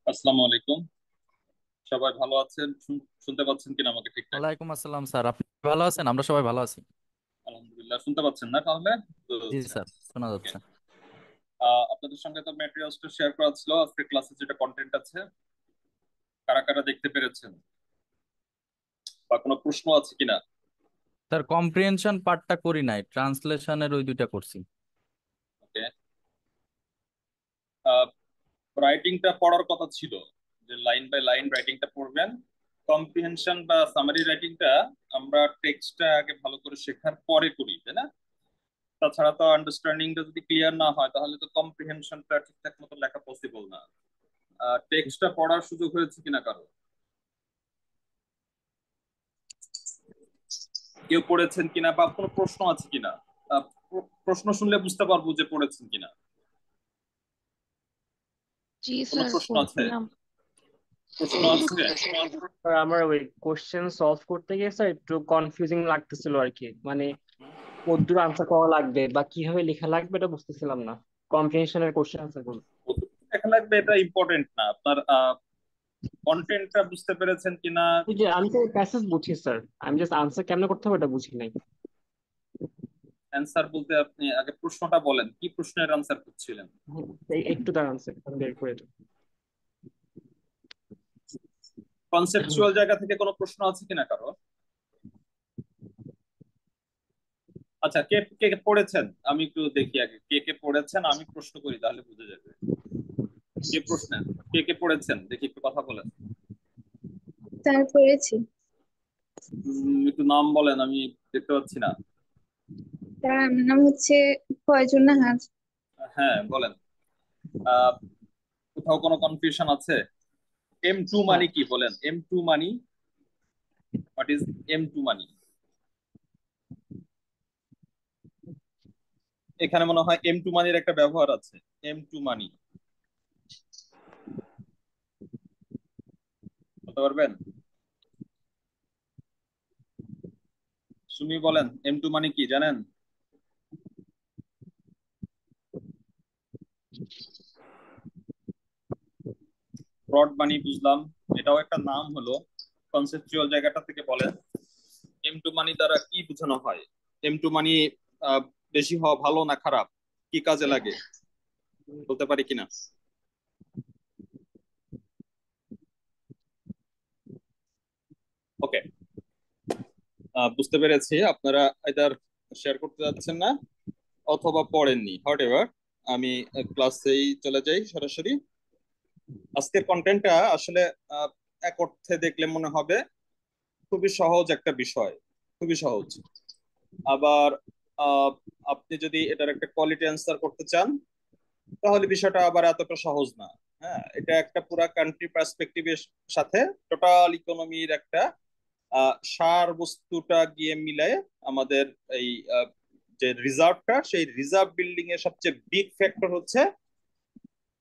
আসসালামু আলাইকুম। সবাই ভালো আছেন? শুনতে পাচ্ছেন কিনা আমাকে ঠিকঠাক? ওয়ালাইকুম আসসালাম স্যার, আপনি ভালো আছেন? আমরা সবাই ভালো আছি। আলহামদুলিল্লাহ। শুনতে পাচ্ছেন না তাহলে? জি আচ্ছা। স্যার, শোনা ওকে। যাচ্ছে। আপনাদের সঙ্গে তো ম্যাটেরিয়ালসটা শেয়ার করা ছিল, আজকে ক্লাসে যেটা কন্টেন্ট আছে, কারা কারা দেখতে পেরেছেন বা কোনো প্রশ্ন আছে কিনা? স্যার, কম্প্রিহেনশন পার্টটা করি নাই, ট্রান্সলেশনের ওই দুইটা করছি। ওকে। রাইটিংটা পড়ার কথা ছিল, যে লাইন বাই লাইন রাইটিংটা পড়বেন। কম্প্রিহেনশন বা সামারি রাইটিংটা আমরা টেক্সটটা আগে ভালো করে শেখার পরে করি, তাই না? তাছাড়া তো আন্ডারস্ট্যান্ডিংটা যদি ক্লিয়ার না হয় তাহলে তো কম্প্রিহেনশনটা ঠিকঠাক মতো লেখা পসিবল না। টেক্সটটা পড়ার সুযোগ হয়েছে কিনা কারো? কেউ পড়েছেন কিনা বা কোনো প্রশ্ন আছে কিনা? প্রশ্ন শুনলে বুঝতে পারবো যে পড়েছেন কিনা। জি কোনো স্যার, প্রশ্ন আছে? পড়ছিলাম। প্রশ্ন আছে? স্যার, আমার ওই কোশ্চেন সলভ করতে গিয়ে স্যার একটু কনফিউজিং লাগতেছিল আর কি। মানে কতদূর আনসার করা লাগবে বা কিভাবে লেখা লাগবে এটা বুঝতেছিলাম না। কম্প্রিহেনশনের কোশ্চেন আনসার গুলো। কতটুকু লেখা লাগবে এটা ইম্পর্টেন্ট না, আপনার কন্টেন্টটা বুঝতে পেরেছেন কিনা। ওই যে আমি তো প্যাসেজ বুঝি স্যার, আমি জাস্ট আনসার কেমনে করতে হবে এটা বুঝি নাই। অ্যান্সার বলতে আপনি আগে প্রশ্নটা বলেন, কি প্রশ্নের অ্যান্সার করছিলেন? একটু দাঁড়ান স্যার, আমি বের করে দিই। কনসেপচুয়াল জায়গা থেকে কোনো প্রশ্ন আছে কিনা কারো? আচ্ছা, কে কে কে পড়েছেন আমি একটু দেখি আগে, কে কে পড়েছেন আমি প্রশ্ন করি তাহলে বুঝে যাবে। কে প্রশ্ন, কে কে পড়েছেন দেখি, একটু কথা বলেন। স্যার, পড়েছি। একটু নাম বলেন, আমি দেখতে পাচ্ছি না। স্যার, আমার নাম হচ্ছে ফয়জুন নাহার। হ্যাঁ বলেন। আহ কোথাও কোনো কনফিউশন আছে? M2 হ্যাঁ, মানে কি বলেন, M2 money, what is M2 মানি? এখানে মনে হয় M2 মানির একটা ব্যবহার আছে। M2 মানি বলতে পারবেন? সুমি বলেন, M2 মানি কি জানেন? ব্রড মানি বুঝলাম, এটাও একটা নাম হলো। কনসেপচুয়াল জায়গাটা থেকে বলেন, M2 মানি দ্বারা কি বোঝানো হয়? M2 মানি বেশি হওয়া ভালো না খারাপ, কি কাজে লাগে বলতে পারি কিনা? ওকে। বুঝতে পেরেছি আপনারা এদার শেয়ার করতে যাচ্ছেন না অথবা পড়েননি, হোয়াট এভার। আমি ক্লাসেই চলে যাই সরাসরি। আজকের কন্টেন্টটা আসলে আহ, এক অর্থে দেখলে মনে হবে খুবই সহজ একটা বিষয়, খুবই সহজ। আবার আহ, আপনি যদি এটার একটা কোয়ালিটি অ্যান্সার করতে চান তাহলে বিষয়টা আবার এতটা সহজ না। হ্যাঁ, এটা একটা পুরা কান্ট্রি পার্সপেক্টিভের সাথে টোটাল ইকোনমির একটা সার বস্তুটা গিয়ে মিলায় আমাদের এই যে রিজার্ভটা, সেই রিজার্ভ বিল্ডিং এর সবচেয়ে বিগ ফ্যাক্টর হচ্ছে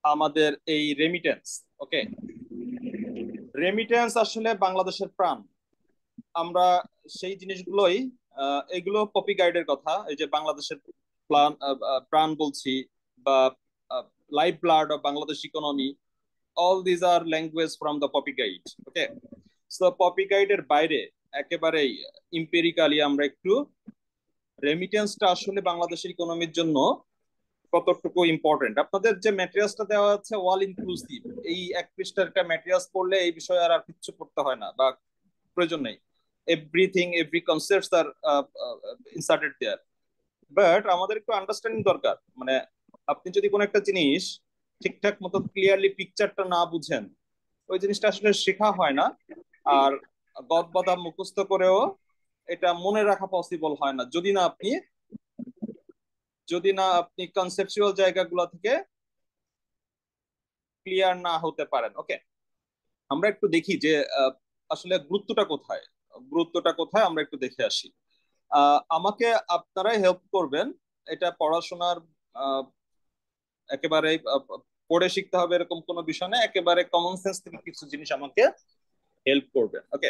আমাদের এই রেমিটেন্স। ওকে। রেমিটেন্স আসলে বাংলাদেশের প্রাণ। আমরা সেই জিনিসগুলোই, এগুলো পপি গাইডের কথা, এই যে বাংলাদেশের প্রাণ, প্রাণ বলছি, বা life blood of Bangladesh economy, all these are language from the poppy guide. Okay. So poppy গাইডের বাইরে একেবারেই ইম্পেরিক্যালি আমরা একটু রেমিটেন্সটা আসলে বাংলাদেশের ইকোনমির জন্য কতটুকু ইম্পর্টেন্ট। আপনাদের যে ম্যাটেরিয়ালসটা দেওয়া আছে অল ইনক্লুসিভ, এই এক পৃষ্ঠার একটা ম্যাটেরিয়ালস পড়লে এই বিষয়ে আর কিছু পড়তে হয় না বা প্রয়োজন নেই। Everything, every concepts are inserted there. But আমাদের একটু আন্ডারস্ট্যান্ডিং দরকার। মানে আপনি যদি কোনো একটা জিনিস ঠিকঠাক মতো ক্লিয়ারলি পিকচারটা না বুঝেন, ওই জিনিসটা আসলে শেখা হয় না। আর গদ বাঁধা মুখস্থ করেও এটা মনে রাখা পসিবল হয় না যদি না আপনি, কনসেপচুয়াল জায়গাগুলো থেকে ক্লিয়ার না হতে পারেন। ওকে। আমরা একটু দেখি যে আসলে গুরুত্বটা কোথায়, গুরুত্বটা কোথায় আমরা একটু দেখে আসি। আমাকে আপনারাই হেল্প করবেন এটা পড়াশোনার। আহ, একেবারে পড়ে শিখতে হবে এরকম কোনো বিষয় না, একেবারে কমন সেন্স থেকে কিছু জিনিস আমাকে হেল্প করবেন। ওকে।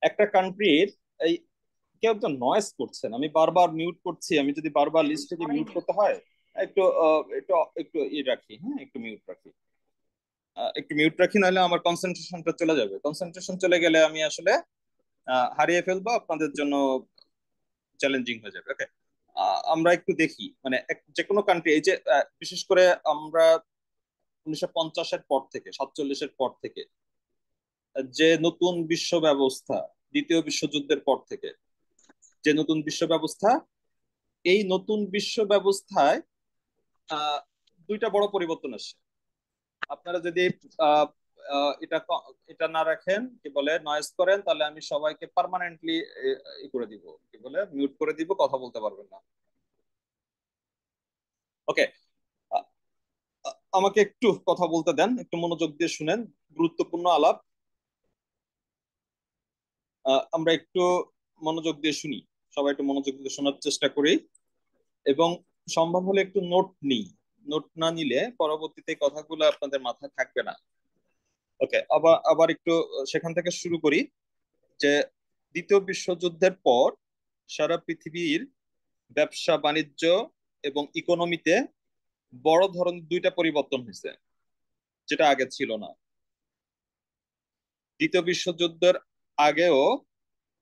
একটা কান্ট্রির এই, কেউ একজন নয়েজ করছেন, আমি বারবার মিউট করছি, আমি যদি বারবার লিস্ট থেকে মিউট করতে হয় একটু একটু একটু ই রাখি, হ্যাঁ একটু মিউট রাখি। একটু মিউট রাখি, নাহলে আমার কনসেন্ট্রেশনটা চলে যাবে। কনসেন্ট্রেশন চলে গেলে আমি আসলে হারিয়ে ফেলবো, আপনাদের জন্য চ্যালেঞ্জিং হয়ে যাবে। ওকে, আমরা একটু দেখি মানে যে কোনো কান্ট্রি, এই যে বিশেষ করে আমরা 1950-এর পর থেকে, 47-এর পর থেকে যে নতুন বিশ্ব ব্যবস্থা, দ্বিতীয় বিশ্বযুদ্ধের পর থেকে যে নতুন বিশ্ব ব্যবস্থা, এই নতুন বিশ্ব ব্যবস্থায় আহ, দুইটা বড় পরিবর্তন আসছে। আপনারা যদি আহ, আহ, এটা এটা না রাখেন, কি বলে, নয়েজ করেন, তাহলে আমি সবাইকে পার্মানেন্টলি ই করে দিব, কি বলে, মিউট করে দিব, কথা বলতে পারবেন না। ওকে, আমাকে একটু কথা বলতে দেন, একটু মনোযোগ দিয়ে শুনেন, গুরুত্বপূর্ণ আলাপ। আমরা একটু মনোযোগ দিয়ে শুনি, সবাই একটু মনোযোগ দিয়ে শোনার চেষ্টা করি, এবং সম্ভব হলে একটু নোট নিই। নোট না নিলে পরবর্তীতে কথাগুলো আপনাদের মাথায় থাকবে না। ওকে, আবার আবার একটু সেখান থেকে শুরু করি যে দ্বিতীয় বিশ্বযুদ্ধের পর সারা পৃথিবীর ব্যবসা বাণিজ্য এবং ইকোনমিতে বড় ধরনের দুইটা পরিবর্তন হয়েছে, যেটা আগে ছিল না। দ্বিতীয় বিশ্বযুদ্ধের আগেও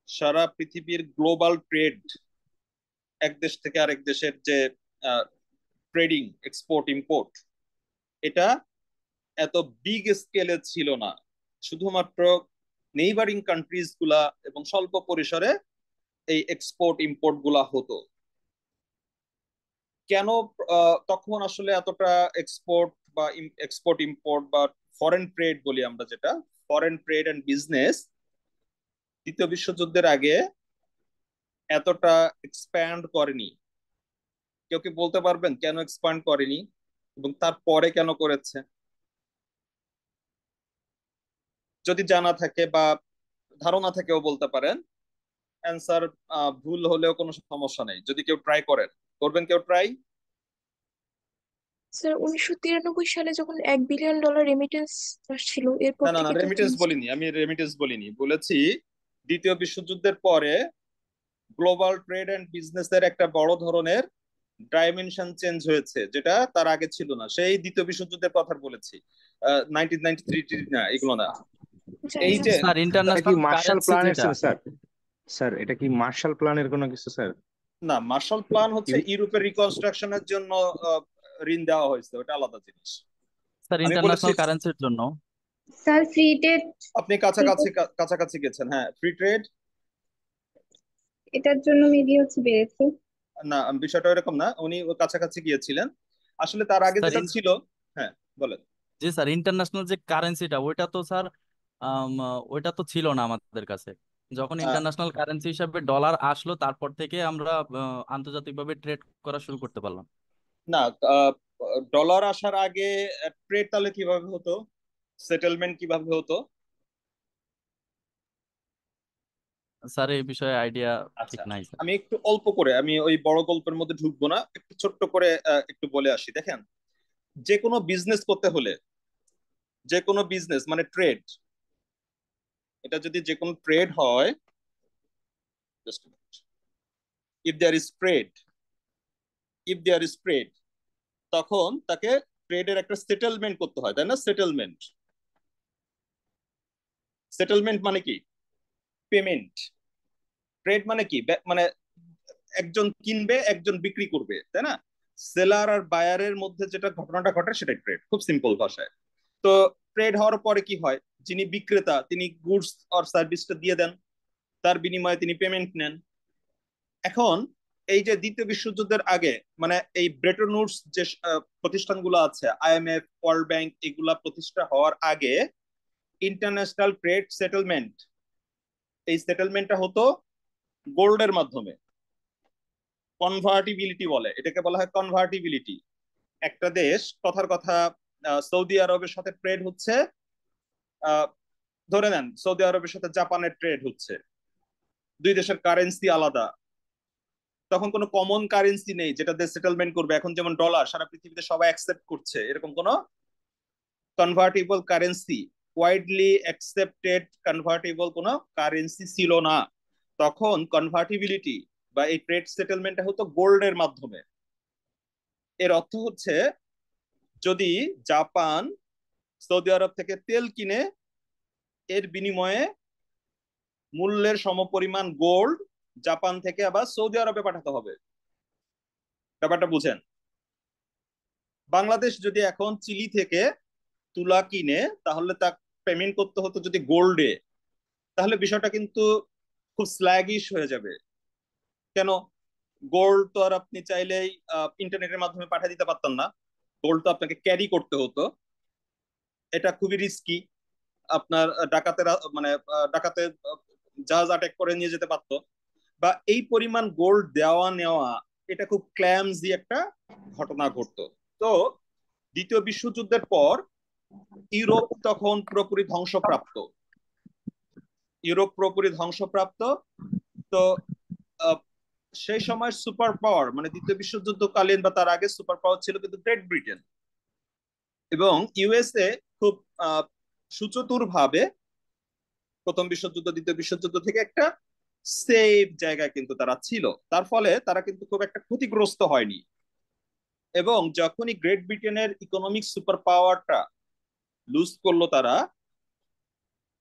সারা পৃথিবীর গ্লোবাল ট্রেড, এক দেশ থেকে আরেক দেশের যে ট্রেডিং, এক্সপোর্ট ইম্পোর্ট, এটা এত বিগ স্কেলে ছিল না। শুধুমাত্র নেইবারিং কান্ট্রিজ গুলা এবং স্বল্প পরিসরে এই এক্সপোর্ট ইম্পোর্ট গুলা হতো। কেন তখন আসলে এতটা এক্সপোর্ট বা এক্সপোর্ট ইম্পোর্ট বা ফরেন ট্রেড বলি আমরা, যেটা ফরেন ট্রেড এন্ড বিজনেস, দ্বিতীয় বিশ্বযুদ্ধের আগে এতটা এক্সপ্যান্ড করেনি? কেউ কি বলতে পারবেন কেন এক্সপ্যান্ড করেনি এবং তারপরে কেন করেছে? যদি জানা থাকে বা ধারণা থেকেও বলতে পারেন। অ্যান্সার ভুল হলেও কোনো সমস্যা নেই, যদি কেউ ট্রাই করেন। করবেন কেউ ট্রাই? স্যার 1993 সালে যখন $1 বিলিয়ন রেমিটেন্স আসছিল, এরপর না না না, থেকে তো রেমিটেন্স চেঞ্জ। বলিনি আমি, রেমিটেন্স বলিনি, বলেছি দ্বিতীয় বিশ্বযুদ্ধের পরে গ্লোবাল ট্রেড এন্ড বিজনেসের একটা বড় ধরনের ডাইমেনশন চেঞ্জ হয়েছে, যেটা তার আগে ছিল না। সেই দ্বিতীয় বিশ্বযুদ্ধের কথা বলেছি, 1993, না এগুলো না। জানি এই না যে স্যার। স্যার এটা কি ইন্টারন্যাশনাল মার্শাল কারেন্সি প্ল্যানের যেটা, ছিল স্যার? স্যার এটা কি মার্শাল প্ল্যানের কোনো কিছু স্যার? না, মার্শাল প্ল্যান হচ্ছে ইউ- ইউরোপের রিকনস্ট্রাকশনের জন্য আহ, ঋণ দেওয়া হয়েছে, ওটা আলাদা জিনিস। স্যার আমি বলেছি ইন্টারন্যাশনাল কারেন্সির জন্য। স্যার ফ্রি ট্রেড, আপনি কাছাকাছি কাছাকাছি গেছেন, হ্যাঁ, ফ্রি ট্রেড। এটার জন্য মেবি হচ্ছে বেড়েছে। না, বিষয়টা এরকম না, উনি কাছাকাছি গিয়েছিলেন। আসলে তার আগে স্যার যেটা ছিল, হ্যাঁ বলেন। জি স্যার, ইন্টারন্যাশনাল যে কারেন্সিটা ওইটা তো স্যার ওইটা তো ছিল না আমাদের কাছে। যখন আহ, ইন্টারন্যাশনাল কারেন্সি হিসাবে ডলার আসলো, তারপর থেকে আমরা আন্তর্জাতিকভাবে ট্রেড করা শুরু করতে পারলাম। না, ডলার আসার আগে ট্রেড তাহলে কিভাবে হতো, সেটেলমেন্ট কিভাবে হতো? স্যার এই বিষয়ে আইডিয়া ঠিক আচ্ছা, নাই স্যার। আমি একটু অল্প করে, আমি ওই বড় গল্পের মধ্যে ঢুকবো না, একটু ছোট্ট করে একটু বলে আসি। দেখেন, যে কোনো বিজনেস করতে হলে, যে কোনো বিজনেস মানে ট্রেড, এটা যদি যে কোনো ট্রেড হয়, if there is trade, if there is trade, তখন তাকে ট্রেডের একটা সেটেলমেন্ট করতে হয়, তাই না? সেটেলমেন্ট, সেটেলমেন্ট মানে কি? পেমেন্ট। ট্রেড মানে কি? মানে একজন কিনবে, একজন বিক্রি করবে, তাই না? সেলার আর বায়ারের মধ্যে যেটা ঘটনাটা ঘটে, সেটাই ট্রেড, খুব সিম্পল ভাষায়। তো ট্রেড হওয়ার পরে কি হয়, যিনি বিক্রেতা তিনি গুডস অর সার্ভিসটা দিয়ে দেন, তার বিনিময়ে তিনি পেমেন্ট নেন। এখন এই যে দ্বিতীয় বিশ্বযুদ্ধের আগে, মানে এই ব্রেটন উডস যে প্রতিষ্ঠানগুলো আছে, আইএমএফ, ওয়ার্ল্ড ব্যাংক, এগুলা প্রতিষ্ঠা হওয়ার আগে ইন্টারন্যাশনাল ট্রেড সেটেলমেন্ট, এই সেটেলমেন্টটা হতো গোল্ডের মাধ্যমে। কনভার্টিবিলিটি বলে এটাকে, বলা হয় কনভার্টিবিলিটি। একটা দেশ, কথার কথা, সৌদি আরবের সাথে ট্রেড হচ্ছে, আহ, ধরে নেন সৌদি আরবের সাথে জাপানের ট্রেড হচ্ছে, দুই দেশের কারেন্সি আলাদা, তখন কোনো কমন কারেন্সি নেই যেটা দিয়ে সেটেলমেন্ট করবে। এখন যেমন ডলার সারা পৃথিবীতে সবাই অ্যাকসেপ্ট করছে, এরকম কোনো convertible currency, widely accepted convertible কোনো কারেন্সি ছিল না। তখন কনভার্টিবিলিটি বা এই ট্রেড সেটেলমেন্টটা হতো গোল্ডের মাধ্যমে। এর অর্থ হচ্ছে, যদি জাপান সৌদি আরব থেকে তেল কিনে এর বিনিময়ে মূল্যের সমপরিমাণ গোল্ড জাপান থেকে আবার সৌদি আরবে পাঠাতে হবে। ব্যাপারটা বুঝেন। বাংলাদেশ যদি এখন চিলি থেকে তুলা কিনে তাহলে তা পেমেন্ট করতে হতো যদি গোল্ডে, তাহলে বিষয়টা কিন্তু খুব স্ল্যাগিশ হয়ে যাবে। কেন? গোল্ড তো আর আপনি চাইলেই ইন্টারনেটের মাধ্যমে পাঠিয়ে দিতে পারতেন না, গোল্ড তো আপনাকে ক্যারি করতে হতো। এটা খুবই রিস্কি। আপনার ডাকাতেরা মানে ডাকাতে জাহাজ আটক করে নিয়ে যেতে পারতো, বা এই পরিমাণ গোল্ড দেওয়া নেওয়া এটা খুব ক্ল্যামজি একটা ঘটনা ঘটতো। তো দ্বিতীয় বিশ্বযুদ্ধের পর ইউরোপ তখন পুরোপুরি ধ্বংসপ্রাপ্ত। ইউরোপ পুরোপুরি ধ্বংসপ্রাপ্ত। তো আহ, সেই সময় সুপার পাওয়ার মানে দ্বিতীয় বিশ্বযুদ্ধকালীন বা তার আগে সুপার পাওয়ার ছিল কিন্তু গ্রেট ব্রিটেন এবং ইউএসএ। খুব সুচতুর ভাবে প্রথম বিশ্বযুদ্ধ দ্বিতীয় বিশ্বযুদ্ধ থেকে একটা সেফ জায়গায় কিন্তু তারা ছিল, তার ফলে তারা কিন্তু খুব একটা ক্ষতিগ্রস্ত হয়নি। এবং যখনই গ্রেট ব্রিটেনের ইকোনমিক সুপার পাওয়ারটা লুজ করলো তারা,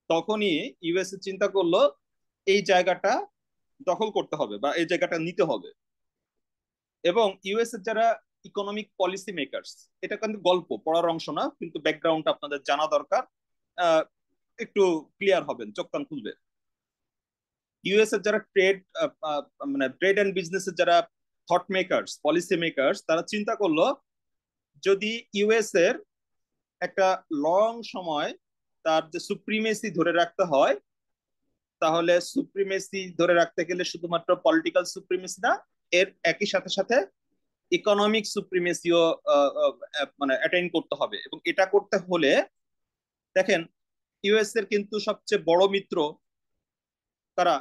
তখনই ইউএসএ চিন্তা করলো এই জায়গাটা দখল করতে হবে বা এই জায়গাটা নিতে হবে। এবং ইউএস এর যারা ইকোনমিক পলিসি মেকারস, এটা কিন্তু গল্প পড়ার অংশ না, কিন্তু ব্যাকগ্রাউন্ড আপনাদের জানা দরকার, আহ, একটু ক্লিয়ার হবেন, চোখ কান খুলবে। ইউএস এর যারা মানে ট্রেড এন্ড বিজনেস এর যারা থট মেকারস পলিসি মেকারস, তারা চিন্তা করলো যদি ইউএস এর একটা লং সময় তার যে সুপ্রিমেসি ধরে রাখতে হয়, তাহলে সুপ্রিমেসি ধরে রাখতে গেলে শুধুমাত্র পলিটিক্যাল সুপ্রিমেসি না, এর একই সাথে সাথে ইকোনমিক সুপ্রিমেসিও মানে অ্যাটেইন করতে হবে। এবং এটা করতে হলে দেখেন, ইউএস এর কিন্তু সবচেয়ে বড় মিত্র তারা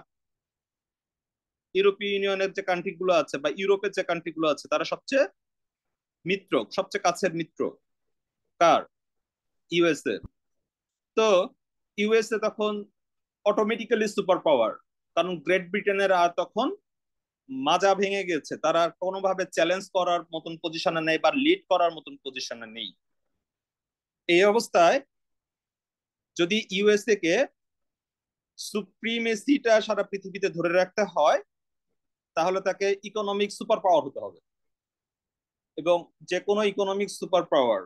ইউরোপীয় ইউনিয়নের যে কান্ট্রি গুলো আছে বা ইউরোপের যে কান্ট্রি গুলো আছে, তারা সবচেয়ে মিত্র, সবচেয়ে কাছের মিত্র কার? ইউএস এর। তো ইউএসএ তখন অটোমেটিক্যালি সুপার পাওয়ার, কারণ গ্রেট ব্রিটেনের আর তখন মাজা ভেঙে গেছে, তারা কোনোভাবে চ্যালেঞ্জ করার মতন পজিশনে নেই বা লিড করার মতন পজিশনে নেই। এই অবস্থায় যদি ইউএসএ কে সুপ্রিমেসিটা সারা পৃথিবীতে ধরে রাখতে হয়, তাহলে তাকে ইকোনমিক সুপার পাওয়ার হতে হবে। এবং যে কোনো ইকোনমিক সুপার পাওয়ার,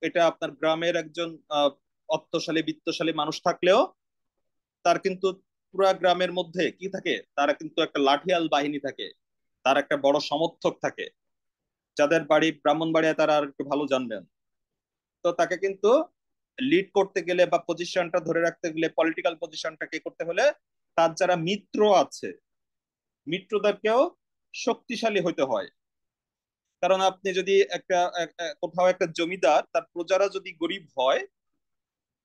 এটা আপনার গ্রামের একজন অর্থশালী বিত্তশালী মানুষ থাকলেও তার কিন্তু পুরা গ্রামের মধ্যে কি থাকে, তারা কিন্তু একটা লাঠিয়াল বাহিনী থাকে, তার একটা বড় সমর্থক থাকে, যাদের বাড়ি ব্রাহ্মণবাড়িয়া তারা আর একটু ভালো জানবেন। তো তাকে কিন্তু লিড করতে গেলে বা পজিশনটা ধরে রাখতে গেলে, পলিটিক্যাল পজিশনটাকে করতে হলে তার যারা মিত্র আছে, মিত্রদেরকেও শক্তিশালী হতে হয়। কারণ আপনি যদি কোথাও একটা জমিদার, তার প্রজারা যদি গরিব হয়,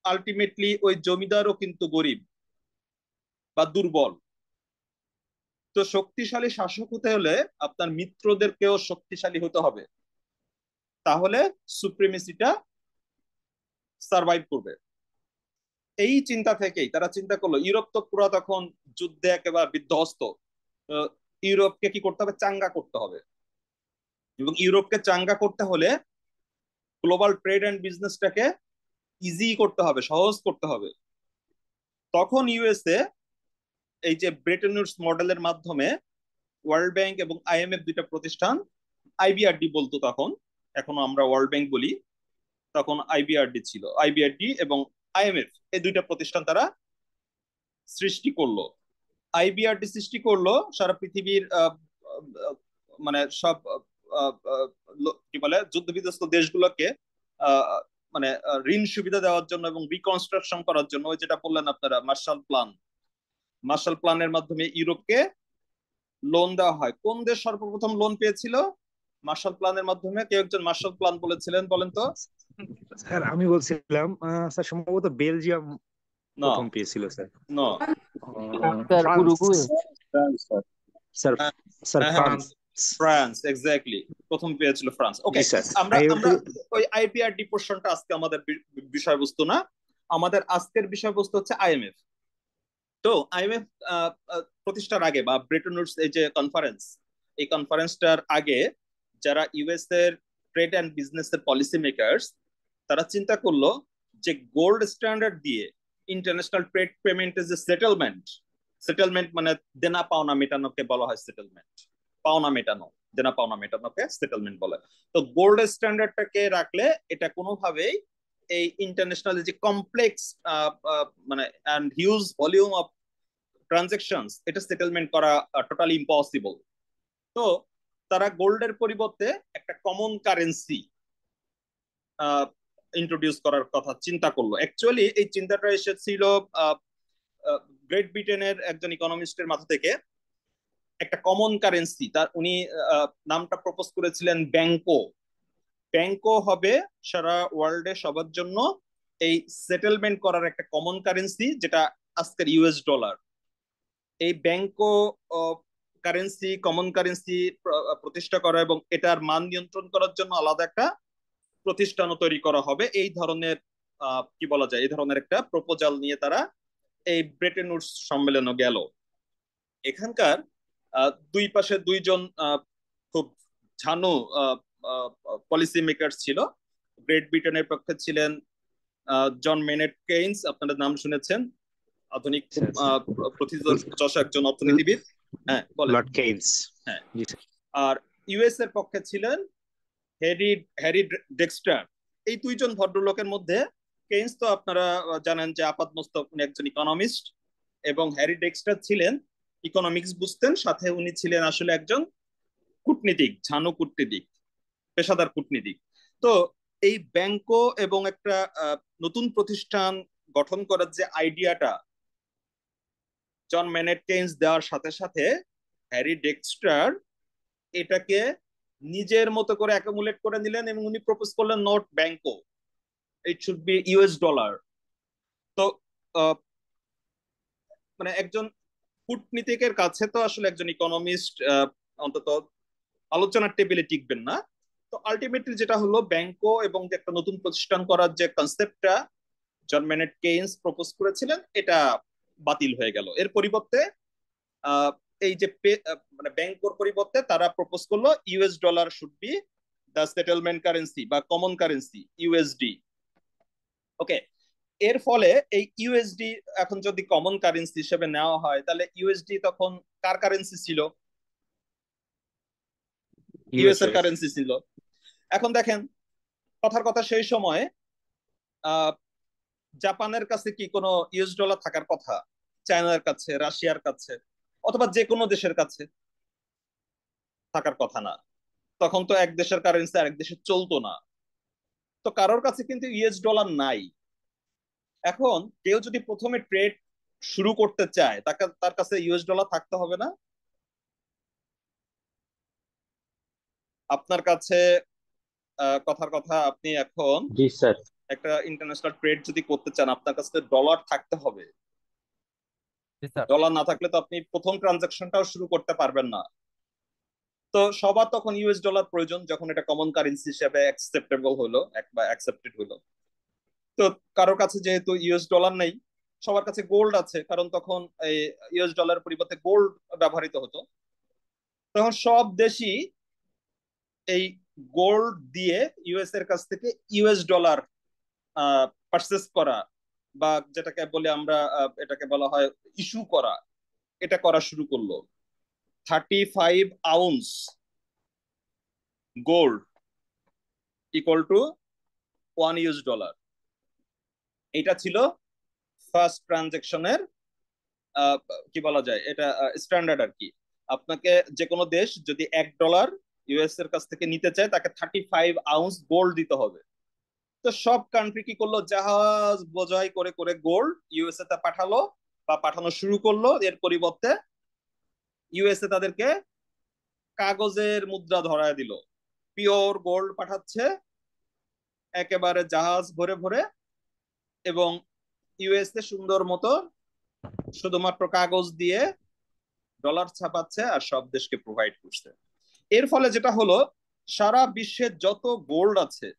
আলটিমেটলি ওই জমিদারও কিন্তু গরিব বা দুর্বল। তো শক্তিশালী শাসক হতে হলে আপনার মিত্রদেরকেও শক্তিশালী হতে হবে, তাহলে সুপ্রিমেসিটা সার্ভাইভ করবে। এই চিন্তা থেকেই তারা চিন্তা করলো, ইউরোপ তো পুরো তখন যুদ্ধে একেবারে বিধ্বস্ত, ইউরোপকে কি করতে হবে? চাঙ্গা করতে হবে। এবং ইউরোপকে চাঙ্গা করতে হলে গ্লোবাল ট্রেড এন্ড বিজনেসটাকে ইজি করতে হবে, সহজ করতে হবে। তখন ইউএসএ এই যে ব্রেটন উডস মডেলের মাধ্যমে ওয়ার্ল্ড ব্যাংক এবং আইএমএফ দুইটা প্রতিষ্ঠান, আইবিআরডি বলতো তখন, এখনো আমরা ওয়ার্ল্ড ব্যাংক বলি, তখন আইবিআরডি ছিল, আইবিআরডি এবং আইএমএফ এই দুইটা প্রতিষ্ঠান তারা সৃষ্টি করলো। আইবিআরডি সৃষ্টি করলো সারা পৃথিবীর মানে সব কি বলে যুদ্ধ বিধ্বস্ত দেশগুলোকে মানে ঋণ সুবিধা দেওয়ার জন্য এবং রিকনস্ট্রাকশন করার জন্য। ওই যেটা বললেন আপনারা, মার্শাল প্ল্যান, মার্শাল প্ল্যানের মাধ্যমে ইউরোপকে লোন দেওয়া হয়। কোন দেশ সর্বপ্রথম লোন পেয়েছিল মার্শাল প্ল্যানের মাধ্যমে? কেউ একজন মার্শাল প্ল্যান বলেছিলেন, বলেন তো। স্যার আমি বলছিলাম স্যার সম্ভবত বেলজিয়াম না, প্রথম পেয়েছিল স্যার। না, sir France. Uruguay. Sir sir হ্যাঁ, ফ্রান্স। ফ্রান্স, এক্স্যাক্টলি, প্রথম পেয়েছিল ফ্রান্স। ওকে, জি স্যার। আমরা আমরা ওই আইপিআরডি পোর্শনটা আজকে আমাদের বিষয়বস্তু না, আমাদের আজকের বিষয়বস্তু হচ্ছে আইএমএফ। তো আইএমএফ প্রতিষ্ঠার আগে বা ব্রেটন উডস এই যে কনফারেন্স, এই কনফারেন্সটার আগে যারা ইউএস এর ট্রেড এন্ড বিজনেস এর পলিসি মেকারস, তারা চিন্তা করলো যে গোল্ড স্ট্যান্ডার্ড দিয়ে ইন্টারন্যাশনাল ট্রেড পেমেন্টের যে সেটেলমেন্ট, সেটেলমেন্ট মানে দেনা পাওনা মেটানোকে বলা হয় সেটেলমেন্ট, পাওনা মেটানো, দেনা পাওনা মেটানোকে সেটেলমেন্ট বলে। তো গোল্ড স্ট্যান্ডার্ডটাকে রাখলে এটা কোনোভাবেই এই ইন্টারন্যাশনাল যে কমপ্লেক্স মানে and huge volume of transactions, এটা সেটেলমেন্ট করা টোটালি ইম্পসিবল। তো তারা গোল্ডের পরিবর্তে একটা কমন কারেন্সি ইন্ট্রোডিউস করার কথা চিন্তা করলো। অ্যাকচুয়ালি এই চিন্তাটা এসেছিল গ্রেট ব্রিটেনের একজন ইকোনমিস্টের মাথা থেকে। একটা কমন কারেন্সি, তার উনি নামটা প্রপোজ করেছিলেন ব্যাংকো। ব্যাংকো হবে সারা ওয়ার্ল্ডে সবার জন্য এই সেটেলমেন্ট করার একটা কমন কারেন্সি, যেটা আজকের ইউএস ডলার। এই ব্যাংকো কারেন্সি, কমন কারেন্সি প্রতিষ্ঠা করা এবং এটার মান নিয়ন্ত্রণ করার জন্য আলাদা একটা প্রতিষ্ঠানও তৈরি করা হবে। এই ধরনের কি বলা যায়, এই ধরনের একটা প্রপোজাল নিয়ে তারা এই ব্রেটন উডস সম্মেলনে গেল। এখানকার দুই পাশে দুইজন খুব ঝানু পলিসি মেকার ছিল। গ্রেট ব্রিটেনের পক্ষে ছিলেন জন মেনেট কেইনস, আপনারা নাম শুনেছেন, আধুনিক খুব প্রথিতযশা একজন অর্থনীতিবিদ। হ্যাঁ বলেন, লর্ড কেইনস। হ্যাঁ। জি স্যার। আর ইউএস এর পক্ষে ছিলেন হ্যারি ডেক্সটার। এই দুইজন ভদ্রলোকের মধ্যে কেইনস তো আপনারা জানেন যে আপাতমস্তক উনি একজন ইকোনমিস্ট, এবং হ্যারি ডেক্সটার ছিলেন ইকোনমিক্স বুঝতেন, সাথে উনি ছিলেন আসলে একজন কূটনীতিক, ঝানু কূটনীতিক, পেশাদার কূটনীতিক। তো এই ব্যাংকো এবং একটা নতুন প্রতিষ্ঠান গঠন করার যে আইডিয়াটা জন মেনেট কেইনস দেওয়ার সাথে সাথে হ্যারি ডেক্সটার এটাকে নিজের মতো করে অ্যাকুমুলেট করে নিলেন এবং উনি প্রপোজ করলেন not Banquo, it should be US dollar. তো মানে একজন কূটনীতিকের কাছে তো আসলে একজন ইকোনমিস্ট অন্তত আলোচনার টেবিলে টিকবেন না। তো আলটিমেটলি যেটা হলো, ব্যাংকো এবং যে একটা নতুন প্রতিষ্ঠান করার যে কনসেপ্টটা জন মেনেট কেইনস প্রপোজ করেছিলেন, এটা বাতিল হয়ে গেল। এর পরিবর্তে এই যে মানে ব্যাংকোর পরিবর্তে তারা প্রপোজ করলো US dollar should be the settlement currency বা কমন কারেন্সি, ইউএসডি। ওকে, এর ফলে এই ইউএসডি এখন যদি কমন কারেন্সি হিসেবে নেওয়া হয়, তাহলে ইউএসডি তখন কার কারেন্সি ছিল? ইউএস এর কারেন্সি ছিল। এখন দেখেন, কথার কথা, সেই সময় জাপানের কাছে কি কোনো ইউএস ডলার থাকার কথা? চায়নার কাছে, রাশিয়ার কাছে, অথবা যে কোনো দেশের কাছে থাকার কথা না। তখন তো এক দেশের কারেন্সি আরেক দেশে চলতো না। তো কারোর কাছে কিন্তু ইউএস ডলার নাই। এখন কেউ যদি প্রথমে ট্রেড শুরু করতে চায়, তার কাছে ইউএস ডলার থাকতে হবে না? আপনার কাছে কথার কথা, আপনি এখন জি স্যার। একটা ইন্টারন্যাশনাল ট্রেড যদি করতে চান, আপনার কাছে ডলার থাকতে হবে। ডলার না থাকলে তো আপনি প্রথম ট্রানজাকশনটাও শুরু করতে পারবেন না। তো সবার তখন ইউএস ডলার প্রয়োজন, যখন এটা কমন কারেন্সি হিসেবে অ্যাকসেপ্টেবল হলো বা অ্যাকসেপ্টেড হলো। তো কারোর কাছে যেহেতু ইউএস ডলার নেই, সবার কাছে গোল্ড আছে, কারণ তখন এই ইউএস ডলার পরিবর্তে গোল্ড ব্যবহৃত হতো। তখন সব দেশই এই গোল্ড দিয়ে ইউএস এর কাছ থেকে ইউএস ডলার পারচেস করা, বা যেটাকে বলে আমরা, এটাকে বলা হয় ইস্যু করা, এটা করা শুরু করলো। 35 ounce gold equal to 1 US dollar. এটা ছিল ফার্স্ট ট্রানজেকশনের কি বলা যায়, এটা স্ট্যান্ডার্ড আর কি। আপনাকে যে কোনো দেশ যদি $1 ইউএস এর কাছ থেকে নিতে চায়, তাকে 35 আউন্স গোল্ড দিতে হবে। তো সব কান্ট্রি কি করলো, জাহাজ বোঝাই করে করে গোল্ড ইউএসএ তে পাঠালো বা পাঠানো শুরু করলো। এর পরিবর্তে ইউএসএ তাদেরকে কাগজের মুদ্রা ধরায় দিল, পিওর গোল্ড পাঠাচ্ছে একেবারে জাহাজ ভরে ভরে, এবং ইউএসএ সুন্দর মতো শুধুমাত্র কাগজ দিয়ে ডলার ছাপাচ্ছে আর সব দেশকে প্রোভাইড করছে। এর ফলে যেটা হলো, সারা বিশ্বের যত গোল্ড আছে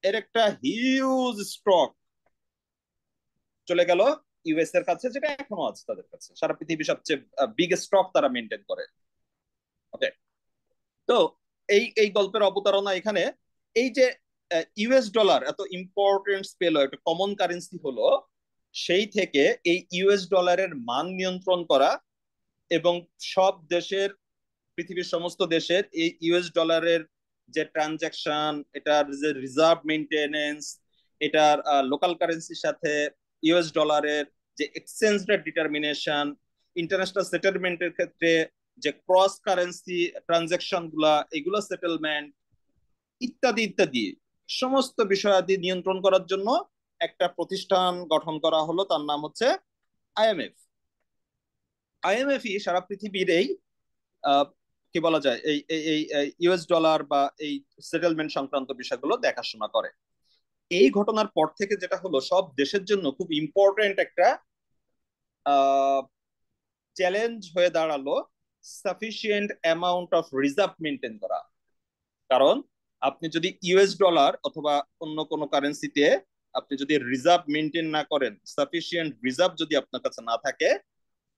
এর একটা হিউজ স্টক চলে গেল ইউএস এর কাছে, যেটা এখনো আছে তাদের কাছে। সারা পৃথিবীর সবচেয়ে বিগ স্টক তারা মেনটেন করে। ওকে, তো এই এই গল্পের অবতারণা এখানে, এই যে ইউএস ডলার এত ইম্পর্টেন্স পেলো, একটা কমন কারেন্সি হলো, সেই থেকে এই ইউএস ডলারের মান নিয়ন্ত্রণ করা এবং সব দেশের, পৃথিবীর সমস্ত দেশের এই ইউএস ডলারের যে ট্রানজাকশন, এটার যে রিজার্ভ মেইনটেনেন্স, এটার লোকাল কারেন্সির সাথে ইউএস ডলারের যে এক্সচেঞ্জ রেট ডিটারমিনেশন, ইন্টারন্যাশনাল সেটেলমেন্টের ক্ষেত্রে যে ক্রস কারেন্সি ট্রানজাকশন গুলা, এগুলো সেটেলমেন্ট ইত্যাদি ইত্যাদি সমস্ত বিষয়াদি নিয়ন্ত্রণ করার জন্য একটা প্রতিষ্ঠান গঠন করা হলো, তার নাম হচ্ছে আইএমএফ। আইএমএফই সারা পৃথিবীর এই কি বলা যায় এই এই ইউএস ডলার বা এই সেটেলমেন্ট সংক্রান্ত বিষয়গুলো দেখাশোনা করে। এই ঘটনার পর থেকে যেটা হলো, সব দেশের জন্য খুব ইম্পর্টেন্ট একটা চ্যালেঞ্জ হয়ে দাঁড়ালো sufficient amount of reserve maintain করা। কারণ আপনি যদি ইউএস ডলার অথবা অন্য কোনো কারেন্সিতে আপনি যদি রিজার্ভ মেনটেন না করেন, সাফিসিয়েন্ট রিজার্ভ যদি আপনার কাছে না থাকে,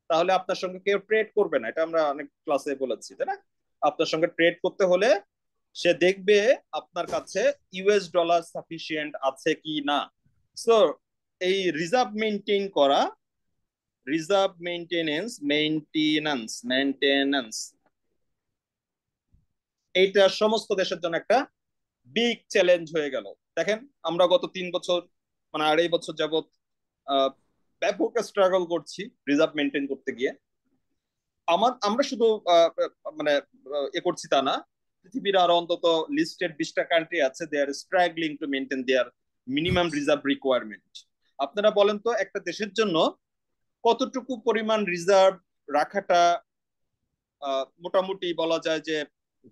তাহলে আপনার সঙ্গে কেউ ট্রেড করবে না। এটা আমরা অনেক ক্লাসে বলেছি, তাই না? আপনার সঙ্গে ট্রেড করতে হলে সে দেখবে আপনার কাছে ইউএস ডলার সাফিসিয়েন্ট আছে কি না। সো এই রিজার্ভ মেনটেন করা, রিজার্ভ মেনটেনেন্স এইটা সমস্ত দেশের জন্য একটা বিগ চ্যালেঞ্জ হয়ে গেল। দেখেন, আমরা গত 3 বছর, মানে 2.5 বছর যাবত ব্যাপক স্ট্রাগল করছি রিজার্ভ মেনটেন করতে গিয়ে। আমরা শুধু মানে করছি তা না, পৃথিবীর আরো অন্তত লিস্টেড 20টা কান্ট্রি আছে, they are struggling to maintain their minimum reserve requirement. আপনারা বলেন তো, একটা দেশের জন্য কতটুকু পরিমাণ রিজার্ভ রাখাটা মোটামুটি বলা যায় যে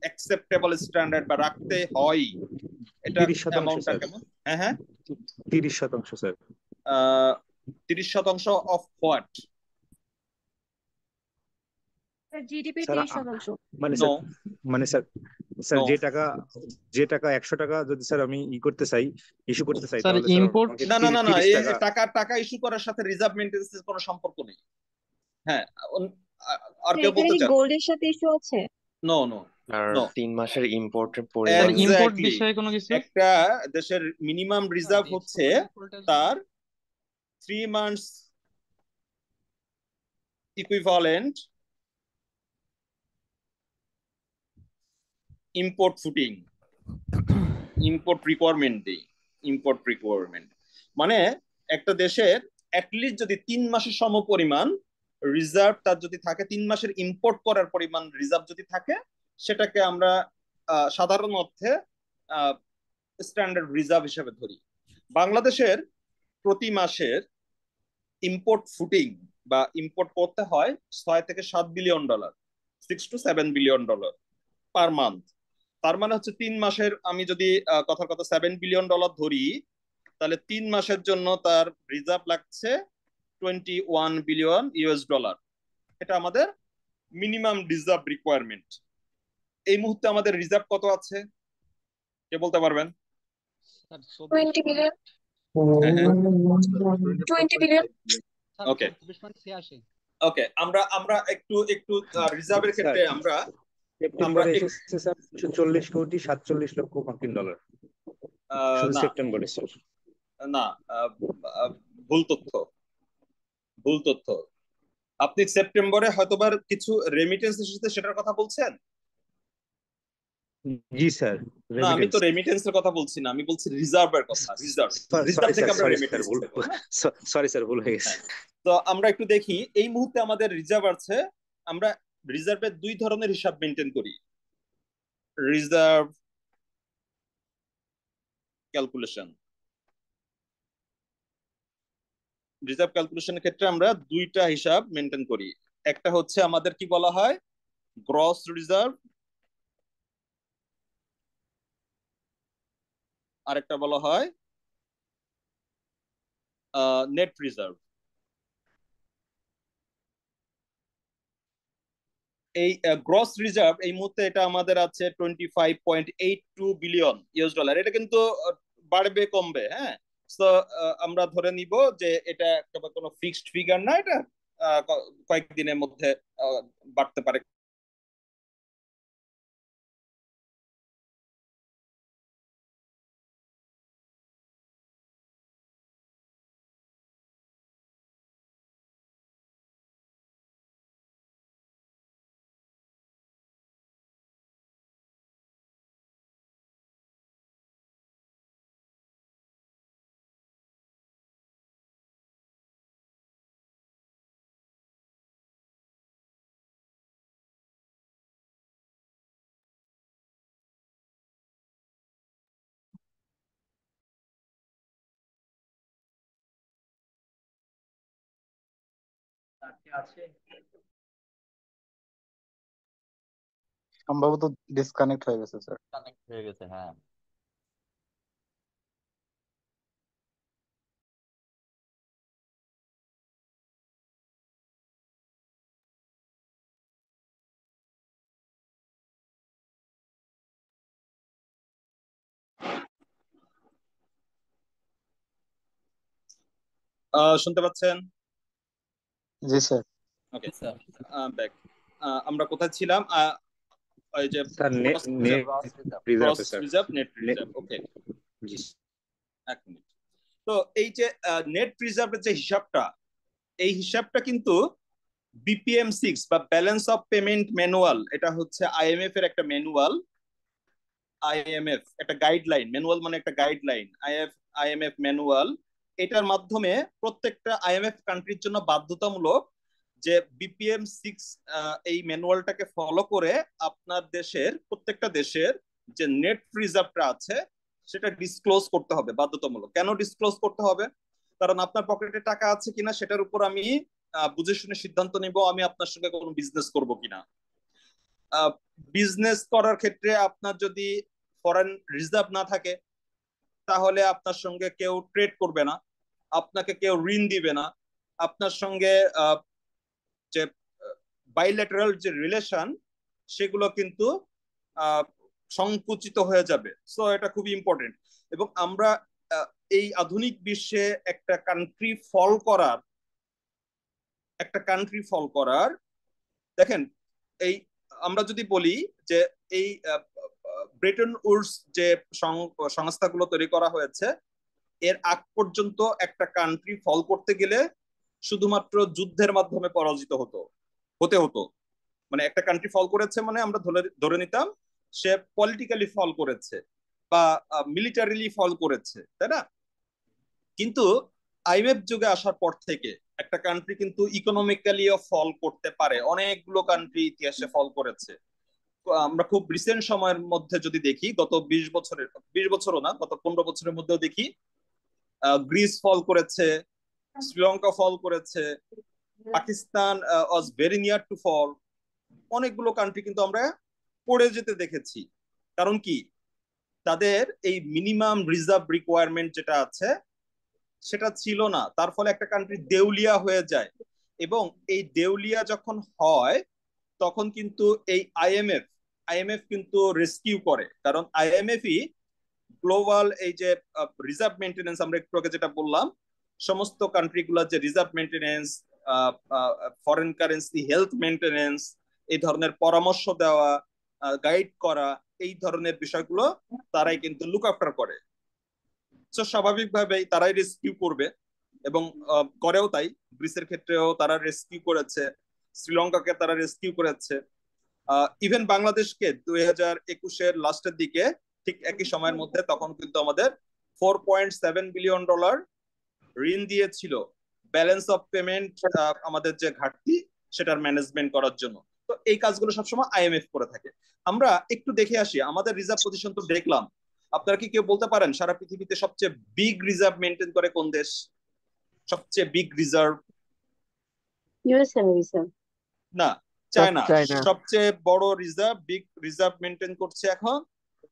অ্যাকসেপ্টেবল স্ট্যান্ডার্ড বা রাখতে হয়? এটা 30% অ্যামাউন্টটা স্যার। কেমন? হ্যাঁ হ্যাঁ, 30% স্যার। 30% of what? জিডিপির স্যার 30%। মানে নো স্যার, মানে স্যার, স্যার নো যে টাকা 100 টাকা যদি স্যার আমি করতে চাই, ইস্যু করতে চাই, স্যার তাহলে স্যার ইম্পোর্ট, আমাকে না না না না, 30 টাকা। টাকা টাকা ইস্যু করার সাথে রিজার্ভ মেনটেন্সের কোনো সম্পর্ক নেই। হ্যাঁ, আর কেউ এখানে বলতে কি চান? গোল্ডের সাথে ইস্যু আছে? নো নো আর নো, 3 মাসের ইম্পোর্টের স্যার পরিমাণ ইম্পোর্ট এক্স্যাক্টলি। বিষয়ে কোনো কিছু? একটা দেশের মিনিমাম রিজার্ভ হচ্ছে তার 3 months equivalent import footing, import requirement মানে একটা দেশের অ্যাটলিস্ট যদি 3 মাসের সম পরিমাণ রিজার্ভ তার যদি থাকে, 3 মাসের ইম্পোর্ট করার পরিমাণ রিজার্ভ যদি থাকে, সেটাকে আমরা সাধারণ অর্থে স্ট্যান্ডার্ড রিজার্ভ হিসেবে ধরি। বাংলাদেশের প্রতি মাসের ইম্পোর্ট ফুটিং বা ইম্পোর্ট করতে হয় 6 থেকে 7 billion dollar, 6 to 7 billion dollar per month. তার মানে হচ্ছে 3 মাসের, আমি যদি কথার কথা 7 বিলিয়ন ডলার ধরি, তাহলে 3 মাসের জন্য তার রিজার্ভ লাগছে 21 বিলিয়ন ইউএস ডলার। এটা আমাদের মিনিমাম রিজার্ভ রিকোয়ারমেন্ট। এই মুহূর্তে আমাদের রিজার্ভ কত আছে কে বলতে পারবেন? 20 বিলিয়ন। হ্যাঁ হ্যাঁ, 20 বিলিয়ন। ওকে ওকে, আমরা আমরা একটু একটু রিজার্ভের স্যার ক্ষেত্রে আমরা সেপ্টেম্বরে এসেছে স্যার 140 কোটি 47 লক্ষ মার্কিন ডলার, শুধু না সেপ্টেম্বরে স্যার। না, ভুল তথ্য, ভুল তথ্য। আপনি সেপ্টেম্বরে হয়তোবার কিছু রেমিটেন্স এসেছে সেটার কথা বলছেন। জি স্যার, না, আমি রেমিটেন্স। তো রেমিটেন্সের কথা বলছি না, আমি বলছি রিজার্ভের কথা। রিজার্ভ সরি থেকে স্যার, আমরা সরি স্যার, রেমিটেন্স ভুল, দেবো, হ্যাঁ? সরি স্যার, ভুল হয়ে গেছে। হ্যাঁ, তো আমরা একটু দেখি এই মুহূর্তে আমাদের রিজার্ভ আছে। আমরা রিজার্ভের 2 ধরনের হিসাব মেনটেন করি। রিজার্ভ ক্যালকুলেশন, রিজার্ভ ক্যালকুলেশনের ক্ষেত্রে আমরা 2টা হিসাব মেনটেন করি। একটা হচ্ছে আমাদের কি বলা হয় গ্রস রিজার্ভ, আরেকটা বলা হয় নেট রিজার্ভ। এই গ্রস রিজার্ভ এই মুহূর্তে এটা আমাদের আছে 25.82 বিলিয়ন ইউএস ডলার। এটা কিন্তু বাড়বে কমবে, হ্যাঁ। তো আমরা ধরে নিব যে এটা কোনো ফিক্সড ফিগার না, এটা কয়েকদিনের মধ্যে বাড়তে পারে। কি আছে? সম্ভবত ডিসকানেক্ট হয়ে গেছে স্যার। কানেক্ট হয়ে গেছে, হ্যাঁ। শুনতে পাচ্ছেন? জি স্যার। Okay, sir, back. আমরা কোথায় ছিলাম? ওই যে sir gross net gross reserve. রিজার্ভে sir. Reserve, net reserve. Okay, জি এক মিনিট। তো এই যে নেট রিজার্ভের যে হিসাবটা, এই হিসাবটা কিন্তু BPM-6 বা ব্যালেন্স অফ পেমেন্ট ম্যানুয়াল, এটা হচ্ছে IMF এর একটা ম্যানুয়াল। IMF একটা গাইডলাইন, ম্যানুয়াল মানে একটা গাইডলাইন, IMF ম্যানুয়াল। এটার মাধ্যমে প্রত্যেকটা IMF কান্ট্রির জন্য বাধ্যতামূলক যে BPM-6 এই ম্যানুয়ালটাকে ফলো করে আপনার দেশের, প্রত্যেকটা দেশের যে নেট রিজার্ভটা আছে সেটা ডিসক্লোজ করতে হবে বাধ্যতামূলক। কেন ডিসক্লোজ করতে হবে? কারণ আপনার পকেটে টাকা আছে কিনা সেটার উপর আমি বুঝে শুনে সিদ্ধান্ত নিব আমি আপনার সঙ্গে কোনো বিজনেস করব কিনা। বিজনেস করার ক্ষেত্রে আপনার যদি ফরেন রিজার্ভ না থাকে তাহলে আপনার সঙ্গে কেউ ট্রেড করবে না, আপনাকে কেউ ঋণ দিবে না, আপনার সঙ্গে যে বাইল্যাটারাল যে রিলেশন সেগুলো কিন্তু সংকুচিত হয়ে যাবে। সো এটা খুবই ইম্পর্টেন্ট। এবং আমরা এই আধুনিক বিশ্বে একটা কান্ট্রি ফল করার দেখেন, এই আমরা যদি বলি যে এই ব্রেটন উডস যে সংস্থাগুলো তৈরি করা হয়েছে, এর আগ পর্যন্ত একটা কান্ট্রি ফল করতে গেলে শুধুমাত্র যুদ্ধের মাধ্যমে পরাজিত হতে হতো। মানে একটা কান্ট্রি ফল করেছে মানে আমরা ধরে নিতাম সে পলিটিক্যালি ফল করেছে বা মিলিটারিলি ফল করেছে, তাই না? কিন্তু IMF যুগে আসার পর থেকে একটা কান্ট্রি কিন্তু ইকোনমিক্যালিও ফল করতে পারে। অনেকগুলো কান্ট্রি ইতিহাসে ফল করেছে। আমরা খুব রিসেন্ট সময়ের মধ্যে যদি দেখি, গত 20 বছরও না, গত 15 বছরের মধ্যেও দেখি, গ্রিস ফল করেছে, শ্রীলঙ্কা ফল করেছে, Pakistan was very near to fall. অনেকগুলো কান্ট্রি কিন্তু আমরা পড়ে যেতে দেখেছি। কারণ কি? তাদের এই মিনিমাম রিজার্ভ রিকোয়ারমেন্ট যেটা আছে সেটা ছিল না, তার ফলে একটা কান্ট্রি দেউলিয়া হয়ে যায়। এবং এই দেউলিয়া যখন হয় তখন কিন্তু এই আইএমএফ কিন্তু রেস্কিউ করে। কারণ IMF-ই গ্লোবাল এই যে রিজার্ভ মেনটেনেন্স, আমরা একটু আগে যেটা বললাম, সমস্ত কান্ট্রিগুলোর যে reserve maintenance, foreign currency health maintenance, এই ধরনের পরামর্শ দেওয়া, গাইড করা, এই ধরনের বিষয়গুলো তারাই কিন্তু লুক আফটার করে। তো স্বাভাবিকভাবেই তারাই রেস্কিউ করবে এবং করেও তাই। গ্রিসের ক্ষেত্রেও তারা রেস্কিউ করেছে, শ্রীলঙ্কাকে তারা রেস্কিউ করেছে, ইভেন বাংলাদেশকে 2021-এর লাস্টের দিকে ঠিক একই সময়ের মধ্যে তখন কিন্তু আমাদের $4.7 বিলিয়ন ঋণ দিয়েছিল ব্যালেন্স অফ পেমেন্ট, আমাদের যে ঘাটতি সেটার ম্যানেজমেন্ট করার জন্য। তো এই কাজগুলো সবসময় IMF করে থাকে। আমরা একটু দেখে আসি আমাদের রিজার্ভ পজিশন তো দেখলাম। আপনারা কি কেউ বলতে পারেন সারা পৃথিবীতে সবচেয়ে বিগ রিজার্ভ মেনটেন করে কোন দেশ? সবচেয়ে big reserve? USA maybe sir. না, চায়না। চায়না। সবচেয়ে বড় বিগ রিজার্ভ মেনটেন করছে এখন।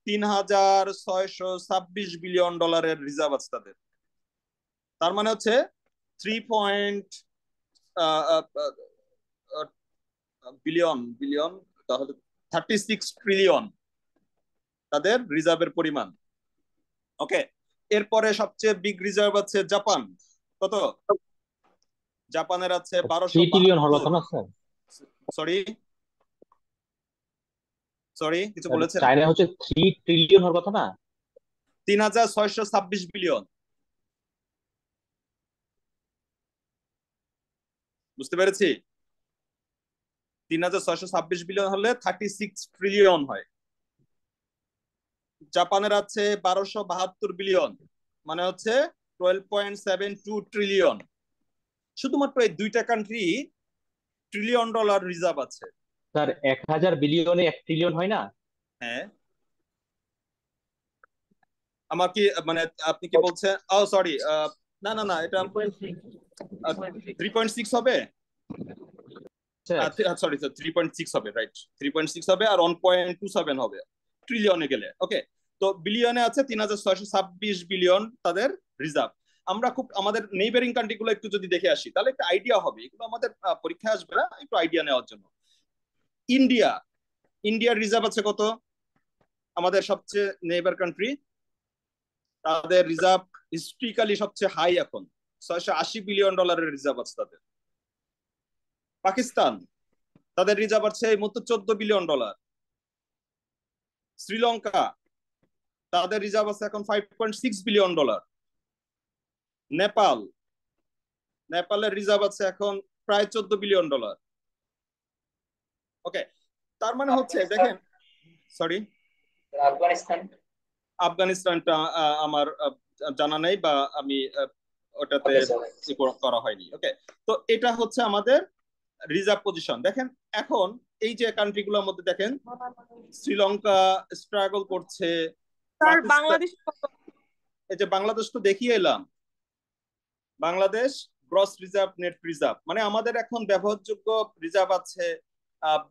$3,626 বিলিয়ন রিজার্ভ আছে তাদের। তার মানে হচ্ছে 3 তাহলে 36 ট্রিলিয়ন তাদের রিজার্ভের পরিমাণ। ওকে, এরপরে সবচেয়ে বিগ রিজার্ভ আছে জাপান। কত? জাপানের আছে 3 ট্রিলিয়ন হওয়ার 1272। কথা না স্যার? সরি সরি, কিছু বলেছেন? চায়না হচ্ছে 3 ট্রিলিয়ন হওয়ার কথা না? 3,626 বিলিয়ন। বুঝতে পেরেছি? 3,626 বিলিয়ন হলে 36 ট্রিলিয়ন হয়। জাপানের আছে 1272 বিলিয়ন, মানে হচ্ছে 12.72 ট্রিলিয়ন। শুধুমাত্র এই দুইটা কান্ট্রি $1 ট্রিলিয়ন রিজার্ভ আছে। স্যার 1000 বিলিয়নে 1 ট্রিলিয়ন হয় না? হ্যাঁ, আমার কি মানে আপনি কি বলছেন? সরি, না না না, এটা 3.6 হবে। স্যার সরি স্যার 3.6 হবে, রাইট, 3.6 হবে আর 1.27 হবে ট্রিলিয়নে গেলে। ওকে, তো বিলিয়নে আছে 3626 বিলিয়ন তাদের রিজার্ভ। আমরা খুব আমাদের নেইবারিং কান্ট্রি গুলো একটু যদি দেখে আসি তাহলে একটা আইডিয়া হবে, এগুলো আমাদের পরীক্ষায় আসবে না, একটু আইডিয়া নেওয়ার জন্য। ইন্ডিয়া, ইন্ডিয়ার রিজার্ভ আছে কত? আমাদের সবচেয়ে নেইবার কান্ট্রি, তাদের রিজার্ভ হিস্ট্রিক্যালি সবচেয়ে হাই এখন, $680 বিলিয়ন রিজার্ভ আছে তাদের। পাকিস্তান, তাদের রিজার্ভ আছে এই মতো $14 বিলিয়ন। শ্রীলঙ্কা, তাদের রিজার্ভ আছে এখন $5.6 বিলিয়ন। নেপাল, নেপালের রিজার্ভ আছে এখন প্রায় $14 বিলিয়ন। ওকে, তার মানে হচ্ছে দেখেন, সরি আফগানিস্তান, আফগানিস্তানটা আমার জানা নেই বা আমি ওটাতে করা হয়নি। ওকে, তো এটা হচ্ছে আমাদের রিজার্ভ পজিশন। দেখেন এখন এই যে কান্ট্রি গুলোর মধ্যে দেখেন, শ্রীলঙ্কা স্ট্রাগল করছে, স্যার পাকিস্তান, বাংলাদেশ কত? এই যে বাংলাদেশ তো দেখিয়ে এলাম, Bangladesh gross reserve, net reserve, মানে আমাদের এখন ব্যবহারযোগ্য রিজার্ভ আছে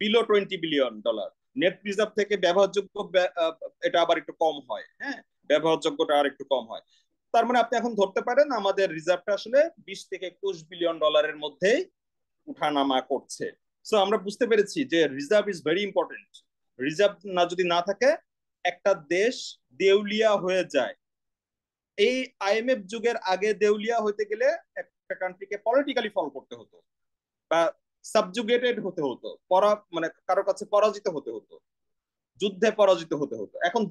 বিলো $20 বিলিয়ন। নেট রিজার্ভ থেকে ব্যবহারযোগ্য এটা আবার একটু কম হয়, হ্যাঁ, ব্যবহারযোগ্যটা আর একটু কম হয়। তার মানে আপনি এখন ধরতে পারেন আমাদের রিজার্ভটা আসলে 20 থেকে 21 বিলিয়ন ডলারের মধ্যেই উঠানামা করছে। সো আমরা বুঝতে পেরেছি যে reserve is very important. Reserve না যদি না থাকে একটা দেশ দেউলিয়া হয়ে যায়। এই আইএমএফ যুগের আগে দেউলিয়া হইতে গেলে একটা কান্ট্রিকে পলিটিক্যালি ফল করতে হতো বা সাবজুগেটেড হতে হতো, মানে কারো কাছে পরাজিত হতে হতো, যুদ্ধে পরাজিত হতে হতো। এখন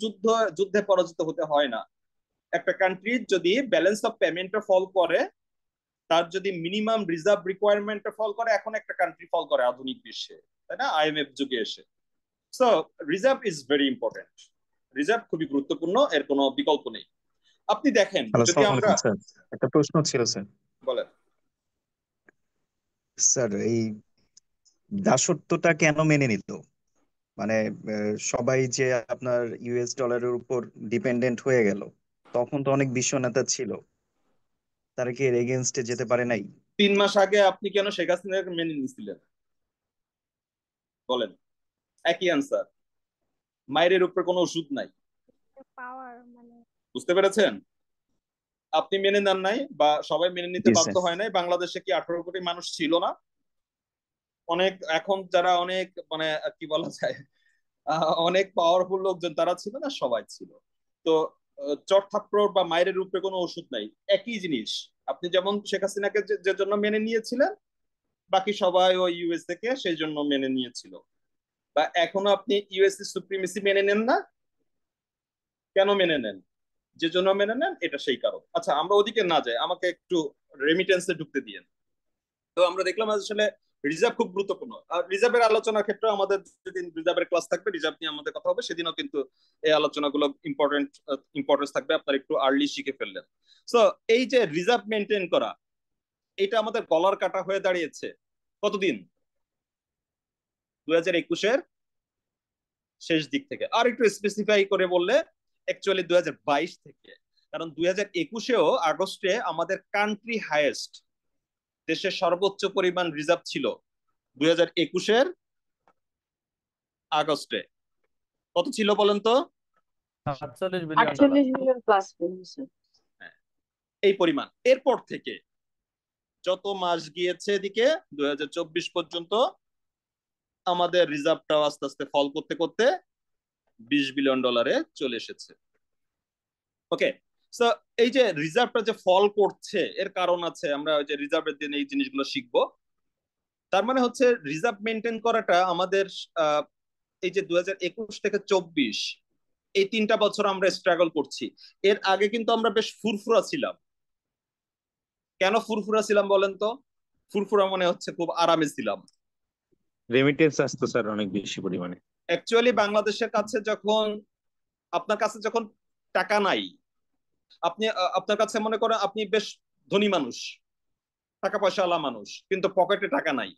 যুদ্ধে পরাজিত হতে হয় না। একটা কান্ট্রি যদি ব্যালেন্স অফ পেমেন্টে ফল করে, তার যদি মিনিমাম রিজার্ভ রিকোয়ারমেন্টে ফল করে, এখন একটা কান্ট্রি ফল করে আধুনিক বিশ্বে, তাই না, আইএমএফ যুগে এসে। So reserve is very important, reserve খুবই গুরুত্বপূর্ণ, এর কোনো বিকল্প নেই। আপনি দেখেন হ্যালো, যদি আসসালামু আমরা আলাইকুম স্যার। একটা প্রশ্ন ছিল স্যার। বলেন। স্যার, এই দাসত্বটা কেন মেনে নিত? মানে সবাই যে আপনার ইউএস ডলারের উপর ডিপেন্ডেন্ট হয়ে গেল, তখন তো অনেক বিশ্ব নেতা ছিল, তারা কি এর এগেনস্টে যেতে পারে নাই? 3 মাস আগে আপনি কেন শেখ হাসিনাকে মেনে নিয়েছিলেন বলেন? একই আনসার, মায়ের উপরে কোনো ওষুধ নাই। পাওয়ার মানে বুঝতে পেরেছেন? আপনি মেনে নেন নাই বা সবাই মেনে নিতে জি বাধ্য স্যার। হয় নাই। বাংলাদেশে কি 18 কোটি মানুষ ছিল না? অনেক, এখন যারা অনেক মানে কি বলা যায়, অনেক পাওয়ারফুল লোকজন তারা ছিল না? সবাই ছিল। তো চট থাপ্পড় বা মায়ের উপরে কোনো ওষুধ নাই, একই জিনিস। আপনি যেমন শেখ হাসিনাকে যে জন্য মেনে নিয়েছিলেন, বাকি সবাই ওই ইউএস থেকে সেই জন্য মেনে নিয়েছিল। বা এখনো আপনি ইউএসএ সুপ্রিমেসি মেনে নেন না, কেন মেনে নেন? যে জন্য মেনে নেন এটা সেই কারণ। আচ্ছা, আমরা ওদিকে না যাই, আমাকে একটু রেমিটেন্সে ঢুকতে দিয়েন। তো আমরা দেখলাম আসলে রিজার্ভ খুব গুরুত্বপূর্ণ। আর রিজার্ভের আলোচনার ক্ষেত্রে আমাদের যেদিন রিজার্ভের ক্লাস থাকবে, রিজার্ভ নিয়ে আমাদের কথা হবে, সেদিনও কিন্তু এই আলোচনাগুলো ইম্পর্টেন্স থাকবে, আপনারা একটু আর্লি শিখে ফেললেন। সো এই যে রিজার্ভ মেনটেন করা, এটা আমাদের গলার কাটা হয়ে দাঁড়িয়েছে কতদিন? 2021-এর শেষ দিক থেকে। আর একটু স্পেসিফাই করে বললে অ্যাকচুয়ালি 2022 থেকে, কারণ 2021-এও আগস্টে আমাদের কান্ট্রি হাইয়েস্ট, দেশের সর্বোচ্চ পরিমাণ রিজার্ভ ছিল 2021-এর আগস্টে। কত ছিল বলেন তো? $47 বিলিয়ন। 48 billion plus sir. হ্যাঁ, এই পরিমাণ। এরপর থেকে যত মাস গিয়েছে এদিকে 2024 পর্যন্ত আমাদের রিজার্ভটাও আস্তে আস্তে ফল করতে করতে $20 বিলিয়ন চলে এসেছে। ওকে, সো এই যে রিজার্ভটা যে ফল করছে এর কারণ আছে, আমরা ওই যে রিজার্ভের দিন এই জিনিসগুলো শিখবো। তার মানে হচ্ছে রিজার্ভ মেনটেন করাটা আমাদের এই যে 2021 থেকে 24 এই 3টা বছর আমরা স্ট্রাগল করছি। এর আগে কিন্তু আমরা বেশ ফুরফুরা ছিলাম। কেন ফুরফুরা ছিলাম বলেন তো? ফুরফুরা মনে হচ্ছে খুব আরামে ছিলাম। রেমিটেন্স আসতো স্যার অনেক বেশি পরিমাণে। অ্যাকচুয়ালি বাংলাদেশের কাছে যখন, আপনার কাছে যখন টাকা নাই, আপনি আপনার কাছে মনে করেন আপনি বেশ ধনী মানুষ, টাকা পয়সাওয়ালা মানুষ, কিন্তু পকেটে টাকা নাই,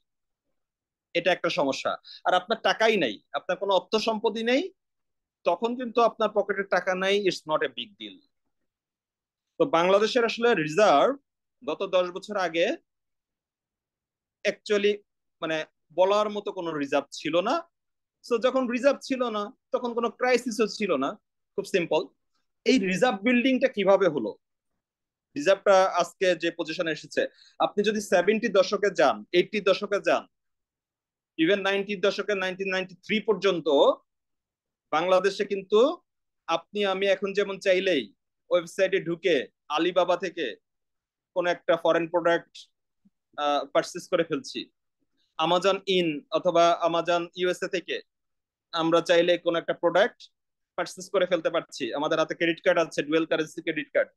এটা একটা সমস্যা। আর আপনার টাকাই নাই, আপনার কোনো অর্থ সম্পত্তি নেই, তখন কিন্তু আপনার পকেটে টাকা নাই, it's not a big deal. তো বাংলাদেশের আসলে রিজার্ভ গত 10 বছর আগে অ্যাকচুয়ালি মানে বলার মতো কোনো রিজার্ভ ছিল না। সো যখন রিজার্ভ ছিল না তখন কোনো ক্রাইসিসও ছিল না। খুব সিম্পল। এই রিজার্ভ বিল্ডিংটা কিভাবে হলো? রিজার্ভটা আজকে যে পজিশনে এসেছে, আপনি যদি 70 দশকে যান, 80 দশকে যান, ইভেন 90 দশকে 1993 পর্যন্ত বাংলাদেশে কিন্তু আপনি আমি এখন যেমন চাইলেই ওয়েবসাইটে ঢুকে আলিবাবা থেকে কোন একটা ফরেন প্রোডাক্ট পারচেস করে ফেলছি। আমাজন ইন অথবা আমাজন ইউএসএ থেকে আমরা চাইলে কোন একটা প্রোডাক্ট পারচেস করে ফেলতে পারছি। আমাদের হাতে ক্রেডিট কার্ড আছে, ডুয়েল কারেন্সি ক্রেডিট কার্ড।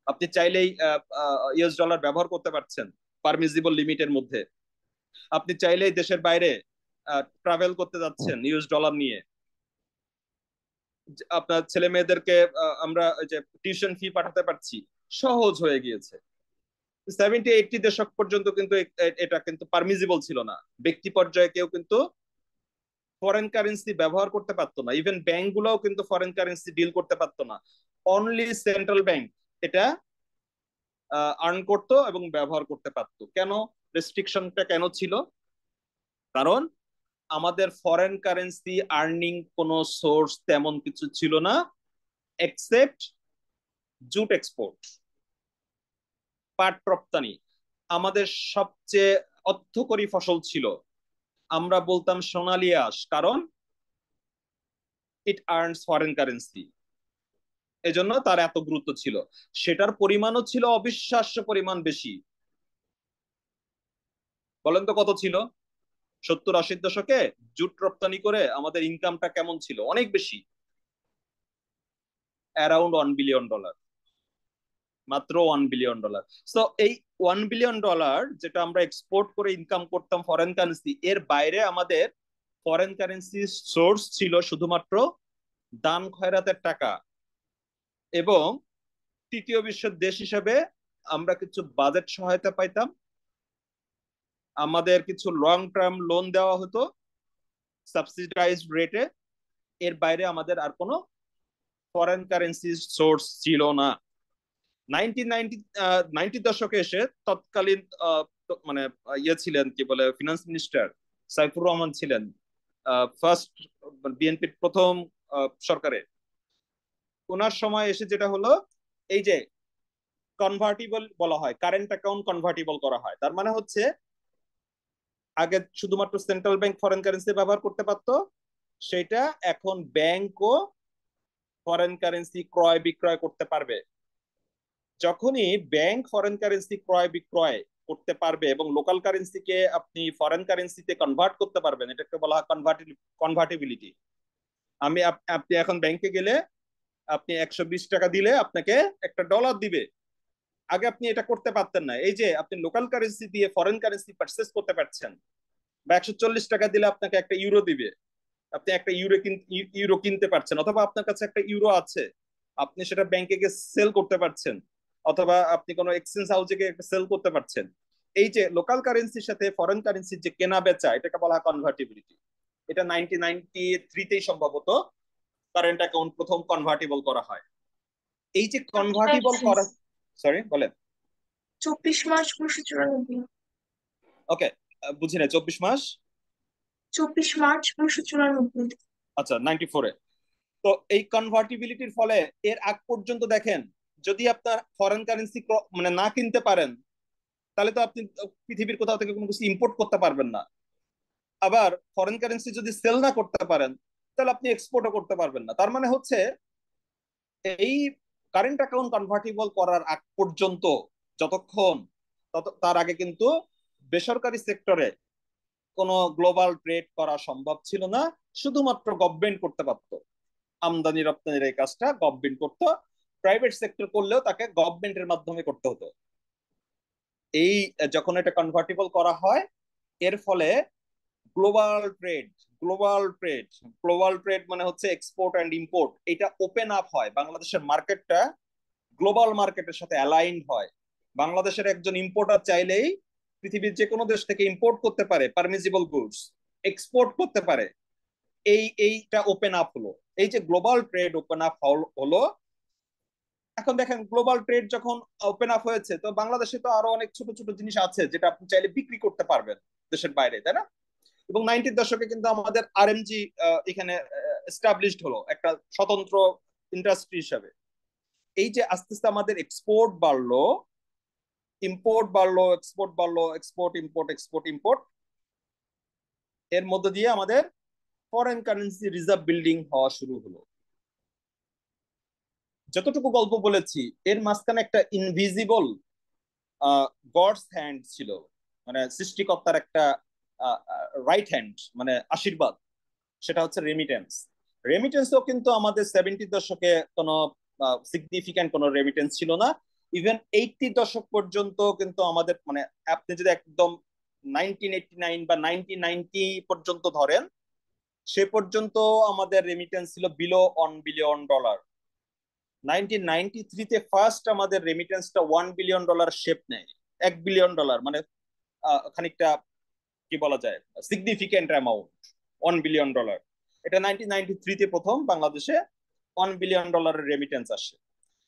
আপনি চাইলেই ইউএস ডলার ব্যবহার করতে পারছেন পারমিজিবল লিমিটের মধ্যে। আপনি চাইলেই দেশের বাইরে ট্রাভেল করতে যাচ্ছেন ইউএস ডলার নিয়ে। আপনার ছেলে মেয়েদেরকে আমরা যে টিউশন ফি পাঠাতে পারছি, সহজ হয়ে গিয়েছে। 70-80 দশক পর্যন্ত কিন্তু এটা কিন্তু পারমিজিবল ছিল না। ব্যক্তি পর্যায়ে কেউ কিন্তু ফরেন কারেন্সি ব্যবহার করতে পারতো না। ইভেন ব্যাংক গুলাও কিন্তু ফরেন কারেন্সি ডিল করতে পারতো না। অনলি সেন্ট্রাল ব্যাংক এটা আর্ন করতো এবং ব্যবহার করতে পারতো। কেন রেস্ট্রিকশনটা কেন ছিল? কারণ আমাদের ফরেন কারেন্সি আর্নিং কোনো সোর্স তেমন কিছু ছিল না, এক্সেপ্ট জুট এক্সপোর্ট, পাট রপ্তানি। আমাদের সবচেয়ে অর্থকরী ফসল ছিল। আমরা বলতাম সোনালী আঁশ, কারণ ইট আর্নস ফরেন কারেন্সি, এজন্য তার এত গুরুত্ব ছিল। সেটার পরিমাণও ছিল অবিশ্বাস্য পরিমাণ বেশি। বলেন তো কত ছিল? 70-80 দশকে জুট রপ্তানি করে আমাদের ইনকামটা কেমন ছিল? অনেক বেশি, অ্যারাউন্ড $1 বিলিয়ন, মাত্র $1 বিলিয়ন। সো এই $1 বিলিয়ন যেটা আমরা এক্সপোর্ট করে ইনকাম করতাম ফরেন কারেন্সি, এর বাইরে আমাদের ফরেন কারেন্সি সোর্স ছিল শুধুমাত্র দান খয়রাতের টাকা। এবং তৃতীয় বিশ্বের দেশ হিসেবে আমরা কিছু বাজেট সহায়তা পাইতাম, আমাদের কিছু লং টার্ম লোন দেওয়া হতো সাবসিডাইজড রেটে। এর বাইরে আমাদের আর কোনো ফরেন কারেন্সি সোর্স ছিল না। 1990 দশকে এসে তৎকালীন মানে ইয়ে ছিলেন, কি বলে, ফিনান্স মিনিস্টার সাইফুর রহমান ছিলেন ফার্স্ট বিএনপির প্রথম সরকারে। ওনার সময় এসে যেটা হলো, এই যে কনভার্টিবল বলা হয়, কারেন্ট অ্যাকাউন্ট কনভার্টিবল করা হয়। তার মানে হচ্ছে আগে শুধুমাত্র সেন্ট্রাল ব্যাংক ফরেন কারেন্সি ব্যবহার করতে পারতো, সেটা এখন ব্যাংকও ফরেন কারেন্সি ক্রয় বিক্রয় করতে পারবে। যখনই ব্যাংক ফরেন কারেন্সি ক্রয় বিক্রয় করতে পারবে এবং লোকাল কারেন্সিকে আপনি ফরেন কারেন্সিতে কনভার্ট করতে পারবেন, এটাকে বলা হয় কনভার্টিবিলিটি। আপনি এখন ব্যাংকে গেলে আপনি 120 টাকা দিলে আপনাকে একটা ডলার দিবে। আগে আপনি এটা করতে পারতেন না। এই যে আপনি লোকাল কারেন্সি দিয়ে ফরেন কারেন্সি পারচেস করতে পারছেন, বা 140 টাকা দিলে আপনাকে একটা ইউরো দিবে, আপনি একটা ইউরো কিনতে পারছেন। অথবা আপনার কাছে একটা ইউরো আছে, আপনি সেটা ব্যাংকে গিয়ে সেল করতে পারছেন, অথবা আপনি কোনো এক্সচেঞ্জ হাউসে গিয়ে সেল করতে পারছেন। এই যে লোকাল কারেন্সির সাথে ফরেন কারেন্সির যে কেনা বেচা, এটাকে বলা হয় কনভার্টিবিলিটি। এটা 1993-তেই সম্ভবত কারেন্ট অ্যাকাউন্ট প্রথম কনভার্টিবল করা হয়। এই যে কনভার্টিবল করা, সরি বলেন। 24 মার্চ 1994। ওকে, বুঝি না, 24 মাস 24 মার্চ 1994। আচ্ছা, 94-এ। তো এই কনভার্টিবিলিটির ফলে এর আগ পর্যন্ত দেখেন, যদি আপনার ফরেন কারেন্সি মানে না কিনতে পারেন, তাহলে তো আপনি পৃথিবীর কোথাও থেকে কোনো কিছু ইম্পোর্ট করতে পারবেন না। আবার ফরেন কারেন্সি যদি সেল না করতে পারেন, তাহলে আপনি এক্সপোর্টও করতে পারবেন না। তার মানে হচ্ছে এই কারেন্ট অ্যাকাউন্ট কনভার্টিবল করার আগ পর্যন্ত, যতক্ষণ তার আগে কিন্তু বেসরকারি সেক্টরে কোনো গ্লোবাল ট্রেড করা সম্ভব ছিল না। শুধুমাত্র গভর্নমেন্ট করতে পারতো আমদানি রপ্তানির এই কাজটা, গভর্নমেন্ট করতো। প্রাইভেট সেক্টর করলেও তাকে গভর্নমেন্টের মাধ্যমে করতে হতো। এই যখন এটা কনভার্টিবল করা হয়, এর ফলে global trade global trade global trade মানে হচ্ছে এক্সপোর্ট অ্যান্ড ইম্পোর্ট, এটা ওপেন আপ হয়। বাংলাদেশের মার্কেটটা গ্লোবাল মার্কেটের সাথে অ্যালাইন্ড হয়। বাংলাদেশের একজন ইম্পোর্টার চাইলেই পৃথিবীর যে কোনো দেশ থেকে ইম্পোর্ট করতে পারে পারমিজিবল গুডস, এক্সপোর্ট করতে পারে। এইটা ওপেন আপ হলো। এই যে গ্লোবাল ট্রেড ওপেন আপ হলো, এখন দেখেন গ্লোবাল ট্রেড যখন ওপেন আপ হয়েছে, তো বাংলাদেশে তো আরো অনেক ছোট ছোট জিনিস আছে যেটা আপনি চাইলে বিক্রি করতে পারবেন দেশের বাইরে, তাই না? এবং 90-র দশকে কিন্তু আমাদের আরএমজি এখানে এস্টাবলিশড হলো একটা স্বতন্ত্র ইন্ডাস্ট্রি হিসাবে। এই যে আস্তে আস্তে আমাদের এক্সপোর্ট বাড়লো, ইম্পোর্ট বাড়লো, এক্সপোর্ট বাড়লো, এক্সপোর্ট ইম্পোর্ট, এক্সপোর্ট ইম্পোর্ট, এর মধ্য দিয়ে আমাদের ফরেন কারেন্সি রিজার্ভ বিল্ডিং হওয়া শুরু হলো। যতটুকু গল্প বলেছি এর মাঝখানে একটা ইনভিজিবল গডস হ্যান্ড ছিল, মানে সৃষ্টিকর্তার একটা রাইট হ্যান্ড, মানে আশীর্বাদ, সেটা হচ্ছে রেমিটেন্স। রেমিটেন্সও কিন্তু আমাদের 70-র দশকে কোনো সিগনিফিক্যান্ট কোনো রেমিটেন্স ছিল না। ইভেন 80-র দশক পর্যন্ত কিন্তু আমাদের, মানে আপনি যদি একদম 1989 বা 1990 পর্যন্ত ধরেন, সে পর্যন্ত আমাদের রেমিটেন্স ছিল বিলো $1 বিলিয়ন। 1993-তে ফার্স্ট আমাদের রেমিটেন্সটা $1 বিলিয়ন শেপ নেয়। $1 বিলিয়ন, মানে খানিকটা কি বলা যায়, সিগনিফিক্যান্ট অ্যামাউন্ট, $1 বিলিয়ন। এটা 1993-তে প্রথম বাংলাদেশে $1 বিলিয়ন রেমিটেন্স আসে।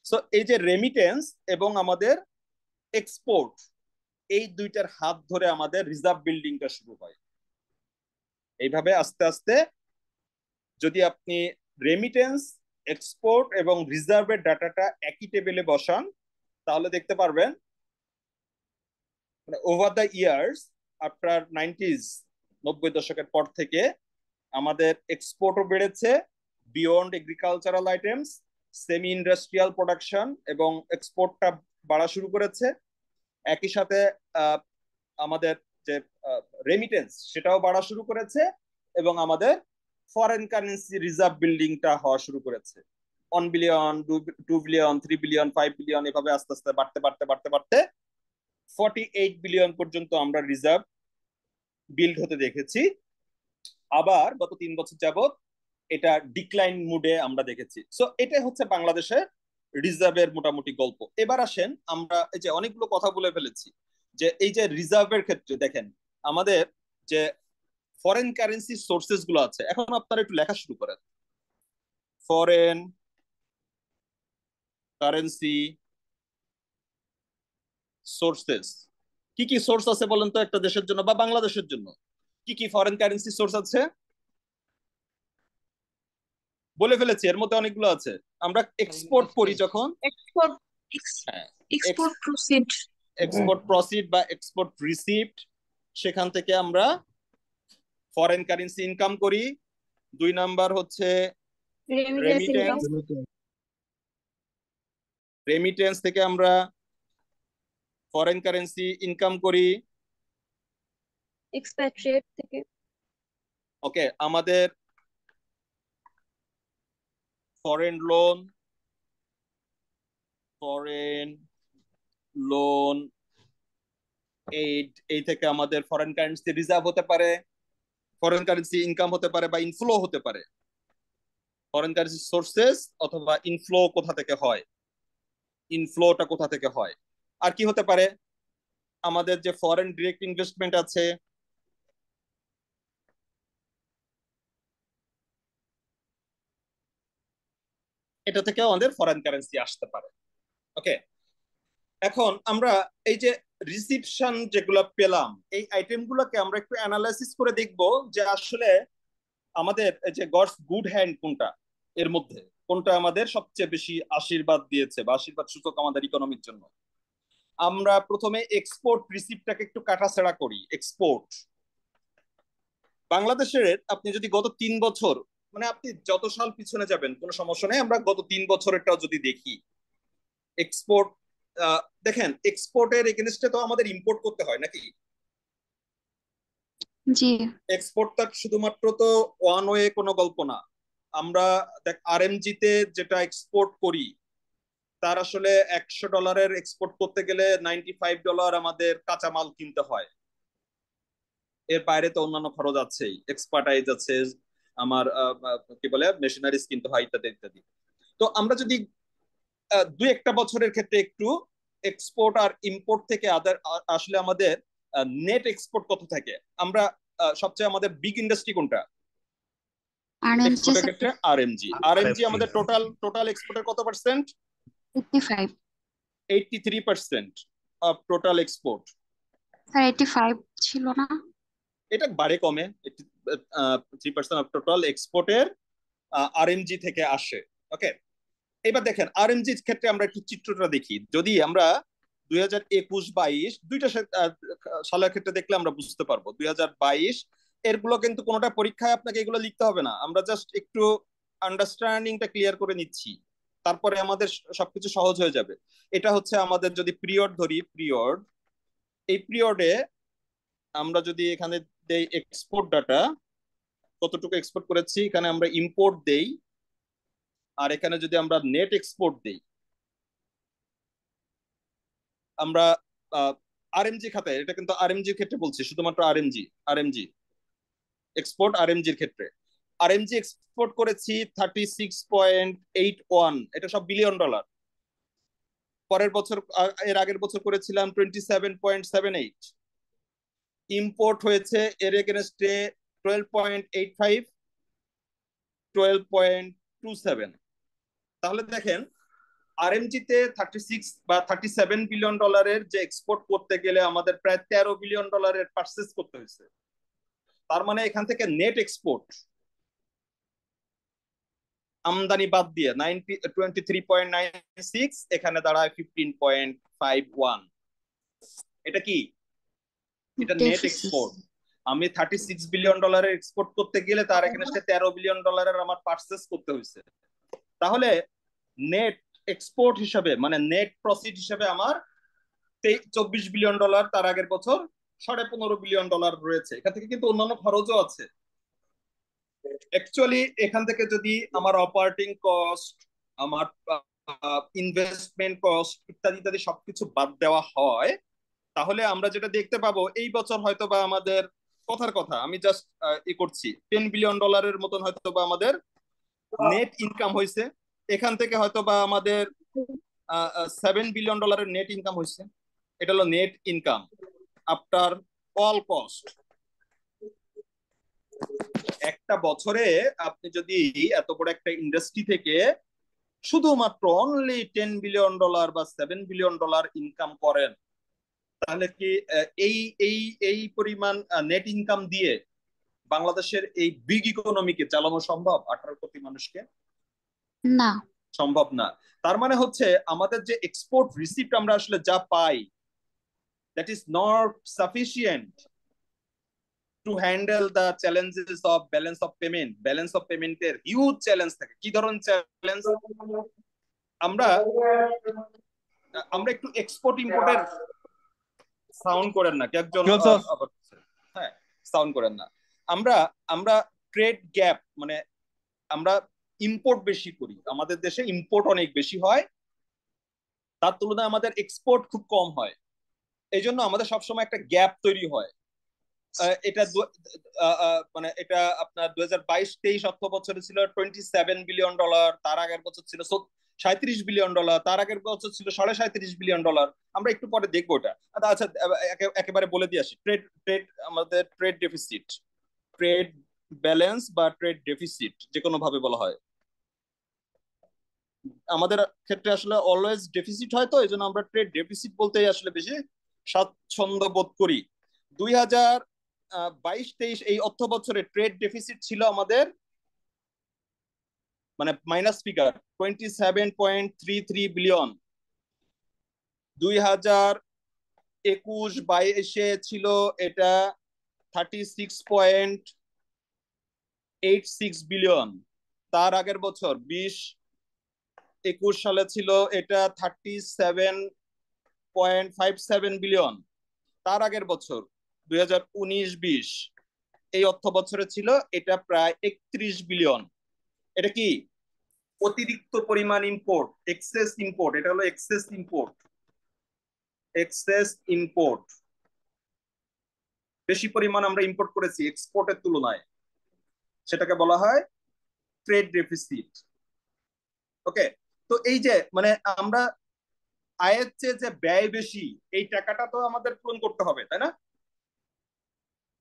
সো এই যে রেমিটেন্স এবং আমাদের এক্সপোর্ট, এই দুইটার হাত ধরে আমাদের রিজার্ভ বিল্ডিংটা শুরু হয়। এইভাবে আস্তে আস্তে যদি আপনি রেমিটেন্স, এক্সপোর্ট এবং রিজার্ভের ডাটাটা একই টেবিলে বসান, তাহলে দেখতে পারবেন মানে over the years after 90s দশকের পর থেকে আমাদের এক্সপোর্টও বেড়েছে beyond agricultural items, semi industrial production, এবং এক্সপোর্টটা বাড়া শুরু করেছে। একই সাথে আমাদের যে রেমিটেন্স সেটাও বাড়া শুরু করেছে, এবং আমাদের ফরেন কারেন্সি রিজার্ভ বিল্ডিংটা হওয়া শুরু করেছে। 1 বিলিয়ন, 2 বিলিয়ন, 3 বিলিয়ন, 5 বিলিয়ন, এভাবে আস্তে আস্তে বাড়তে বাড়তে বাড়তে বাড়তে 48 বিলিয়ন পর্যন্ত আমরা রিজার্ভ বিল্ড হতে দেখেছি। আবার গত 3 বছর যাবত এটা ডিক্লাইন মুডে আমরা দেখেছি। সো এটা হচ্ছে বাংলাদেশের রিজার্ভের মোটামুটি গল্প। এবার আসেন, আমরা এই যে অনেকগুলো কথা বলে ফেলেছি, যে এই যে রিজার্ভের ক্ষেত্রে দেখেন আমাদের যে ফরেন কারেন্সি সোর্সেস গুলো আছে, এখন আপনারা একটু লেখা শুরু করেন। ফরেন কারেন্সি সোর্সেস, কি কি সোর্স আছে বলেন তো একটা দেশের জন্য বা বাংলাদেশের জন্য? কি কি ফরেন কারেন্সি সোর্স আছে? বলে ফেলেছি, এর মধ্যে অনেকগুলো আছে। আমরা এক্সপোর্ট করি যখন, এক্সপোর্ট হ্যাঁ, এক্সপোর্ট প্রসিড, এক্সপোর্ট প্রসিড বা এক্সপোর্ট রিসিপ্ট, সেখান থেকে আমরা ফরেন কারেন্সি ইনকাম করি। 2 নাম্বার হচ্ছে রেমিটেন্স ইনকাম, রেমিটেন্স, রেমিটেন্স থেকে আমরা ফরেন কারেন্সি ইনকাম করি। এক্সপ্যাট্রিয়েট থেকে, ওকে, আমাদের foreign loan, foreign loan aid, এই থেকে আমাদের ফরেন কারেন্সি রিজার্ভ হতে পারে, ফরেন কারেন্সি ইনকাম হতে পারে বা ইনফ্লো হতে পারে। ফরেন কারেন্সি সোর্সেস অথবা ইনফ্লো কোথা থেকে হয়, ইনফ্লোটা কোথা থেকে হয়। আর কি হতে পারে? আমাদের যে ফরেন ডিরেক্ট ইনভেস্টমেন্ট আছে, এটা থেকে আমাদের ফরেন কারেন্সি আসতে পারে। ওকে, এখন আমরা এই যে রিসিপশন যেগুলো পেলাম, এই আইটেমগুলোকে আমরা একটু অ্যানালাইসিস করে দেখব যে আসলে আমাদের যে গডস গুড হ্যান্ড কোনটা, এর মধ্যে কোনটা আমাদের সবচেয়ে বেশি আশীর্বাদ দিয়েছে বা আশীর্বাদ সূচক আমাদের ইকোনমির জন্য। আমরা প্রথমে এক্সপোর্ট রিসিপ্টটাকে একটু কাটাছেড়া করি। এক্সপোর্ট বাংলাদেশের, আপনি যদি গত 3 বছর, মানে আপনি যত সাল পিছনে যাবেন কোনো সমস্যা নেই, আমরা গত 3 বছরেরটাও যদি দেখি, এক্সপোর্ট দেখেন, এক্সপোর্টের এগেনস্টে তো আমাদের ইম্পোর্ট করতে হয় নাকি? জি এক্সপোর্টটা শুধুমাত্র তো ওয়ান ওয়ে কোনো গল্প না। আমরা দেখ আরএমজি তে যেটা এক্সপোর্ট করি, তার আসলে $100 এক্সপোর্ট করতে গেলে $95 আমাদের কাঁচামাল কিনতে হয়। এর বাইরে তো অন্যান্য খরচ আছেই, এক্সপার্টাইজ আছে, আমার কি বলে মেশিনারিজ কিনতে হয়, ইত্যাদি ইত্যাদি। তো আমরা যদি 2-1 বছরের ক্ষেত্রে একটু এক্সপোর্ট আর ইম্পোর্ট থেকে আসলে আমাদের নেট এক্সপোর্ট কত থাকে, আমরা সবচেয়ে আমাদের বিগ ইন্ডাস্ট্রি কোনটা এক্সপোর্টের ক্ষেত্রে? আরএমজি। আরএমজি আমাদের টোটাল এক্সপোর্টের কত percent? 85, 83% of total export. Sir 85 ছিল না? এটা বাড়ে কমে, 3% অফ টোটাল এক্সপোর্টের আরএমজি থেকে আসে। ওকে, এবার দেখেন আরএমজির ক্ষেত্রে আমরা একটু চিত্রটা দেখি। যদি আমরা 2021-22 দুইটা সালের ক্ষেত্রে দেখলে আমরা বুঝতে পারবো। 2022 এরগুলো কিন্তু কোনোটা পরীক্ষায় আপনাকে এগুলো লিখতে হবে না, আমরা জাস্ট একটু আন্ডারস্ট্যান্ডিংটা ক্লিয়ার করে নিচ্ছি, তারপরে আমাদের সবকিছু সহজ হয়ে যাবে। এটা হচ্ছে আমাদের যদি পিরিয়ড ধরি, পিরিয়ড, এই পিরিয়ডে আমরা যদি এখানে দেই এক্সপোর্ট ডাটা, কতটুকু এক্সপোর্ট করেছি, এখানে আমরা ইম্পোর্ট দেই, আর এখানে যদি আমরা নেট এক্সপোর্ট দেই, আমরা আরএমজি খাতায়, এটা কিন্তু আরএমজির ক্ষেত্রে বলছি, শুধুমাত্র আরএমজি এক্সপোর্ট, আরএমজির ক্ষেত্রে আরএমজি এক্সপোর্ট করেছি 36.81, এটা সব বিলিয়ন ডলার। পরের বছর এর আগের বছর করেছিলাম 27.78। ইম্পোর্ট হয়েছে এর এগেনস্টে 12.85, 12.27। তাহলে দেখেন আরএমজিতে 36 বা 37 বিলিয়ন ডলারের যে এক্সপোর্ট করতে গেলে আমাদের প্রায় 13 বিলিয়ন ডলারের পারচেস করতে হয়েছে। তার মানে এখান থেকে নেট এক্সপোর্ট আমদানি বাদ দিয়ে 23.96, এখানে দাঁড়ায় 15.51। এটা কি? এটা নেট এক্সপোর্ট। আমি 36 বিলিয়ন ডলারের এক্সপোর্ট করতে গেলে তার এখানে 13 বিলিয়ন ডলারের আমার পারচেস করতে হয়েছে। তাহলে নেট এক্সপোর্ট হিসাবে, মানে নেট প্রফিট হিসাবে আমার 24 বিলিয়ন ডলার, তার আগের বছর 15.5 বিলিয়ন ডলার রয়েছে। এখান থেকে কিন্তু অন্যান্য খরচও আছে। অ্যাকচুয়ালি এখান থেকে যদি আমার অপারেটিং কস্ট, আমার ইনভেস্টমেন্ট কস্ট ইত্যাদি ইত্যাদি সবকিছু বাদ দেওয়া হয়, তাহলে আমরা যেটা দেখতে পাবো এই বছর হয়তো বা আমাদের, কথার কথা আমি জাস্ট করছি, 10 বিলিয়ন ডলারের মতন হয়তো বা আমাদের নেট ইনকাম হয়েছে। এখান থেকে হয়তো বা আমাদের 7 বিলিয়ন ডলারের নেট ইনকাম হয়েছে। এটা হলো net income after all cost. একটা বছরে আপনি যদি এত বড় একটা ইন্ডাস্ট্রি থেকে শুধুমাত্র অনলি 10 বিলিয়ন ডলার বা 7 বিলিয়ন ডলার ইনকাম করেন, তাহলে কি এই এই এই পরিমাণ নেট ইনকাম দিয়ে বাংলাদেশের এই বিগ ইকোনমিকে চালানো সম্ভব? 18 কোটি মানুষকে না, সম্ভব না। তার মানে হচ্ছে আমাদের যে এক্সপোর্ট রিসিপ্ট আমরা আসলে যা পাই, that is not sufficient to handle the challenges of balance of payment. Balance of পেমেন্টের হিউজ চ্যালেঞ্জ থাকে। কি ধরনের চ্যালেঞ্জ? আমরা একটু এক্সপোর্ট ইম্পোর্টের সাউন্ড করেন না, কি একজন হ্যাঁ সাউন্ড করেন না। আমরা আমরা ট্রেড গ্যাপ, মানে আমরা ইম্পোর্ট বেশি করি, আমাদের দেশে ইম্পোর্ট অনেক বেশি হয়, তার তুলনায় আমাদের এক্সপোর্ট খুব কম হয়। এই জন্য আমাদের সবসময় একটা গ্যাপ তৈরি হয়। এটা মানে এটা আপনার 2022-23 অর্থ বছরে ছিল 27 বিলিয়ন ডলার, তার আগের বছর ছিল 37 বিলিয়ন ডলার, তার আগের বছর ছিল 37.5 বিলিয়ন ডলার। আমরা একটু পরে দেখবো এটা। আচ্ছা, একেবারে বলে দিয়ে আসি, আমাদের ট্রেড ডেফিসিট, ট্রেড ব্যালেন্স বা ট্রেড ডেফিসিট যে কোনো ভাবে বলা হয়, আমাদের ক্ষেত্রে আসলে অলওয়েজ ডেফিসিট হয়, তো এই জন্য আমরা ট্রেড ডেফিসিট বলতেই আসলে বেশি স্বাচ্ছন্দ্য বোধ করি। 2022-23 এই অর্থ বছরে ট্রেড ডেফিসিট ছিল আমাদের, মানে মাইনাস ফিগার, 27.33 বিলিয়ন। 2021-22 ছিল এটা 36.86 বিলিয়ন। তার আগের বছর 2021 সালে ছিল এটা 37.57 বিলিয়ন। তার আগের বছর 2019-20 এই অর্থ বছরে ছিল এটা প্রায় 31 বিলিয়ন। এটা কি? অতিরিক্ত পরিমাণ ইম্পোর্ট, এক্সেস ইম্পোর্ট। এটা হলো এক্সেস ইম্পোর্ট। এক্সেস ইম্পোর্ট, বেশি পরিমাণ আমরা ইম্পোর্ট করেছি এক্সপোর্টের তুলনায়, সেটাকে বলা হয় ট্রেড ডেফিসিট। ওকে, তো এই যে মানে আমরা আয়ের চেয়ে যে ব্যয় বেশি, এই টাকাটা তো আমাদের পূরণ করতে হবে, তাই না?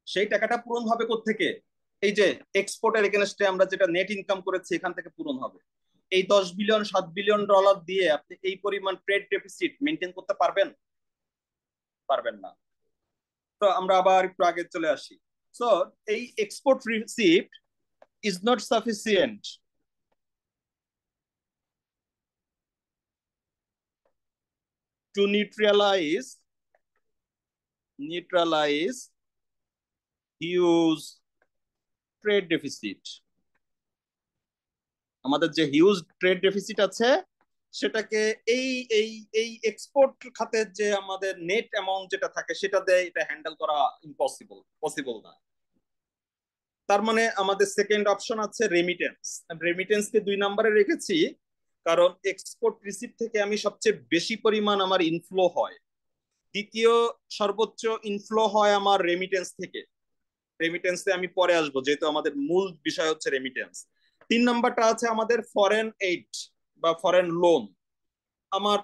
সেই টাকাটা পূরণ হবে কোত্থেকে? এই যে এক্সপোর্টের এগেনস্টে আমরা যেটা নেট ইনকাম করেছি এখান থেকে পূরণ হবে। এই 10 বিলিয়ন 7 বিলিয়ন ডলার দিয়ে আপনি এই পরিমাণ ট্রেড ডেফিসিট মেনটেন করতে পারবেন? পারবেন না। তো আমরা আবার একটু আগে চলে আসি। সো এই export receipt is not sufficient two neutralize huge trade deficit. আমাদের যে হিউজ ট্রেড ডেফিসিট আছে সেটাকে এই এই এই এক্সপোর্ট খাতের যে আমাদের নেট অ্যামাউন্ট যেটা থাকে সেটা দিয়ে এটা হ্যান্ডেল করা পসিবল না। তার মানে আমাদের সেকেন্ড অপশন আছে রেমিটেন্স। রেমিটেন্স কে 2 নম্বরে রেখেছি কারণ এক্সপোর্ট রিসিপ্ট থেকে আমি সবচেয়ে বেশি পরিমাণ আমার ইনফ্লো হয়। দ্বিতীয় সর্বোচ্চ ইনফ্লো হয় আমার রেমিটেন্স থেকে। রেমিটেন্সে আমি পরে আসবো যেহেতু আমাদের মূল বিষয় হচ্ছে রেমিটেন্স। 3 নাম্বারটা আছে আমাদের ফরেন এইড বা ফরেন লোন। আমার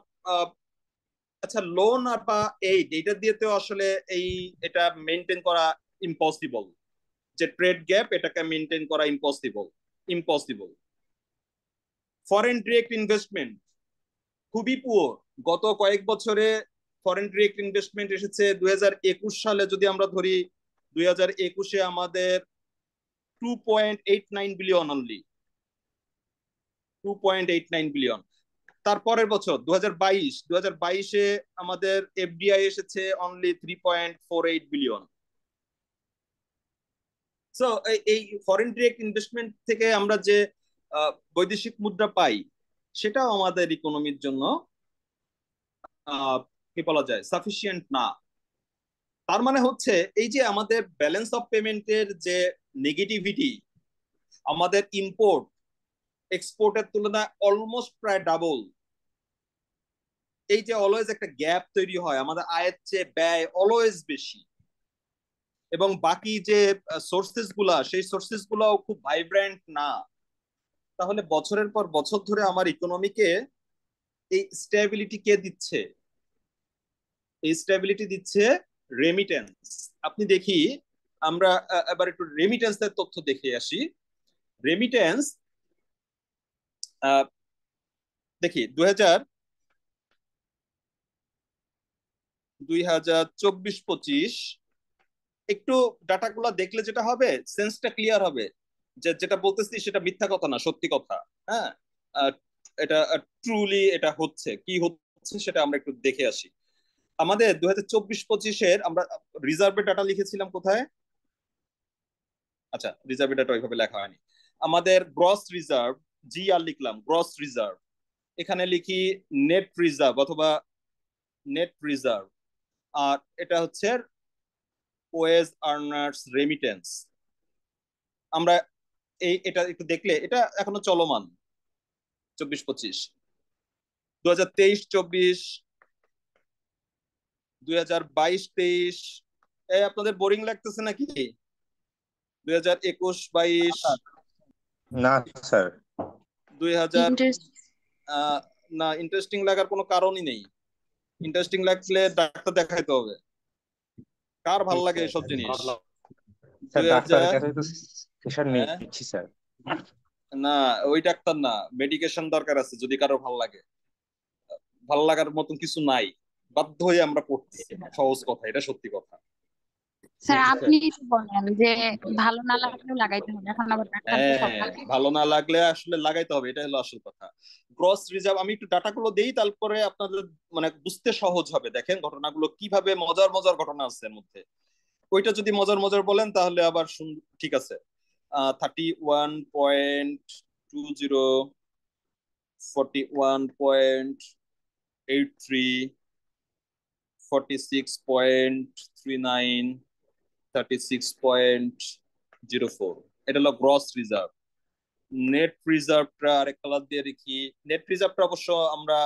আচ্ছা লোন আর বা এইড এটা দিয়েতেও আসলে এটা মেনটেন করা ইম্পসিবল। যে ট্রেড গ্যাপ এটাকে মেনটেন করা ইম্পসিবল। ফরেন ডিরেক্ট ইনভেস্টমেন্ট খুবই পুয়ার। গত কয়েক বছরে ফরেন ডিরেক্ট ইনভেস্টমেন্ট এসেছে 2021 সালে যদি আমরা ধরি 2021-এ আমাদের 2.89 বিলিয়ন অনলি 2.89 বিলিয়ন। তারপরের বছর 2022-এ আমাদের এফডিআই এসেছে অনলি 3.48 বিলিয়ন। সো এই ফরেন ডিরেক্ট ইনভেস্টমেন্ট থেকে আমরা যে বৈদেশিক মুদ্রা পাই সেটাও আমাদের ইকোনমির জন্য কি বলা যায় সাফিসিয়েন্ট না। তার মানে হচ্ছে এই যে আমাদের ব্যালেন্স অফ পেমেন্টের যে নেগেটিভিটি, আমাদের ইম্পোর্ট এক্সপোর্টের তুলনায় অলমোস্ট প্রায় ডাবল। এই যে অলওয়েজ একটা গ্যাপ তৈরি হয়, আমাদের আয়ের চেয়ে ব্যয় অলওয়েজ বেশি, এবং বাকি যে সোর্সেস গুলা সেই সোর্সেস গুলাও খুব ভাইব্রেন্ট না। তাহলে বছরের পর বছর ধরে আমার ইকোনমিকে এই স্টেবিলিটি কে দিচ্ছে? এই স্টেবিলিটি দিচ্ছে রেমিটেন্স। আপনি দেখি আমরা এবার একটু রেমিটেন্সের তথ্য দেখে আসি। রেমিটেন্স দেখি 2024-25 একটু ডাটাগুলো দেখলে যেটা হবে সেন্সটা ক্লিয়ার হবে যে যেটা বলতেছি সেটা মিথ্যা কথা না, সত্যি কথা। হ্যাঁ, এটা ট্রুলি এটা হচ্ছে কি হচ্ছে সেটা আমরা একটু দেখে আসি। আমাদের 2024-25-এর আমরা রিজার্ভের ডাটা লিখেছিলাম কোথায়? আচ্ছা, রিজার্ভের ডাটা ওইভাবে লেখা হয়নি। আমাদের গ্রস রিজার্ভ জি আর লিখলাম, গ্রস রিজার্ভ। এখানে লিখি নেট রিজার্ভ অথবা নেট রিজার্ভ, আর এটা হচ্ছে ওয়েজ আর্নার্স রেমিটেন্স। আমরা এটা একটু দেখলে এটা এখনো চলমান 24-25, 2023-24, 2022-23। আপনাদের বোরিং লাগতেছে নাকি? 2021-22, না স্যার। 2000 না, ইন্টারেস্টিং লাগার কোনো কারণই নেই। ইন্টারেস্টিং লাগলে ডাক্তার দেখাইতে হবে। কার ভাল লাগে এসব জিনিস? স্যার 2000 ডাক্তারের কাছে তো সেশন হ্যাঁ? নিচ্ছি স্যার। না, ওই ডাক্তার না, মেডিকেশন দরকার আছে যদি কারো ভাল লাগে। ভাল লাগার মতন কিছু নাই, বাধ্য হয়ে আমরা পড়তেছি। সহজ কথা, এটা সত্যি কথা। স্যার আপনি তো বলেন যে ভালো না লাগলেও লাগাইতে হবে, এখন আবার ডাক্তার তো সব হ্যাঁ, ভালো না লাগলে আসলে লাগাইতে হবে, এটা হলো আসল কথা। গ্রস রিজার্ভ আমি একটু ডাটাগুলো দেই, তারপরে আপনাদের মানে বুঝতে সহজ হবে। দেখেন ঘটনাগুলো কিভাবে, মজার মজার ঘটনা আছে এর মধ্যে। ওইটা যদি মজার মজার বলেন তাহলে আবার ঠিক আছে। 31.20, 41.83, 46.39, 36.04, এটা হলো গ্রস রিজার্ভ। নেট রিজার্ভটা আরেক কালার দিয়ে রেখি। নেট রিজার্ভটা অবশ্য আমরা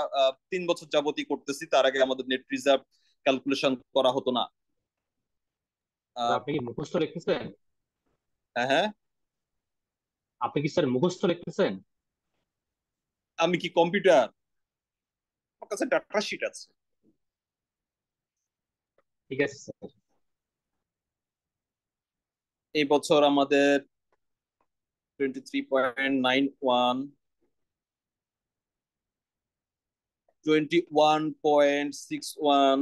3 বছর যাবতই করতেছি, তার আগে আমাদের নেট রিজার্ভ ক্যালকুলেশন করা হতো না। আপনি কি মুখস্থ লিখতেছেন? হ্যাঁ হ্যাঁ, আপনি কি স্যার মুখস্থ লিখতেছেন? আমি কি কম্পিউটার? আমার কাছে ডাটা শিট আছে। ঠিক আছে স্যার। এই বছর আমাদের 23.91, 21.61,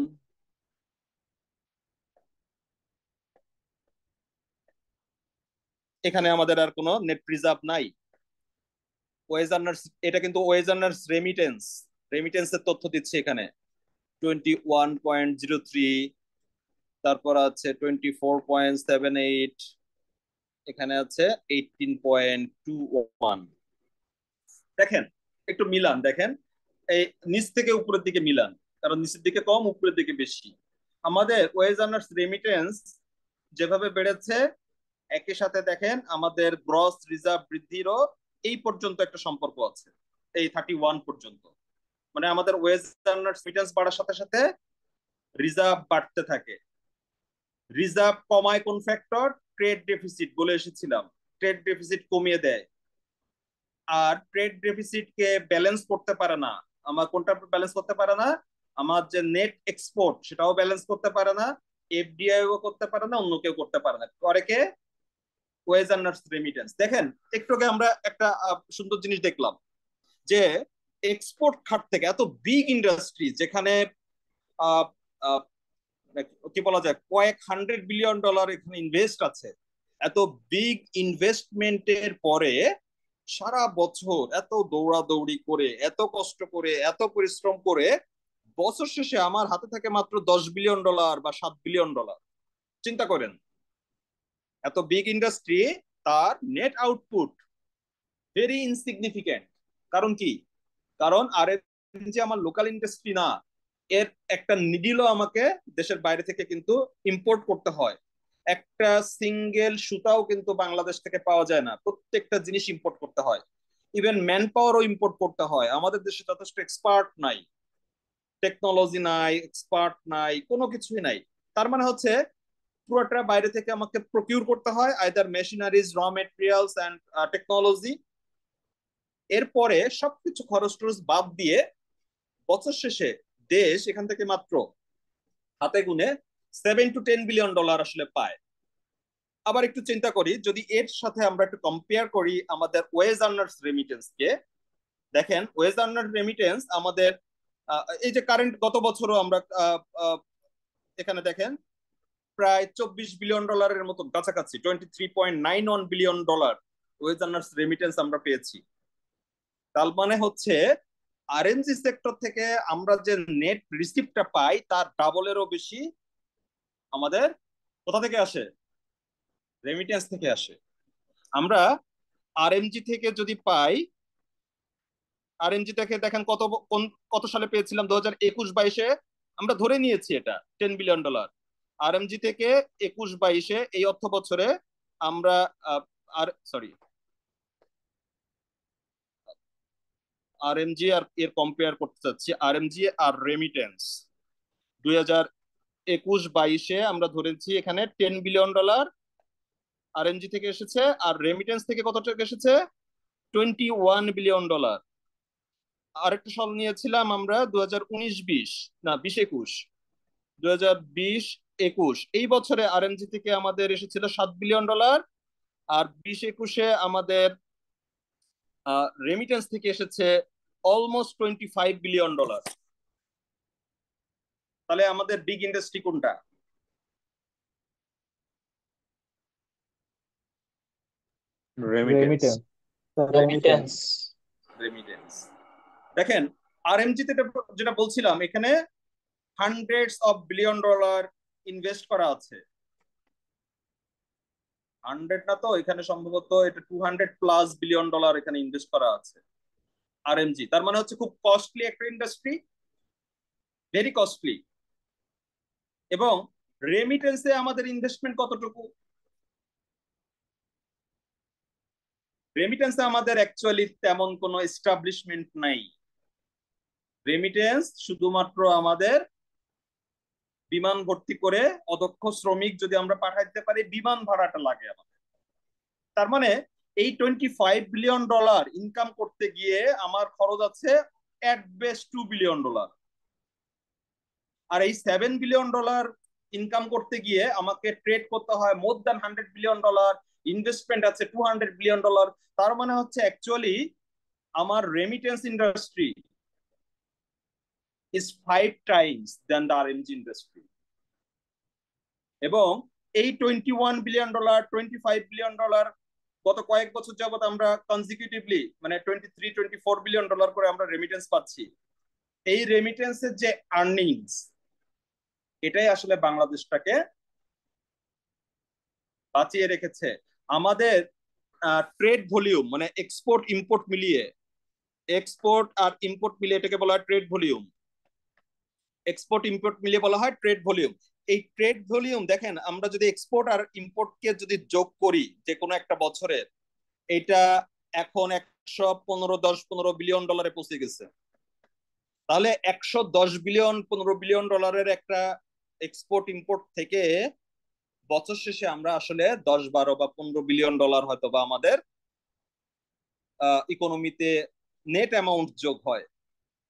এখানে আমাদের আর কোনো নেট রিজার্ভ নাই। ওয়েজ আর্নার্স, এটা কিন্তু ওয়েজ আর্নার্স রেমিটেন্সের তথ্য দিচ্ছে এখানে 21.03, তারপর আছে 24.78, এখানে আছে 18.21। দেখেন একটু মিলান, দেখেন এই নিচ থেকে উপরের দিকে মিলান, কারণ নিচের দিকে কম উপরের দিকে বেশি। আমাদের ওয়েজ আর্নার্স রেমিটেন্স যেভাবে বেড়েছে, একই সাথে দেখেন আমাদের গ্রস রিজার্ভ বৃদ্ধিরও এই পর্যন্ত একটা সম্পর্ক আছে, এই 31 পর্যন্ত। মানে আমাদের ওয়েজ আর্নার্স রেমিটেন্স বাড়ার সাথে সাথে রিজার্ভ বাড়তে থাকে। রিজার্ভ কমায় কোন ফ্যাক্টর? ট্রেড ডেফিসিট বলে এসেছিলাম, ট্রেড ডেফিসিট কমিয়ে দেয়। আর ট্রেড ডেফিসিট কে ব্যালেন্স করতে পারে না। আমার কোনটা ব্যালেন্স করতে পারে না? আমার যে নেট এক্সপোর্ট সেটাও ব্যালেন্স করতে পারে না, এফডিআইও করতে পারে না, অন্য কেউ করতে পারে না। করে কে? Wage earners remittance. দেখেন একটু আগে আমরা একটা সুন্দর জিনিস দেখলাম যে এক্সপোর্ট খাত থেকে এত বিগ ইন্ডাস্ট্রি, যেখানে আহ, আহ, কি বলা যায়, কয়েক $100 বিলিয়ন এখানে ইনভেস্ট আছে। এত বিগ ইনভেস্টমেন্টের পরে সারা বছর এত দৌড়াদৌড়ি করে, এত কষ্ট করে, এত পরিশ্রম করে বছর শেষে আমার হাতে থাকে মাত্র $10 বিলিয়ন বা $7 বিলিয়ন। চিন্তা করেন, এত বিগ ইন্ডাস্ট্রি, তার নেট আউটপুট ভেরি ইনসিগনিফিকেন্ট। কারণ কি? কারণ যে আমার লোকাল ইন্ডাস্ট্রি না, এর একটা নিডিলও আমাকে দেশের বাইরে থেকে কিন্তু ইম্পোর্ট করতে হয়। একটা সিঙ্গেল সুতাও কিন্তু বাংলাদেশ থেকে পাওয়া যায় না, প্রত্যেকটা জিনিস ইম্পোর্ট করতে হয়। ইভেন ম্যান পাওয়ারও ইম্পোর্ট করতে হয়। আমাদের দেশে যথেষ্ট এক্সপার্ট নাই, টেকনোলজি নাই, এক্সপার্ট নাই, কোনো কিছুই নাই। তার মানে হচ্ছে পুরোটা বাইরে থেকে আমাকে প্রকিউর করতে হয়, either machineries, raw materials and technology. এরপরে সবকিছু খরচ টরচ বাদ দিয়ে বছর শেষে দেশ এখান থেকে মাত্র হাতে গুনে $7 to $10 বিলিয়ন আসলে পায়। আবার একটু চিন্তা করি, যদি এর সাথে আমরা একটু কম্পেয়ার করি আমাদের ওয়েজ আর্নার্স রেমিটেন্স কে, দেখেন ওয়েজ আর্নার রেমিটেন্স আমাদের এই যে কারেন্ট গত বছরও আমরা এখানে দেখেন প্রায় $24 বিলিয়ন মতো কাছাকাছি, $23.91 বিলিয়ন ওয়েজ আর্নার্স রেমিটেন্স আমরা পেয়েছি। তার মানে হচ্ছে আরএনজি সেক্টর থেকে আমরা যে নেট রিসিপ্টটা পাই তার ডাবলেরও বেশি আমাদের কোথা থেকে আসে? রেমিটেন্স থেকে আসে। আমরা আরএমজি থেকে যদি পাই, আরএমজি থেকে দেখেন কত সালে পেয়েছিলাম, 2021-22-এ আমরা ধরে নিয়েছি এটা $10 বিলিয়ন। আরএমজি থেকে 21-22-এ এই অর্থ বছরে আমরা আরএমজি আর এর কম্পেয়ার করতে চাচ্ছি, আরএমজি আর রেমিটেন্স 2021-22-এ আমরা ধরেছি এখানে $10 বিলিয়ন আরএমজি থেকে এসেছে, আর রেমিটেন্স থেকে কত টাকা এসেছে? $21 বিলিয়ন। আরেকটা সাল নিয়েছিলাম আমরা 2019-20, না 20-21, 2020-21 এই বছরে আরএমজি থেকে আমাদের এসেছিল $7 বিলিয়ন, আর 20-21-এ আমাদের রেমিটেন্স থেকে এসেছে অলমোস্ট $25 বিলিয়ন। তাহলে আমাদের বিগ ইন্ডাস্ট্রি কোনটা? রেমিটেন্স। রেমিটেন্স। রেমিটেন্স। দেখেন আরএমজি তে যেটা বলছিলাম, এখানে $100 of billion ইনভেস্ট করা আছে। 100 না তো, এখানে সম্ভবত এটা $200+ বিলিয়ন এখানে ইনভেস্ট করা আছে আরএমজি। তার মানে হচ্ছে খুব কস্টলি একটা ইন্ডাস্ট্রি, ভেরি কস্টলি। এবং রেমিটেন্সে আমাদের ইনভেস্টমেন্ট কতটুকু? রেমিটেন্সে আমাদের অ্যাকচুয়ালি তেমন কোনো এস্টাবলিশমেন্ট নাই। রেমিটেন্স শুধুমাত্র আমাদের বিমান ভর্তি করে অদক্ষ শ্রমিক যদি আমরা পাঠাইতে পারি, বিমান ভাড়াটা লাগে আমাদের। তার মানে এই $25 বিলিয়ন ইনকাম করতে গিয়ে আমার খরচ আছে এট বেস্ট $2 বিলিয়ন। আর এই $7 বিলিয়ন ইনকাম করতে গিয়ে আমাকে ট্রেড করতে হয় মোর দ্যান $100 বিলিয়ন, ইনভেস্টমেন্ট আছে $200 বিলিয়ন। তার মানে হচ্ছে অ্যাকচুয়ালি আমার remittance industry is 5 times than the RMG industry. এবং এই $21 বিলিয়ন $25 বিলিয়ন গত কয়েক বছর যাবত আমরা কনজিকিউটিভলি মানে $23-24 বিলিয়ন করে আমরা রেমিটেন্স পাচ্ছি। এই রেমিটেন্সের যে আর্নিংস, এটাই আসলে বাংলাদেশটাকে বাঁচিয়ে রেখেছে। আমাদের ট্রেড ভলিউম মানে এক্সপোর্ট ইম্পোর্ট মিলিয়ে, এক্সপোর্ট আর ইম্পোর্ট মিলিয়ে এটাকে বলা হয় ট্রেড ভলিউম। এক্সপোর্ট ইম্পোর্ট মিলিয়ে বলা হয় ট্রেড ভলিউম। এই ট্রেড ভলিউম দেখেন, আমরা যদি এক্সপোর্ট আর ইম্পোর্টকে যদি যোগ করি যে কোনো একটা বছরের, এটা এখন 115-10-15 বিলিয়ন ডলারে পৌঁছে গেছে। তাহলে 110-15 বিলিয়ন ডলারের একটা এক্সপোর্ট ইম্পোর্ট থেকে বছর শেষে আমরা আসলে 10-12 বা 15 বিলিয়ন ডলার হয়তো বা আমাদের ইকোনমিতে নেট অ্যামাউন্ট যোগ হয়,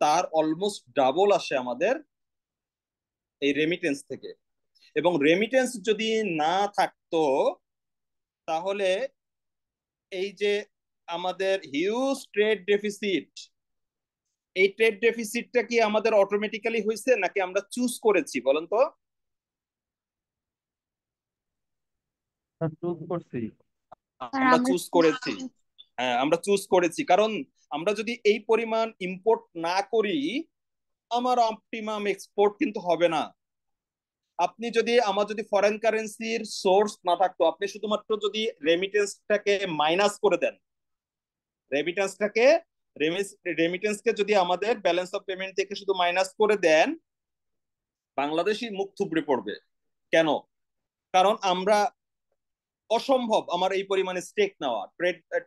তার অলমোস্ট ডাবল আসে আমাদের এই রেমিটেন্স থেকে। এবং রেমিটেন্স যদি না থাকতো তাহলে এই যে আমাদের হিউজ ট্রেড ডেফিসিট, এই ট্রেড ডেফিসিটটা কি আমাদের অটোমেটিক্যালি হয়েছে নাকি আমরা চুজ করেছি বলেন তো? চুজ করছি। স্যার আমরা আমরা চুজ করেছি। হ্যাঁ, আমরা চুজ করেছি, কারণ আমরা যদি এই পরিমাণ ইম্পোর্ট না করি আমার অপটিমাম এক্সপোর্ট কিন্তু হবে না। আপনি যদি আমার যদি ফরেন কারেন্সির সোর্স না থাকতো, আপনি শুধুমাত্র যদি রেমিটেন্সটাকে মাইনাস করে দেন, রেমিটেন্সটাকে রেমিটেন্সকে যদি আমাদের ব্যালেন্স অফ পেমেন্ট থেকে শুধু মাইনাস করে দেন, বাংলাদেশই মুখ থুবড়ে পড়বে। কেন? কারণ আমরা অসম্ভব আমার এই পরিমাণে স্টেক নেওয়া,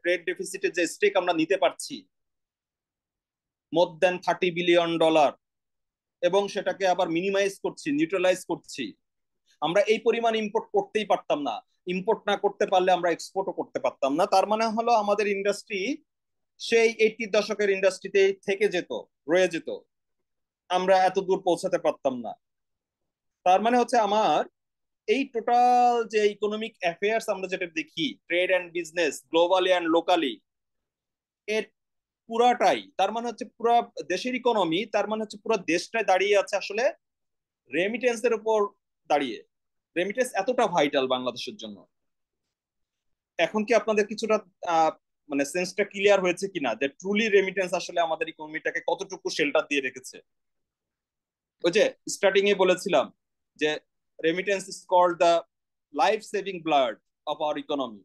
ট্রেড ডেফিসিটের যে স্টেক আমরা নিতে পারছি মোর দেন $30 বিলিয়ন, এবং সেটাকে আবার মিনিমাইজ করছি, নিউট্রালাইজ করছি। আমরা এই পরিমাণ ইম্পোর্ট করতেই পারতাম না। ইম্পোর্ট না করতে পারলে আমরা এক্সপোর্টও করতে পারতাম না। তার মানে হলো আমাদের ইন্ডাস্ট্রি সেই 80-র দশকের ইন্ডাস্ট্রিতে থেকে যেত, রয়ে যেত, আমরা এত দূর পৌঁছাতে পারতাম না। তার মানে হচ্ছে আমার এই টোটাল যে ইকোনমিক অ্যাফেয়ার্স আমরা যেটা দেখি, trade and business globally and locally, এর পুরাটাই তার মানে হচ্ছে পুরো দেশের ইকোনমি, তার মানে হচ্ছে পুরো দেশটাই দাঁড়িয়ে আছে আসলে রেমিটেন্সের উপর দাঁড়িয়ে। রেমিটেন্স এতটা ভাইটাল বাংলাদেশের জন্য। এখন কি আপনাদের কিছুটা মানে সেন্সটা ক্লিয়ার হয়েছে কিনা যে ট্রুলি রেমিটেন্স আসলে আমাদের ইকোনমিটাকে কতটুকু শেল্টার দিয়ে রেখেছে? ওই যে স্টার্টিং এ বলেছিলাম যে remittance is called the life saving blood of our economy.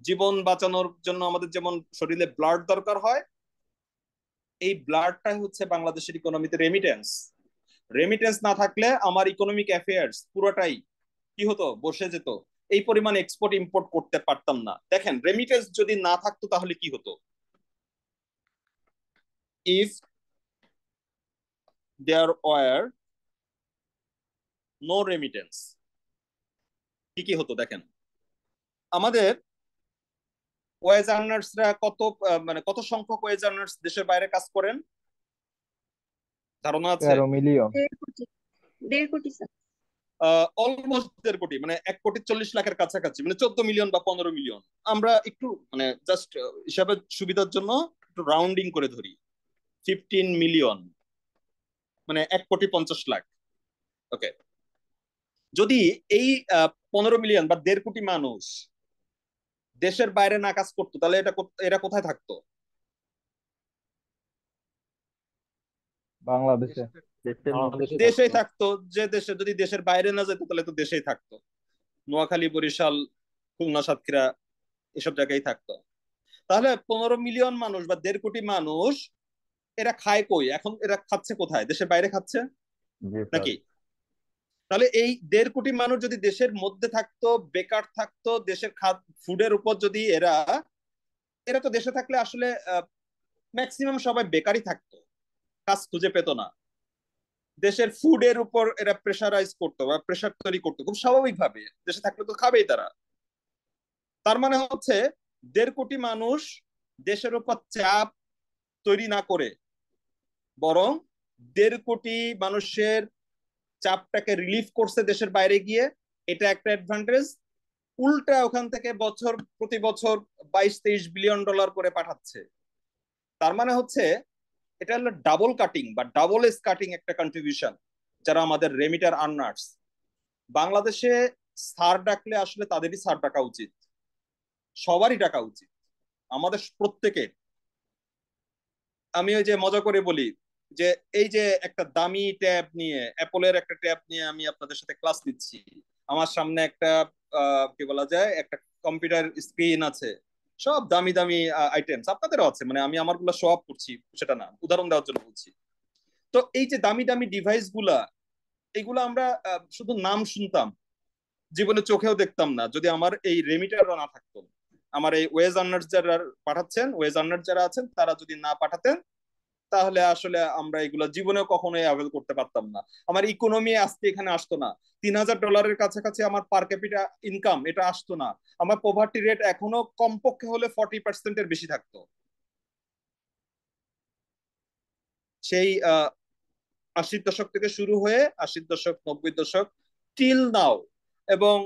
জীবন বাঁচানোর জন্য আমাদের যেমন শরীরে ব্লাড দরকার হয়, এই ব্লাডটাই হচ্ছে বাংলাদেশের ইকোনমিতে রেমিটেন্স। রেমিটেন্স না থাকলে আমার ইকোনমিক অ্যাফেয়ার্স পুরোটাই কি হতো, বসে যেত। এই পরিমাণ এক্সপোর্ট ইম্পোর্ট করতে পারতাম না। দেখেন, রেমিটেন্স যদি না থাকতো তাহলে কি হতো? If there were no remittance, কি কি হতো দেখেন। আমাদের ওয়েজ আর্নার্সরা কত মানে কত সংখ্যক ওয়েজ আর্নার্স দেশের বাইরে কাজ করেন ধারণা আছে? 13 মিলিয়ন। 1.5 কোটি স্যার। অলমোস্ট 1.5 কোটি, মানে 1,40,00,000-এর কাছাকাছি, মানে 14 মিলিয়ন বা 15 মিলিয়ন। আমরা একটু মানে জাস্ট হিসাবের সুবিধার জন্য একটু রাউন্ডিং করে ধরি, 15 মিলিয়ন মানে 1,50,00,000। ওকে, যদি এই 15 মিলিয়ন বা 1.5 কোটি মানুষ দেশের বাইরে না কাজ করতো তাহলে এরা কোথায় থাকতো? বাংলাদেশে। দেশেই থাকতো। যে দেশে যদি দেশের বাইরে না যেত তাহলে তো দেশেই থাকতো, নোয়াখালী, বরিশাল, খুলনা, সাতক্ষীরা, এসব জায়গায় থাকতো। তাহলে 15 মিলিয়ন মানুষ বা 1.5 কোটি মানুষ এরা খায় কই? এখন এরা খাচ্ছে কোথায়? দেশের বাইরে খাচ্ছে নাকি? তাহলে এই 1.5 কোটি মানুষ যদি দেশের মধ্যে থাকতো, বেকার থাকতো, দেশের ফুডের উপর যদি এরা তো দেশে থাকলে আসলে ম্যাক্সিমাম সবাই বেকারই থাকতো, কাজ খুঁজে পেত না। দেশের ফুডের উপর এরা প্রেশারাইজ করতো বা প্রেশার তৈরি করতো খুব স্বাভাবিকভাবে। দেশে থাকলে তো খাবেই তারা। তার মানে হচ্ছে 1.5 কোটি মানুষ দেশের উপর চাপ তৈরি না করে বরং 1.5 কোটি মানুষের চাপটাকে রিলিফ করছে দেশের বাইরে গিয়ে, এটা একটা অ্যাডভান্টেজ। উল্টা ওখান থেকে প্রতি বছর 22-23 বিলিয়ন ডলার করে পাঠাচ্ছে। তার মানে হচ্ছে এটা হলো ডাবল কাটিং বা ডাবল স্কাটিং একটা কন্ট্রিবিউশন যারা আমাদের রেমিটার আর্নার্স। বাংলাদেশে স্যার ডাকলে আসলে তাদেরই স্যার ডাকা উচিত। সবারই টাকা উচিত, আমাদের প্রত্যেকের। আমি ওই যে মজা করে বলি যে এই যে একটা দামি ট্যাব নিয়ে, অ্যাপলের একটা ট্যাব নিয়ে আমি আপনাদের সাথে ক্লাস নিচ্ছি, আমার সামনে একটা কি বলা যায়, একটা কম্পিউটার স্ক্রিন আছে, সব দামি দামি আইটেমস, আপনাদেরও আছে, মানে আমি আমারগুলো শো অফ করছি সেটা না, উদাহরণ দেওয়ার জন্য বলছি। তো এই যে দামি দামি ডিভাইস গুলা, এগুলো আমরা শুধু নাম শুনতাম, জীবনে চোখেও দেখতাম না যদি আমার এই রেমিটাররা না থাকতো। আমার এই ওয়েজ আর্নার্স যারা পাঠাচ্ছেন, ওয়েজ আর্নার যারা আছেন, তারা যদি না পাঠাতেন, তাহলে আসলে আমরা এগুলো জীবনেও কখনোই অ্যাভেল করতে পারতাম না। আমার ইকোনমি আজকে এখানে আসতো না, $3000 কাছাকাছি আমার পার ক্যাপিটা ইনকাম, এটা আসতো না। আমার পভার্টি রেট এখনো কমপক্ষে হলে 40%-এর বেশি থাকতো। সেই 80-র দশক থেকে শুরু হয়ে 80-র দশক, 90-র দশক, টিল নাও, এবং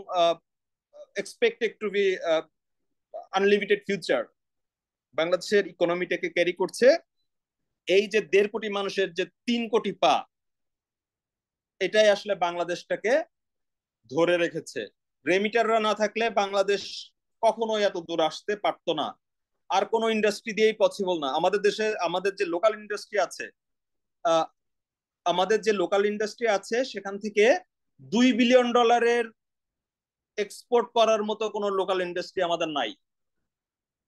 expected to be unlimited future, বাংলাদেশের ইকোনমিটাকে ক্যারি করছে এই যে 1.5 কোটি মানুষের যে 3 কোটি পা, এটাই আসলে বাংলাদেশটাকে ধরে রেখেছে। রেমিটাররা না থাকলে বাংলাদেশ কখনোই এত দূর আসতে পারতো না, আর কোনো ইন্ডাস্ট্রি দিয়েই পসিবল না। আমাদের দেশে আমাদের যে লোকাল ইন্ডাস্ট্রি আছে, সেখান থেকে $2 বিলিয়ন এক্সপোর্ট করার মতো কোনো লোকাল ইন্ডাস্ট্রি আমাদের নাই।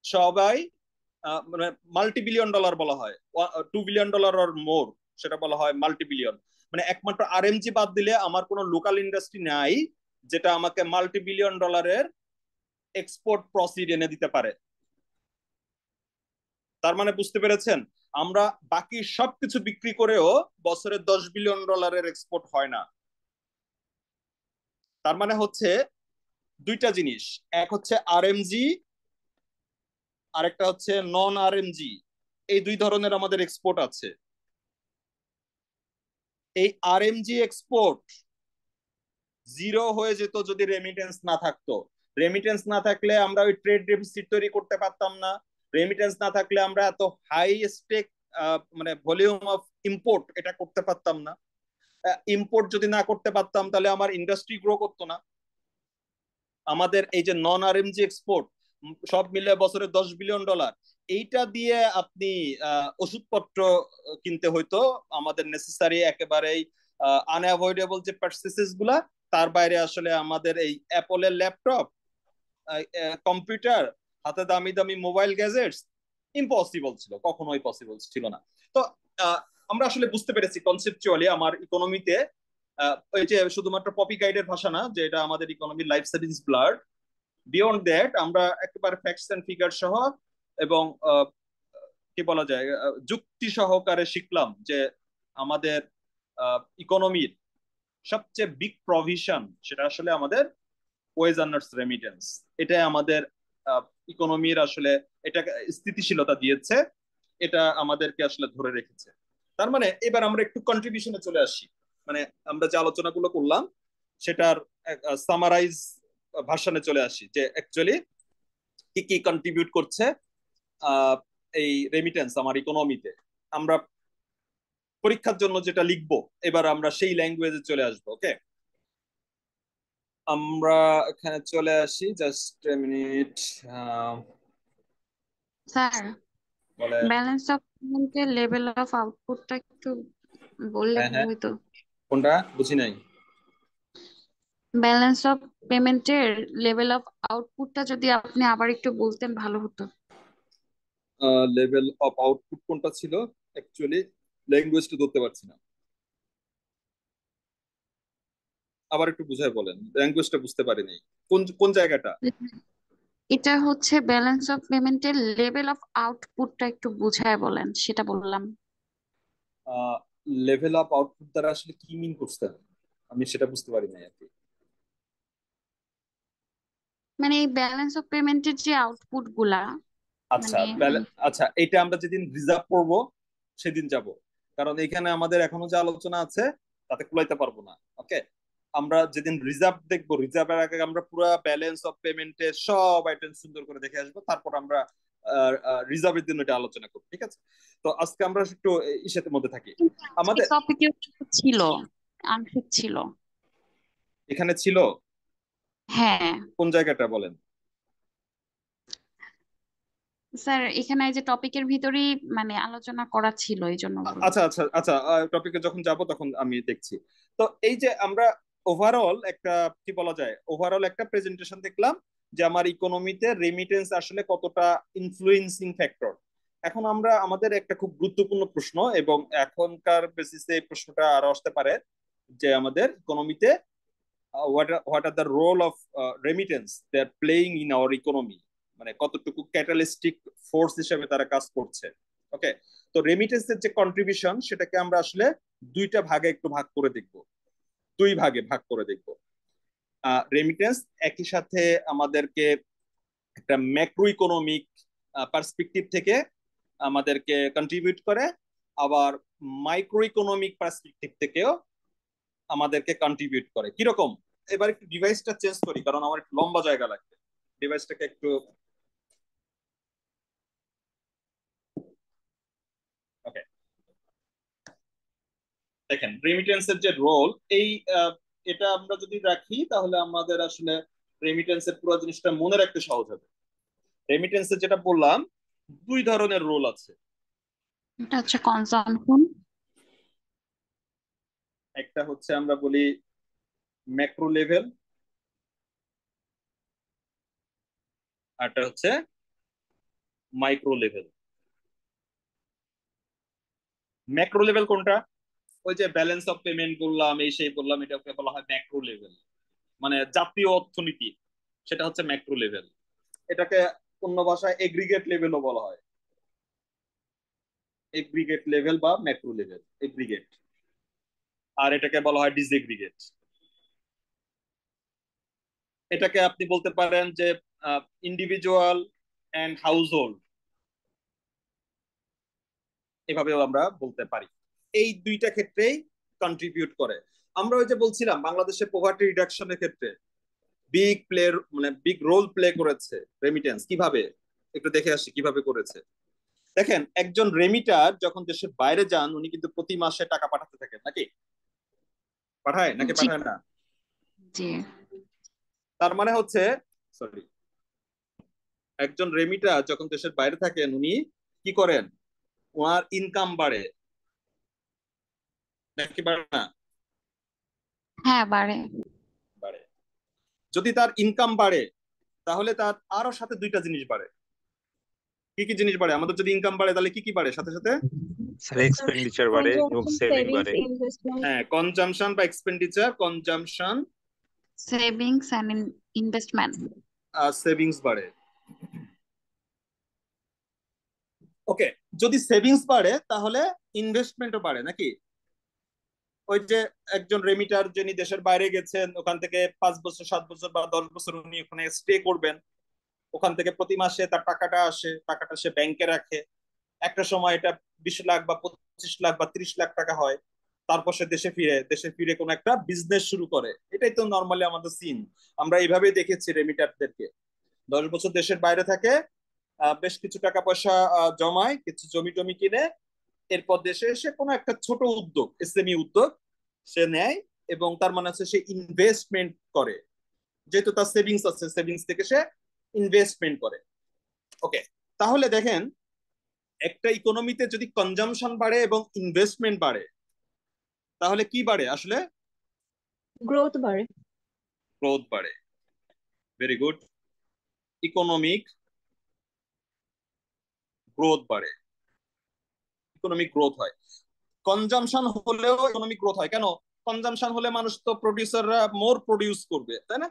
সবাই মানে $multi-billion বলা হয়, $2 বিলিয়ন অর মোর, সেটা বলা হয় $multi-billion। মানে একমাত্র আরএমজি বাদ দিলে আমার কোনো লোকাল ইন্ডাস্ট্রি নাই যেটা আমাকে $multi-billion এক্সপোর্ট প্রসিড এনে দিতে পারে। তার মানে বুঝতে পেরেছেন, আমরা বাকি সবকিছু বিক্রি করেও বছরে $10 বিলিয়ন এক্সপোর্ট হয় না। তার মানে হচ্ছে দুইটা জিনিস, এক হচ্ছে আরএমজি, আরেকটা হচ্ছে নন আরএমজি। এই দুই ধরনের আমাদের এক্সপোর্ট আছে। এই আরএমজি এক্সপোর্ট জিরো হয়ে যেত যদি রেমিটেন্স না থাকতো। রেমিটেন্স না থাকলে আমরা ওই ট্রেড ডেফিসিট তৈরি করতে পারতাম না। রেমিটেন্স না থাকলে আমরা এত হাই স্টেক মানে ভলিউম অফ ইম্পোর্ট এটা করতে পারতাম না। ইম্পোর্ট যদি না করতে পারতাম তাহলে আমার ইন্ডাস্ট্রি গ্রো করতো না। আমাদের এই যে নন আরএমজি এক্সপোর্ট সব মিলে বছরে $10 বিলিয়ন, এইটা দিয়ে আপনি ওষুধপত্র কিনতে হইতো, আমাদের নেসেসারি একেবারেই আনঅ্যাভয়েডেবল যে পারচেসেস গুলা, তার বাইরে আসলে আমাদের এই অ্যাপলের ল্যাপটপ, কম্পিউটার, হাতে দামি দামি মোবাইল গ্যাজেটস ইম্পসিবল ছিল, কখনোই পসিবল ছিল না। তো আমরা আসলে বুঝতে পেরেছি কনসেপচুয়ালি আমার ইকোনমিতে ওই যে শুধুমাত্র পপি গাইডের ভাষা না, যে এটা আমাদের economy life savings blood. Beyond that আমরা একেবারে ফ্যাক্টস এন্ড ফিগার সহ এবং কি বলা যায় যুক্তি সহকারে শিখলাম যে আমাদের ইকোনমির সবচেয়ে বিগ প্রভিশন সেটা আসলে আমাদের ওয়েজ আর্নার্স রেমিটেন্স। এটাই আমাদের ইকোনমির আসলে এটা স্থিতিশীলতা দিয়েছে, এটা আমাদেরকে আসলে ধরে রেখেছে। তার মানে এবার আমরা একটু কন্ট্রিবিউশনে চলে আসি, মানে আমরা যে আলোচনাগুলো করলাম সেটার সামারাইজ ভার্সনে চলে আসি, যে অ্যাকচুয়ালি কি কি কন্ট্রিবিউট করছে এই রেমিটেন্স আমার ইকোনমিতে। আমরা পরীক্ষার জন্য যেটা লিখবো এবার আমরা সেই ল্যাঙ্গুয়েজে চলে আসবো। ওকে, আমরা এখানে চলে আসি, জাস্ট মিনিট। স্যার, বলে ব্যালেন্স অফ পেমেন্টের লেভেল অফ আউটপুটটা একটু বললে হ্যাঁ ভালো হ্যাঁ, হতো। কোনটা বুঝি নাই। ব্যালেন্স অফ পেমেন্টের লেভেল অফ আউটপুটটা যদি আপনি আবার একটু বলতেন ভালো হতো। লেভেল অফ আউটপুট কোনটা ছিল, অ্যাকচুয়ালি ল্যাঙ্গুয়েজটা ধরতে পারছি না, আবার একটু বুঝায় বলেন, ল্যাঙ্গুয়েজটা বুঝতে পারিনি, কোন কোন জায়গাটা। এটা হচ্ছে ব্যালেন্স অফ পেমেন্টের লেভেল অফ আউটপুটটা একটু বুঝায় বলেন, সেটা বললাম। লেভেল অফ আউটপুট দ্বারা আসলে কি মিন করছেন, আমি সেটা বুঝতে পারি নাই আর কি। মানে এই ব্যালেন্স অফ পেমেন্টের যে আউটপুট গুলা, আচ্ছা, মানে আচ্ছা, এটা আমরা যেদিন রিজার্ভ করব সেদিন যাব, কারণ এখানে আমাদের এখনো যে আলোচনা আছে তাতে কুলাইতে পারবো না। ওকে, আমরা যেদিন রিজার্ভ দেখবো, রিজার্ভের আগে আমরা পুরো ব্যালেন্স অফ পেমেন্টের সব আইটেম সুন্দর করে দেখে আসবো, তারপর আমরা রিজার্ভের জন্য এটা আলোচনা করবো, ঠিক আছে? তো আজকে আমরা একটু ইসের মধ্যে থাকি। আমাদের টপিকে ছিল, আংশিক ছিল। এখানে ছিল হ্যাঁ, কোন জায়গাটা বলেন। স্যার এখানে এই যে টপিকের ভিতরেই মানে আলোচনা করা ছিল এই জন্য বললাম। আচ্ছা আচ্ছা আচ্ছা, টপিকে যখন যাব তখন আমি দেখছি। তো এই যে আমরা ওভারঅল একটা কি বলা যায়, ওভারঅল একটা প্রেজেন্টেশন দেখলাম যে আমার ইকোনমিতে রেমিটেন্স আসলে কতটা ইনফ্লুয়েন্সিং ফ্যাক্টর। এখন আমরা আমাদের একটা খুব গুরুত্বপূর্ণ প্রশ্ন, এবং এখনকার বেসিসে এই প্রশ্নটা আরো আসতে পারে, যে আমাদের ইকোনমিতে what are the role of remittance they are playing in our economy, মানে কতটুকু ক্যাটালিস্টিক ফোর্স হিসেবে তারা কাজ করছে। ওকে, তো রেমিটেন্সের যে কন্ট্রিবিউশন সেটাকে আমরা আসলে দুইটা ভাগে একটু ভাগ করে দেখব, দুই ভাগে ভাগ করে দেখব। রেমিটেন্স একই সাথে আমাদেরকে একটা ম্যাক্রো ইকোনমিক পার্সপেক্টিভ থেকে আমাদেরকে কন্ট্রিবিউট করে, আবার মাইক্রো ইকোনমিক পার্সপেক্টিভ থেকেও আমাদেরকে কন্ট্রিবিউট করে। কিরকম, এবার একটু ডিভাইসটা চেঞ্জ করি কারণ আমার একটু লম্বা জায়গা লাগবে, ডিভাইসটাকে একটু ওকে। দেখেন রেমিটেন্সের যে রোল, এই এটা আমরা যদি রাখি তাহলে আমাদের আসলে রেমিটেন্সের পুরো জিনিসটা মনে রাখতে সহজ হবে। রেমিটেন্সের যেটা বললাম, দুই ধরনের রোল আছে। এটা হচ্ছে কনজাম্পশন। একটা হচ্ছে আমরা বলি ম্যাক্রো লেভেল, আরটা হচ্ছে মাইক্রো লেভেল। ম্যাক্রো লেভেল কোনটা? ওই যে ব্যালেন্স অফ পেমেন্ট বললাম, এই সেই বললাম, এটাকে বলা হয় ম্যাক্রো লেভেল, মানে জাতীয় অর্থনীতি, সেটা হচ্ছে ম্যাক্রো লেভেল। এটাকে অন্য ভাষায় এগ্রিগেট লেভেলও বলা হয়, এগ্রিগেট লেভেল বা ম্যাক্রো লেভেল, এগ্রিগেট। আর এটাকে বলা হয় ডিসএগ্রিগেট। এটাকে আপনি বলতে পারেন যে ইন্ডিভিজুয়াল এন্ড হাউস হোল্ড, এভাবেও আমরা বলতে পারি। এই দুইটা ক্ষেত্রেই কন্ট্রিবিউট করে। আমরা ওই যে বলছিলাম বাংলাদেশে পভার্টি রিডাকশনের ক্ষেত্রে বিগ প্লে, মানে বিগ রোল প্লে করেছে রেমিটেন্স। কিভাবে, একটু দেখে আসি কিভাবে করেছে। দেখেন একজন রেমিটার যখন দেশের বাইরে যান উনি কিন্তু প্রতি মাসে টাকা পাঠাতে থাকেন, নাকি পাঠায় নাকি জি পাঠায় না? জি। তার মানে হচ্ছে, সরি, একজন রেমিটার যখন দেশের বাইরে থাকেন উনি কি করেন, ওনার ইনকাম বাড়ে নাকি বাড়ে না? হ্যাঁ বাড়ে। বাড়ে। যদি তার ইনকাম বাড়ে তাহলে তার আরো সাথে দুইটা জিনিস বাড়ে। কি কি জিনিস বাড়ে? আমাদের যদি ইনকাম বাড়ে তাহলে কি কি বাড়ে সাথে সাথে? স্যার এক্সপেন্ডিচার বাড়ে এবং সেভিং সেভিংস বাড়ে। ইনভেস্টমেন্ট। হ্যাঁ, কনজাম্পশন বা expenditure, consumption savings and investment. আর সেভিংস বাড়ে। ওকে, যদি সেভিংস বাড়ে তাহলে ইনভেস্টমেন্টও বাড়ে নাকি? ওই যে একজন রেমিটার যিনি দেশের বাইরে গেছেন, ওখান থেকে 5 বছর 7 বছর বা 10 বছর উনি ওখানে স্টে করবেন, ওখান থেকে প্রতি মাসে তার টাকাটা আসে, টাকাটা সে ব্যাংকে রাখে। একটা সময় এটা 20 লাখ বা 25 লাখ বা 30 লাখ টাকা হয়। তারপর সে দেশে ফিরে কোনো একটা বিজনেস শুরু করে। এটাই তো নর্মালি আমাদের সিন। আমরা এইভাবেই দেখেছি রেমিটারদেরকে 10 বছর দেশের বাইরে থাকে, বেশ কিছু টাকা পয়সা জমায়, কিছু জমি টমি কিনে, এরপর দেশে এসে কোনো একটা ছোট উদ্যোগ, এসএমই উদ্যোগ সে নেয়, এবং তার মানে হচ্ছে সে ইনভেস্টমেন্ট করে। যেহেতু তার সেভিংস আছে, সেভিংস থেকে সে ইনভেস্টমেন্ট করে। ওকে, তাহলে দেখেন একটা ইকোনমিতে যদি কনজাম্পশন বাড়ে এবং ইনভেস্টমেন্ট বাড়ে তাহলে কি বাড়ে আসলে? গ্রোথ বাড়ে। গ্রোথ বাড়ে। Very good. ইকোনমিক গ্রোথ বাড়ে, ইকোনমিক গ্রোথ হয়। কনজাম্পশন হলেও ইকোনমিক গ্রোথ হয় কেন? কনজাম্পশন হলে মানুষ তো, প্রডিউসাররা মোর প্রডিউস করবে, তাই না?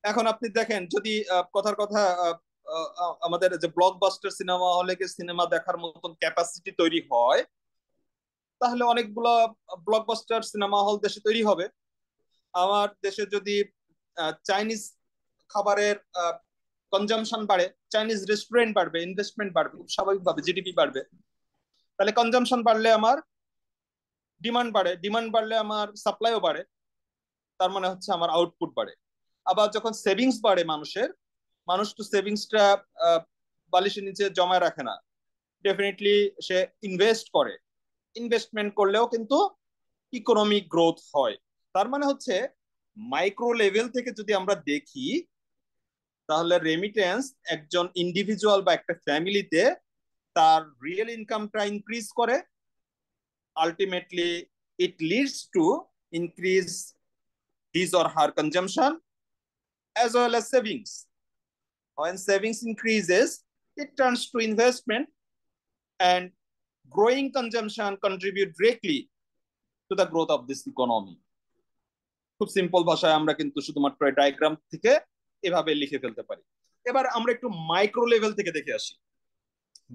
এখন আপনি দেখেন যদি কথার কথা আমাদের যে ব্লকবাস্টার সিনেমা হলে গিয়ে সিনেমা দেখার মতন ক্যাপাসিটি তৈরি হয়, তাহলে অনেকগুলো ব্লকবাস্টার সিনেমা হল দেশে তৈরি হবে। আমার দেশে যদি চাইনিজ খাবারের কনজাম্পশন বাড়ে, চাইনিজ রেস্টুরেন্ট বাড়বে, ইনভেস্টমেন্ট বাড়বে, খুব স্বাভাবিকভাবে জিডিপি বাড়বে। তাহলে কনজাম্পশন বাড়লে আমার ডিমান্ড বাড়ে, ডিমান্ড বাড়লে আমার সাপ্লাইও বাড়ে, তার মানে হচ্ছে আমার আউটপুট বাড়ে। আবার যখন সেভিংস বাড়ে মানুষের, মানুষ তো সেভিংসটা বালিশের নিচে জমায় রাখে না, ডেফিনেটলি সে ইনভেস্ট করে। ইনভেস্টমেন্ট করলেও কিন্তু ইকোনমিক গ্রোথ হয়। তার মানে হচ্ছে মাইক্রো লেভেল থেকে যদি আমরা দেখি তাহলে রেমিটেন্স একজন ইন্ডিভিজুয়াল বা একটা ফ্যামিলিতে তার রিয়েল ইনকামটা ইনক্রিজ করে, ultimately it leads to increase his or her consumption as well as savings. When savings increases, it turns to investment, and growing consumption contribute directly to the growth of this economy. খুব simple ভাষায় আমরা কিন্তু শুধুমাত্র diagram থেকে এভাবে লিখে ফেলতে পারি। এবার আমরা একটু মাইক্রো লেভেল থেকে দেখে আসি,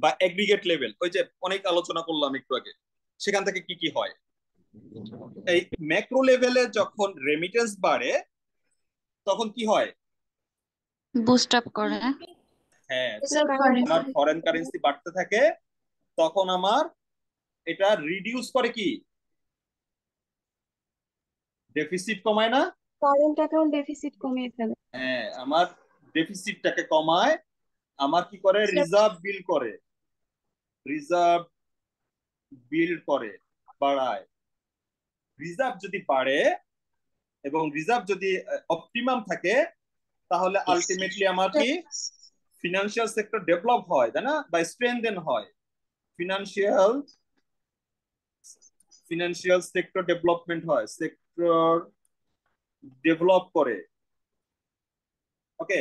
বা এগ্রিগেট লেভেল, ওই যে অনেক আলোচনা করলাম একটু আগে, সেখান থেকে কি কি হয়। এই ম্যাক্রো লেভেলে যখন রেমিটেন্স বাড়ে তখন কি হয়? বুস্ট আপ করে। হ্যাঁ, স্যার আমার ফরেন কারেন্সি বাড়তে থাকে, তখন আমার এটা রিডিউস করে কি? ডেফিসিট কমায় না? কারেন্ট অ্যাকাউন্ট ডেফিসিট কমিয়ে ফেলে। হ্যাঁ, আমার ডেফিসিটটাকে কমায়, আমার কি করে? রিজার্ভ বিল্ড করে, রিজার্ভ বিল্ড করে, বাড়ায়। রিজার্ভ যদি বাড়ে এবং রিজার্ভ যদি অপটিমাম থাকে, তাহলে আলটিমেটলি আমার কি ফিনান্সিয়াল সেক্টর ডেভেলপ হয়, তাই না? বা স্ট্রেনথেন হয়। ফিনান্সিয়াল সেক্টর ডেভেলপমেন্ট হয়, সেক্টর ডেভেলপ করে। ওকে,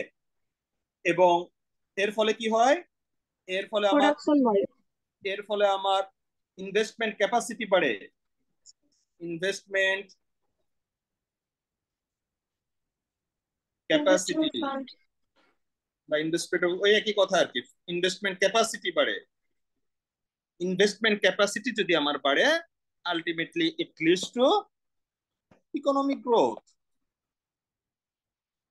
এবং এর ফলে কি হয়? এর ফলে আমার ইনভেস্টমেন্ট ক্যাপাসিটি বাড়ে। ইনভেস্টমেন্ট ক্যাপাসিটি বা ইনভেস্টমেন্ট ওই একই কথা আর কি, ইনভেস্টমেন্ট ক্যাপাসিটি বাড়ে। ইনভেস্টমেন্ট ক্যাপাসিটি যদি আমার বাড়ে, ultimately it leads to economic growth.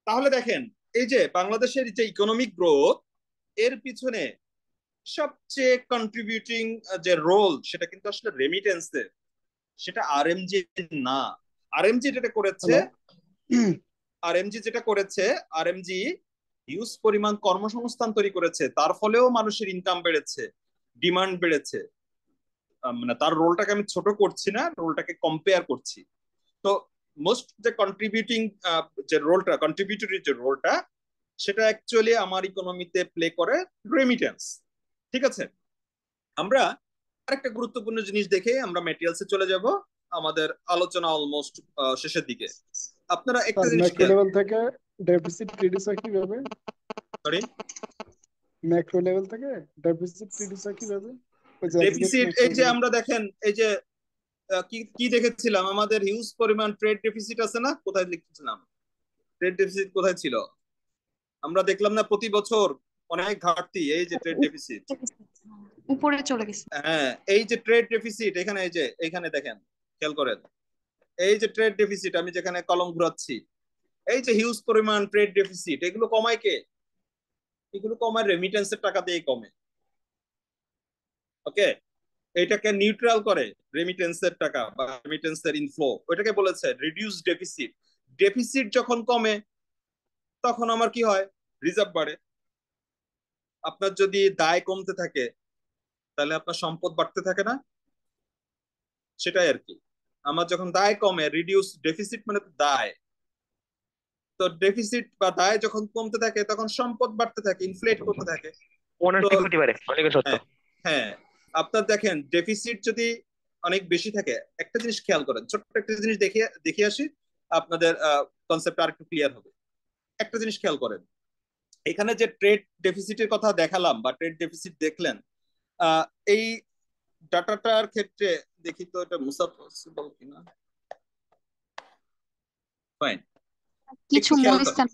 তাহলে দেখেন, এই যে বাংলাদেশের যে ইকোনমিক গ্রোথ, এর পিছনে সবচেয়ে কন্ট্রিবিউটিং যে রোল, সেটা কিন্তু আসলে রেমিটেন্সের, সেটা আরএমজি না। আরএমজি যেটা করেছে, আরএমজি হিউজ পরিমাণ কর্মসংস্থান তৈরি করেছে, তার ফলেও মানুষের ইনকাম বেড়েছে, ডিমান্ড বেড়েছে। মানে তার রোলটাকে আমি ছোট করছি না, রোলটাকে কম্পেয়ার করছি। তো মোস্ট যে কন্ট্রিবিউটিং যে রোলটা, কন্ট্রিবিউটরি যে রোলটা, সেটা অ্যাকচুয়ালি আমার ইকোনমিতে প্লে করে রেমিটেন্স। ঠিক আছে, আমরা আরেকটা গুরুত্বপূর্ণ জিনিস দেখে আমরা ম্যাটেরিয়ালসে চলে যাব, আমাদের আলোচনা অলমোস্ট শেষের দিকে। আপনারা একটা জিনিস ম্যাক্রো লেভেল থেকে ডেফিসিট রিডিউস হয় কিভাবে? সরি, ম্যাক্রো লেভেল থেকে ডেফিসিট রিডিউস হয় কিভাবে? ডেফিসিট, এই যে আমরা দেখেন, এই যে কি কি দেখেছিলাম, আমাদের হিউজ পরিমাণ ট্রেড ডেফিসিট আছে না? কোথায় লিখেছিলাম ট্রেড ডেফিসিট? কোথায় ছিল? আমরা দেখলাম না প্রতি বছর অনেক ঘাটতি, এই যে ট্রেড ডেফিসিট উপরে চলে গেছে। হ্যাঁ, এই যে ট্রেড ডেফিসিট, এখানে এই যে এখানে দেখেন, খেয়াল করেন, এই যে ট্রেড ডেফিসিট, আমি যেখানে কলম ঘুরাচ্ছি, এই যে হিউজ পরিমাণ ট্রেড ডেফিসিট, এগুলো কমায় কে? এগুলো কমায় রেমিটেন্সের টাকা দিয়ে কমে। ওকে, এটাকে নিউট্রাল করে রেমিটেন্সের টাকা বা রেমিটেন্সের ইনফ্লো, ওইটাকে বলেছে রিডিউস ডেফিসিট। ডেফিসিট যখন কমে, তখন আমার কি হয়? রিজার্ভ বাড়ে। আপনার যদি দায় কমতে থাকে, তাহলে আপনার সম্পদ বাড়তে থাকে না? সেটাই আর কি। আমার যখন দায় কমে, রিডিউস ডেফিসিট মানে তো দায়, তো ডেফিসিট বা দায় যখন কমতে থাকে, তখন সম্পদ বাড়তে থাকে, ইনফ্লেট করতে থাকে। তো হ্যাঁ, হ্যাঁ, আপনার দেখেন ডেফিসিট যদি অনেক বেশি থাকে, একটা জিনিস খেয়াল করেন, ছোট্ট একটা জিনিস দেখে আসি, আপনাদের কনসেপ্ট আর একটু ক্লিয়ার হবে। একটা জিনিস খেয়াল করেন, এখানে যে ট্রেড ডেফিসিটের কথা দেখালাম বা ট্রেড ডেফিসিট দেখলেন, এই ডাটাটার ক্ষেত্রে দেখি তো এটা মুছা পসিবল কিনা। ফাইন, কিছু একটু খেয়াল করেন। মুছছেন,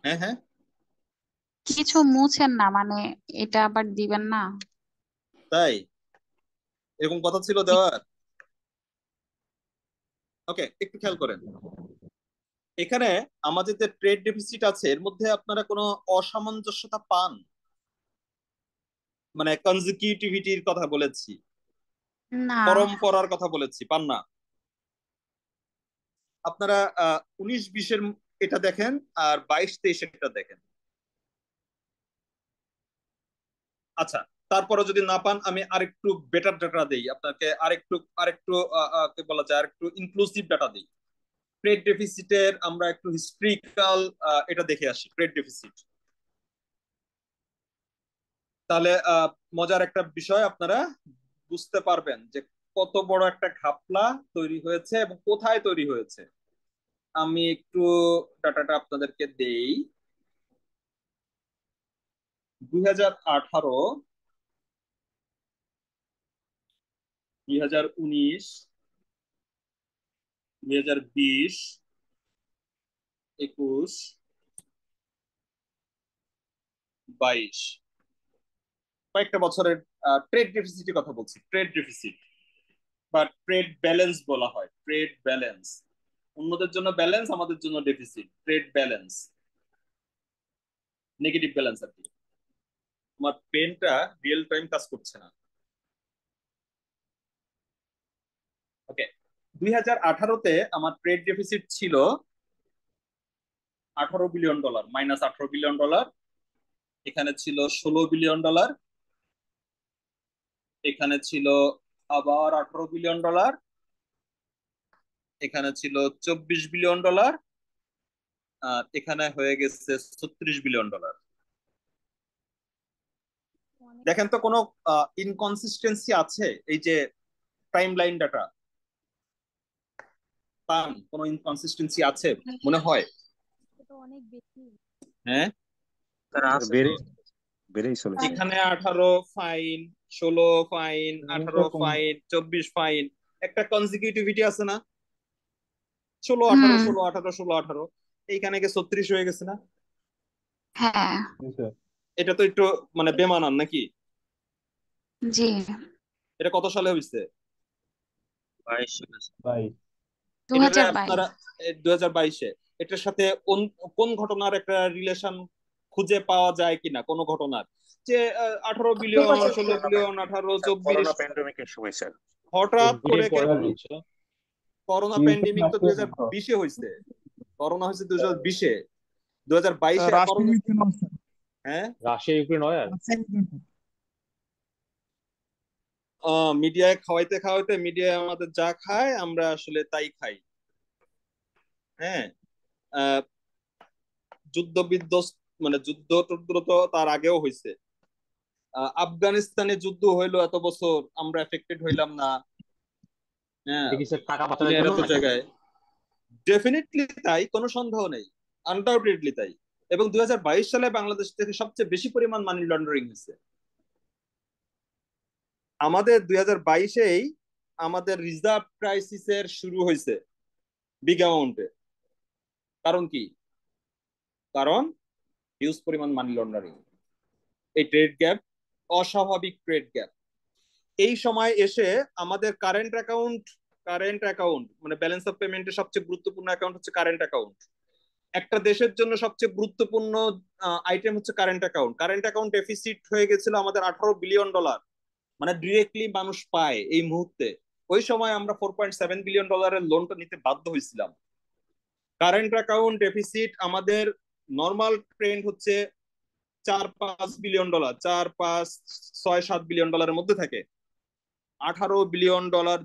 হ্যাঁ হ্যাঁ, কিছু মুছেন না, মানে এটা আবার দিবেন না? তাই এরকম কথা ছিল দেওয়ার? ওকে, একটু খেয়াল করেন, এখানে আমাদের যে ট্রেড ডেফিসিট আছে, এর মধ্যে আপনারা কোনো অসামঞ্জস্যতা পান? মানে কনজিকিউটিভিটির কথা বলেছি, না। পরম্পরার কথা বলেছি, পান না? আপনারা 19-20-এর এটা দেখেন, আর 22-23 এটা দেখেন। আচ্ছা, তারপরে যদি না পান, আমি আরেকটু বেটার ডাটা দেই আপনাকে, আরেকটু কি বলা যায়, আরেকটু ইনক্লুসিভ ডাটা দিই। ট্রেড ডেফিসিটের আমরা একটু হিস্ট্রিক্যাল এটা দেখে আসি। ট্রেড ডেফিসিট তাহলে মজার একটা বিষয়, আপনারা বুঝতে পারবেন যে কত বড় একটা ঘাপলা তৈরি হয়েছে এবং কোথায় তৈরি হয়েছে। আমি একটু ডাটাটা আপনাদেরকে দেই। 2018, 2019, 2020, 21, 22, কয়েকটা বছরের ট্রেড ডেফিসিটের কথা বলছি। ট্রেড ডেফিসিট বা ট্রেড ব্যালেন্স বলা হয়। ট্রেড ব্যালেন্স, অন্যদের জন্য ব্যালেন্স, আমাদের জন্য deficit. Trade balance, negative balance আর কি। আমার পেনটা রিয়েল টাইম কাজ করছে না। ওকে, 2018-তে আমার ট্রেড ডেফিসিট ছিল $18 বিলিয়ন, মাইনাস $18 বিলিয়ন। এখানে ছিল $16 বিলিয়ন, এখানে ছিল আবার $18 বিলিয়ন, এখানে ছিল $24 বিলিয়ন, আর এখানে হয়ে গেছে $36 বিলিয়ন। দেখেন তো কোনো ইনকনসিস্টেন্সি আছে? এই যে টাইম লাইন ডাটা পান, কোনো ইনকনসিস্টেন্সি আছে মনে হয়? হ্যাঁ, বেড়েই চলেছে। এখানে 18 ফাইন, 16 ফাইন, 18 ফাইন, 24 ফাইন, একটা কনজিকিউটিভিটি আছে না? 16 18 16 18 16 18, এইখানে গিয়ে 36 হয়ে গেছে না? হ্যাঁ এটা তো একটু মানে বেমানান নাকি? জি এটা কত সালে হয়েছে? 2022 আপনারা 2022-এ এটার সাথে কোন ঘটনার একটা রিলেশন খুঁজে পাওয়া যায় কিনা? কোন ঘটনার যে 18 বিলিয়ন, 16 বিলিয়ন, 18, 24 করোনা প্যান্ডেমিকের সময় স্যার। হঠাৎ করে পরে করোনা প্যান্ডেমিক তো 2020-এ হয়েছে। করোনা হয়েছে 2020-এ। 2022-এ করোনা। হ্যাঁ, রাশিয়া ইউক্রেন হয় আর মিডিয়ায় খাওয়াইতে খাওয়াইতে মিডিয়ায় আমাদের যা খায় আমরা আসলে তাই খাই। হ্যাঁ, যুদ্ধ বিধ্বস্ত মানে যুদ্ধ টুদ্ধ তো তার আগেও হয়েছে। আফগানিস্তানে যুদ্ধ হইলো এত বছর, আমরা এফেক্টেড হইলাম না। হ্যাঁ, দেখি স্যার টাকা পাচারের দুনিয়ার জন্য এত নাকি? জায়গায় ডেফিনেটলি তাই, কোনো সন্দেহ নেই, আনডাউটেডলি তাই। এবং 2022 সালে বাংলাদেশ থেকে সবচেয়ে বেশি পরিমাণ মানি লন্ডারিং হয়েছে। আমাদের 2022-এই আমাদের রিজার্ভ ক্রাইসিসের শুরু হয়েছে বিগ অ্যামাউন্টে। কারণ কি? কারণ হিউজ পরিমাণ মানি লন্ডারিং, এই ট্রেড গ্যাপ, অস্বাভাবিক ট্রেড গ্যাপ। এই সময় এসে আমাদের কারেন্ট অ্যাকাউন্ট মানে ব্যালেন্স অফ পেমেন্টের সবচেয়ে গুরুত্বপূর্ণ অ্যাকাউন্ট হচ্ছে কারেন্ট অ্যাকাউন্ট। একটা দেশের জন্য সবচেয়ে গুরুত্বপূর্ণ আইটেম হচ্ছে current account. Current account deficit হয়ে গেছিল আমাদের $18 বিলিয়ন, মানে ডিরেক্টলি মানুষ পায় এই মুহূর্তে। ওই সময় আমরা $4.7 বিলিয়ন লোনটা নিতে বাধ্য হয়েছিলাম। কারেন্ট অ্যাকাউন্ট ডেফিসিট আমাদের নর্মাল ট্রেন্ড হচ্ছে $4-5 বিলিয়ন, 4-5-6-7 বিলিয়ন মধ্যে থাকে। $18 বিলিয়ন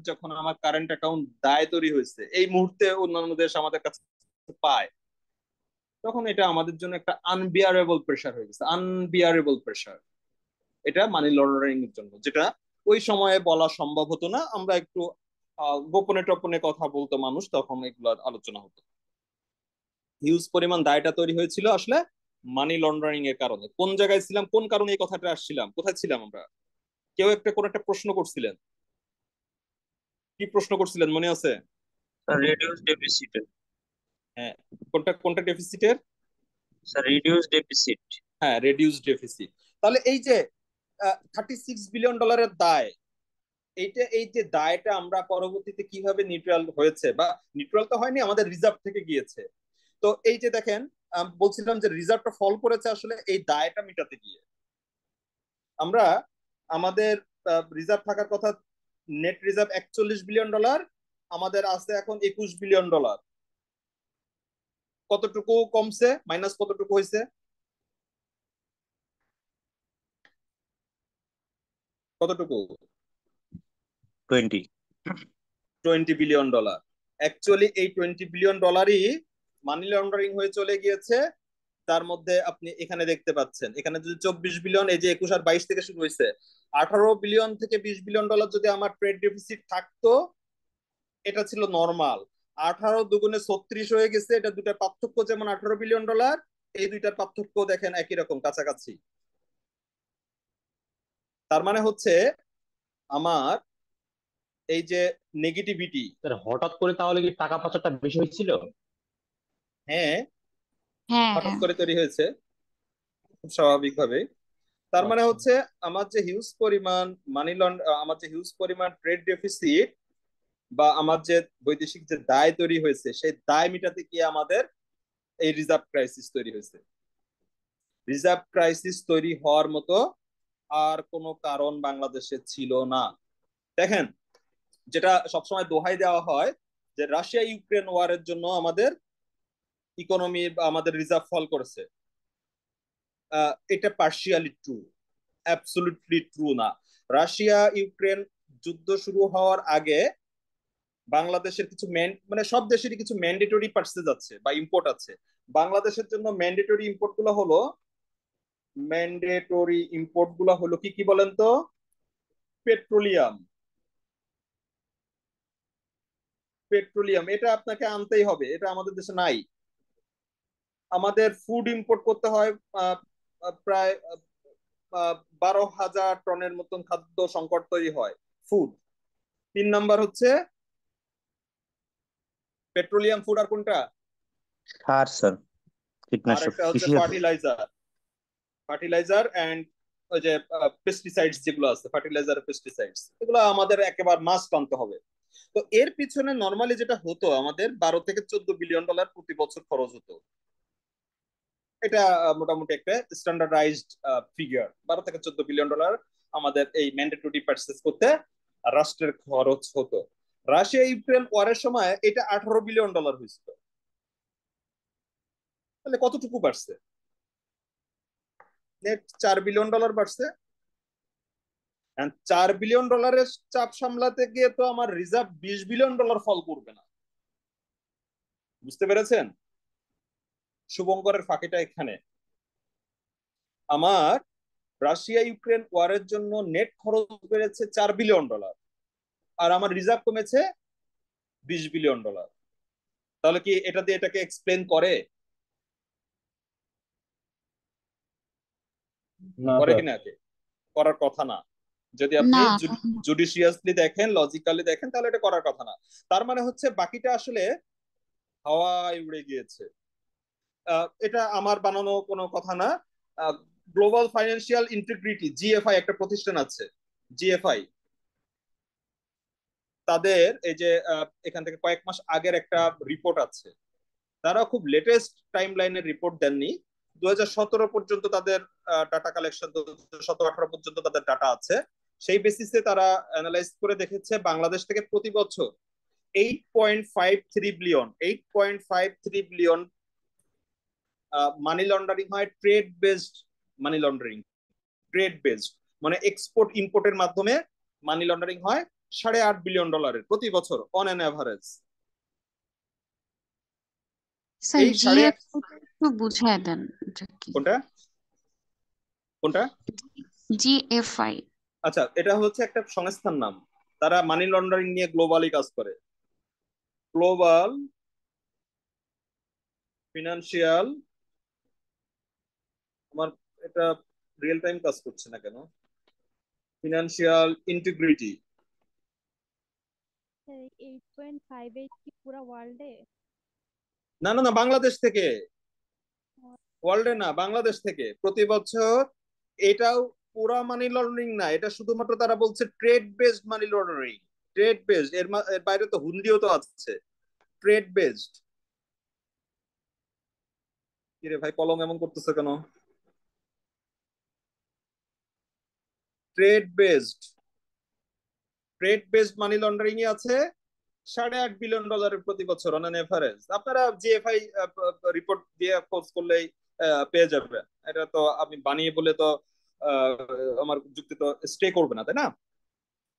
যখন আমার কারেন্ট অ্যাকাউন্ট দায় তৈরি হয়েছে, এই মুহূর্তে অন্যান্য দেশ আমাদের কাছে পায়, তখন এটা আমাদের জন্য একটা আনবিয়ারেবল প্রেশার হয়ে গেছে। আনবিয়ারেবল প্রেশার, এটা মানি লন্ডারিং এর জন্য, যেটা ওই সময়ে বলা সম্ভব হতো না। আমরা একটু গোপনে টপনে কথা বলতো মানুষ, তখন এগুলো আলোচনা হতো। হিউজ পরিমাণ দায়টা তৈরি হয়েছিল আসলে মানি লন্ডারিং এর কারণে। কোন জায়গায় ছিলাম, কোন কারণে এই কথাটা আসছিলাম, কোথায় ছিলাম আমরা? কেউ কোন একটা প্রশ্ন করছিলেন, কি প্রশ্ন করছিলেন মনে আছে? রিডিউস ডেফিসিট হ্যাঁ, কোনটা ডেফিসিটের? Sir, reduce deficit. হ্যাঁ, রিডিউস ডেফিসিট। তাহলে এই যে $36 বিলিয়ন দায়, এই যে দায়টা আমরা পরবর্তীতে কিভাবে নিউট্রাল হয়েছে, বা নিউট্রাল তো হয়নি, আমাদের রিজার্ভ থেকে গিয়েছে। তো এই যে দেখেন, বলছিলাম যে রিজার্ভটা ফল করেছে আসলে এই দায়টা মেটাতে গিয়ে। আমরা আমাদের রিজার্ভ থাকার কথা, নেট রিজার্ভ $41 বিলিয়ন, আমাদের আছে এখন $21 বিলিয়ন। কতটুকু কমছে, মাইনাস কতটুকু হয়েছে? কতটুকু? 20 বিলিয়ন ডলার। অ্যাকচুয়ালি এই $20 বিলিয়ন মানি লন্ডারিং হয়ে চলে গিয়েছে তার মধ্যে আপনি এখানে দেখতে পাচ্ছেন, এখানে যদি 24 বিলিয়ন, এই যে 21 আর 22 থেকে শুরু হয়েছে, 18 বিলিয়ন থেকে 20 বিলিয়ন ডলার যদি আমার ট্রেড ডেফিসিট থাকতো, এটা ছিল নর্মাল। 18 দুগুণে 36 হয়ে গেছে, এটা দুটার পার্থক্য যেমন 18 বিলিয়ন ডলার, এই দুইটার পার্থক্য দেখেন একই রকম কাছাকাছি। তার মানে হচ্ছে আমার এই যে নেগেটিভিটি, স্যার হঠাৎ করে তাহলে কি টাকা পাচারটা বেশি হয়েছিল? হ্যাঁ হ্যাঁ হঠাৎ হ্যাঁ করে তৈরি হয়েছে খুব স্বাভাবিকভাবে। তার মানে আচ্ছা হচ্ছে আমার যে হিউজ পরিমাণ আমার যে হিউজ পরিমাণ ট্রেড ডেফিসিট বা আমার যে বৈদেশিক যে দায় তৈরি হয়েছে, সেই দায় মেটাতে গিয়ে আমাদের এই রিজার্ভ ক্রাইসিস তৈরি হয়েছে। রিজার্ভ ক্রাইসিস তৈরি হওয়ার মতো আর কোনো কারণ বাংলাদেশে ছিল না। দেখেন, যেটা সবসময় দোহাই দেওয়া হয় যে রাশিয়া ইউক্রেন ওয়ারের জন্য আমাদের ইকোনমি বা আমাদের রিজার্ভ ফল করেছে, এটা পার্শিয়ালি ট্রু, অ্যাবসলিউটলি ট্রু না। রাশিয়া ইউক্রেন যুদ্ধ শুরু হওয়ার আগে বাংলাদেশের কিছু মানে সব দেশেরই কিছু ম্যান্ডেটরি পার্সেজ আছে বা ইম্পোর্ট আছে। বাংলাদেশের জন্য ম্যান্ডেটরি ইম্পোর্ট গুলো হলো কি কি বলেন তো? পেট্রোলিয়াম, এটা আপনাকে আনতেই হবে, এটা আমাদের দেশে নাই। আমাদের ফুড ইম্পোর্ট করতে হয় প্রায় 12,000 টনের মতন খাদ্য সংকট তৈরি হয় ফুড। 3 নাম্বার হচ্ছে পেট্রোলিয়াম, ফুড, আর কোনটা? সার স্যার, আর কীটনাশক, একটা হচ্ছে কৃষি জাতীয়। ফার্টিলাইজার এন্ড ওই যে পেস্টিসাইডস যেগুলো আছে, ফার্টিলাইজার পেস্টিসাইডস, এগুলো আমাদের একেবারে মাস্ট আনতে হবে। তো এর পিছনে নর্মালি যেটা হতো, আমাদের 12 থেকে 14 বিলিয়ন ডলার প্রতি বছর খরচ হতো। এটা মোটামুটি একটা স্ট্যান্ডার্ডাইজড ফিগার। 12 থেকে 14 বিলিয়ন ডলার আমাদের এই ম্যান্ডেটরি পারচেজ করতে রাষ্ট্রের খরচ হতো। রাশিয়া ইউক্রেন ওয়ারের সময় এটা 18 বিলিয়ন ডলার হয়েছিল। তাহলে কতটুকু বাড়ছে? নেট 4 বিলিয়ন ডলার বাড়ছে। 4 বিলিয়ন ডলারের চাপ সামলাতে গিয়ে তো আমার রিজার্ভ 20 বিলিয়ন ডলার ফল করবে না। বুঝতে পেরেছেন শুভঙ্করের ফাঁকিটা এখানে? আমার রাশিয়া ইউক্রেন ওয়ারের জন্য নেট খরচ বেড়েছে 4 বিলিয়ন ডলার, আর আমার রিজার্ভ কমেছে 20 বিলিয়ন ডলার। তাহলে কি এটা দিয়ে এটাকে এক্সপ্লেন করে? না করে স্যার। কিনা? করার কথা না। যদি আপনি না জুডিশিয়াসলি দেখেন, লজিক্যালি দেখেন, তাহলে এটা করার কথা না। তার মানে হচ্ছে বাকিটা আসলে হাওয়ায় উড়ে গিয়েছে। এটা আমার বানানো কোনো কথা না। গ্লোবাল ফাইন্যান্সিয়াল ইন্টিগ্রিটি, জিএফআই একটা প্রতিষ্ঠান আছে, জিএফআই, তাদের এই যে এখান থেকে কয়েক মাস আগের একটা রিপোর্ট আছে। তারা খুব লেটেস্ট টাইম লাইনের রিপোর্ট দেননি, 2017 পর্যন্ত তাদের ডাটা কালেকশন, 2017-18 পর্যন্ত তাদের ডাটা আছে। সেই বেসিসে তারা অ্যানালাইজ করে দেখেছে বাংলাদেশ থেকে প্রতি বছর 8.53 বিলিয়ন মানি লন্ডারিং হয়। Trade based money laundering, trade based মানে এক্সপোর্ট ইম্পোর্টের মাধ্যমে মানি লন্ডারিং হয় 8.5 বিলিয়ন ডলারের প্রতি বছর অন অ্যান এভারেজ। স্যার এই জিএফ একটু বুঝায় দেন এটা কি? কোনটা কোনটা? জিএফআই। আচ্ছা, এটা হচ্ছে একটা সংস্থার নাম, তারা মানি লন্ডারিং নিয়ে গ্লোবালি কাজ করে। গ্লোবাল ফিনান্সিয়াল, আমার এটা রিয়েল টাইম কাজ করছে না কেন? Financial integrity. 8.58 কি পুরো ওয়ার্ল্ডে? না না না, বাংলাদেশ থেকে, ওয়ার্ল্ডে না, বাংলাদেশ থেকে প্রতি বছর। এটাও পুরা মানি লন্ডারিং না, এটা শুধুমাত্র তারা বলছে trade based money laundering. Trade based, এর বাইরে তো হুন্ডিও তো আছে। Trade based. কিরে ভাই, কলম এমন করতেছে কেন? ট্রেড বেসড, মানি লন্ডারিং এ আছে 8.5 বিলিয়ন ডলারের প্রতি বছর অন এভারেজ। আপনারা জিএফআই রিপোর্ট দিয়ে খোঁজ করলেই পেয়ে যাবে। এটা তো আমি বানিয়ে বলে তো আমার যুক্তি তো স্টে করবে না, তাই না?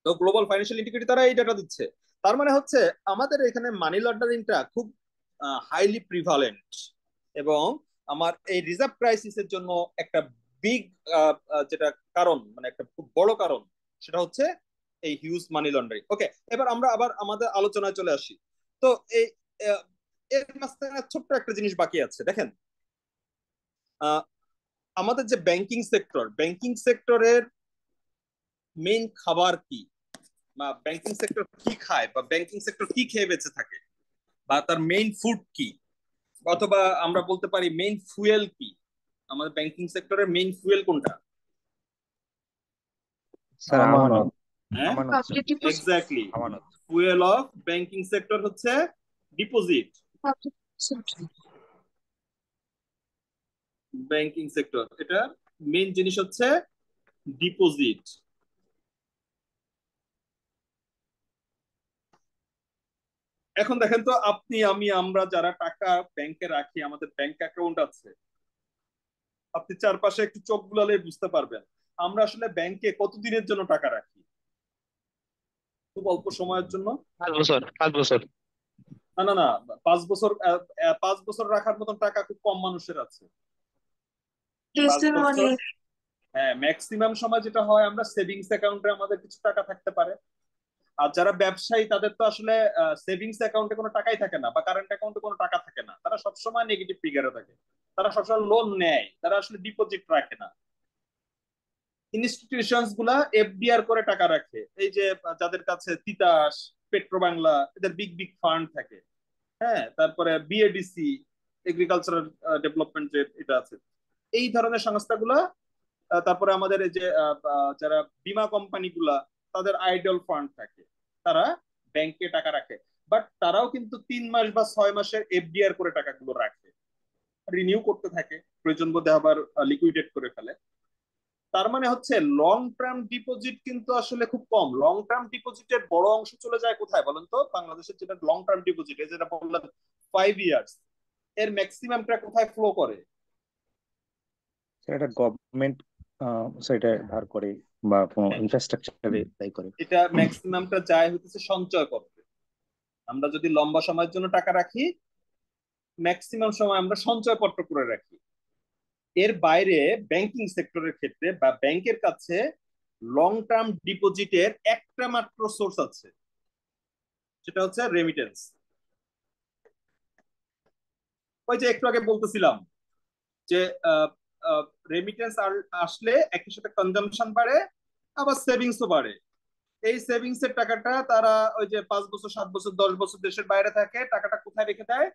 তো গ্লোবাল ফাইন্যান্সিয়াল ইন্টিগ্রিটি তারা এই ডাটা দিচ্ছে। তার মানে হচ্ছে আমাদের এখানে মানি লন্ডারিংটা খুব হাইলি প্রিভালেন্ট, এবং আমার এই রিজার্ভ ক্রাইসিসের জন্য একটা বিগ যেটা কারণ, মানে একটা খুব বড় কারণ, সেটা হচ্ছে এই হিউজ মানি লন্ডারিং। ওকে, এবার আমরা আবার আমাদের আলোচনায় চলে আসি। তো এই এর মাঝখানে ছোট্ট একটা জিনিস বাকি আছে। দেখেন, আমাদের যে ব্যাংকিং সেক্টরের মেইন খাবার কি, বা ব্যাংকিং সেক্টর কি খায়, বা ব্যাংকিং সেক্টর কি খেয়ে বেঁচে থাকে, বা তার মেইন ফুড কি, অথবা আমরা বলতে পারি মেইন ফুয়েল কি। আমাদের ব্যাংকিং সেক্টরের মেইন ফুয়েল কোনটা? স্যার আমানত। হ্যাঁ, আমানত স্যার। Public deposit. এক্স্যাক্টলি। আমানত। ফুয়েল অফ ব্যাংকিং সেক্টর হচ্ছে deposit. Public deposit. Banking sector এটা মেইন জিনিস হচ্ছে ডিপোজিট। এখন দেখেন তো, আপনি, আমি, আমরা যারা টাকা ব্যাংকে রাখি, আমাদের ব্যাংক অ্যাকাউন্ট আছে, আপনি চারপাশে একটু চোখ বুলালে বুঝতে পারবেন আমরা আসলে ব্যাংকে কতদিনের জন্য টাকা রাখি। খুব অল্প সময়ের জন্য। 5 বছর। না না না, 5 বছর। 5 বছর রাখার মতন টাকা খুব কম মানুষের আছে। Less 5 than 1 বছর, year. হ্যাঁ, ম্যাক্সিমাম সময় যেটা হয়, আমরা সেভিংস অ্যাকাউন্টে আমাদের কিছু টাকা থাকতে পারে। আর যারা ব্যবসায়ী, তাদের তো আসলে সেভিংস অ্যাকাউন্টে কোনো টাকাই থাকে না, বা কারেন্ট অ্যাকাউন্টে কোনো টাকা থাকে না। তারা সবসময় নেগেটিভ ফিগারে থাকে, তারা সবসময় লোন নেয়, তারা আসলে ডিপোজিট রাখে না। ইনস্টিটিউশনস গুলা এফডিআর করে টাকা রাখে। এই যে যাদের কাছে তিতাস, পেট্রো বাংলা, এদের বিগ বিগ ফান্ড থাকে। হ্যাঁ, তারপরে বিএডিসি, এগ্রিকালচারাল ডেভেলপমেন্ট যে এটা আছে, এই ধরনের সংস্থাগুলা। তারপরে আমাদের এই যে যারা বীমা কোম্পানি গুলা, তাদের আইডল ফান্ড থাকে, তারা ব্যাংকে টাকা রাখে। বাট তারাও কিন্তু 3 মাস বা 6 মাসের এফডিআর করে টাকাগুলো রাখে, রিনিউ করতে থাকে, প্রয়োজন বোধে আবার লিকুইডেট করে ফেলে। তার মানে হচ্ছে লং টার্ম ডিপোজিট কিন্তু আসলে খুব কম। লং টার্ম ডিপোজিটের বড় অংশ চলে যায় কোথায় বলেন তো? বাংলাদেশের যেটা লং টার্ম ডিপোজিট, এই যেটা বললাম 5 ইয়ার্স, এর ম্যাক্সিমামটা কোথায় ফ্লো করে? এটা গভর্নমেন্ট সেটা ধার করে বা কোনো ইনফ্রাস্ট্রাকচারে ব্যয় করে। এটা ম্যাক্সিমামটা যায় হচ্ছে সঞ্চয় করতে। আমরা যদি লম্বা সময়ের জন্য টাকা রাখি, ম্যাক্সিমাম সময় আমরা সঞ্চয়পত্র করে রাখি। এর বাইরে ব্যাংকিং সেক্টরের ক্ষেত্রে বা ব্যাংকের কাছে লং টার্ম ডিপোজিটের একটা মাত্র সোর্স আছে, সেটা হচ্ছে রেমিটেন্স। ওই যে একটু আগে বলতেছিলাম যে রেমিটেন্স আসলে একই সাথে কনজাম্পশন বাড়ে, আবার সেভিংসও বাড়ে। এই সেভিংস এর টাকাটা তারা ওই যে 5 বছর, 7 বছর, 10 বছর দেশের বাইরে থাকে, টাকাটা কোথায় রেখে দেয়?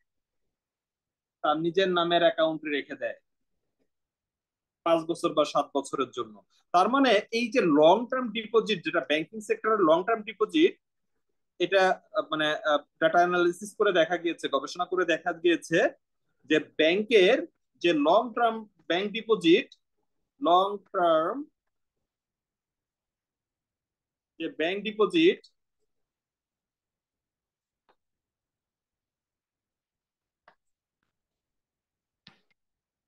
তার নিজের নামের অ্যাকাউন্টে রেখে দেয় 5 বছর বা 7 বছরের জন্য। তার মানে এই যে লং টার্ম ডিপোজিট, যেটা ব্যাংকিং সেক্টরের লং টার্ম ডিপোজিট, এটা মানে ডাটা অ্যানালিসিস করে দেখা গিয়েছে, গবেষণা করে দেখা গিয়েছে যে ব্যাংকের যে long term bank deposit, long term যে ব্যাংক ডিপোজিট,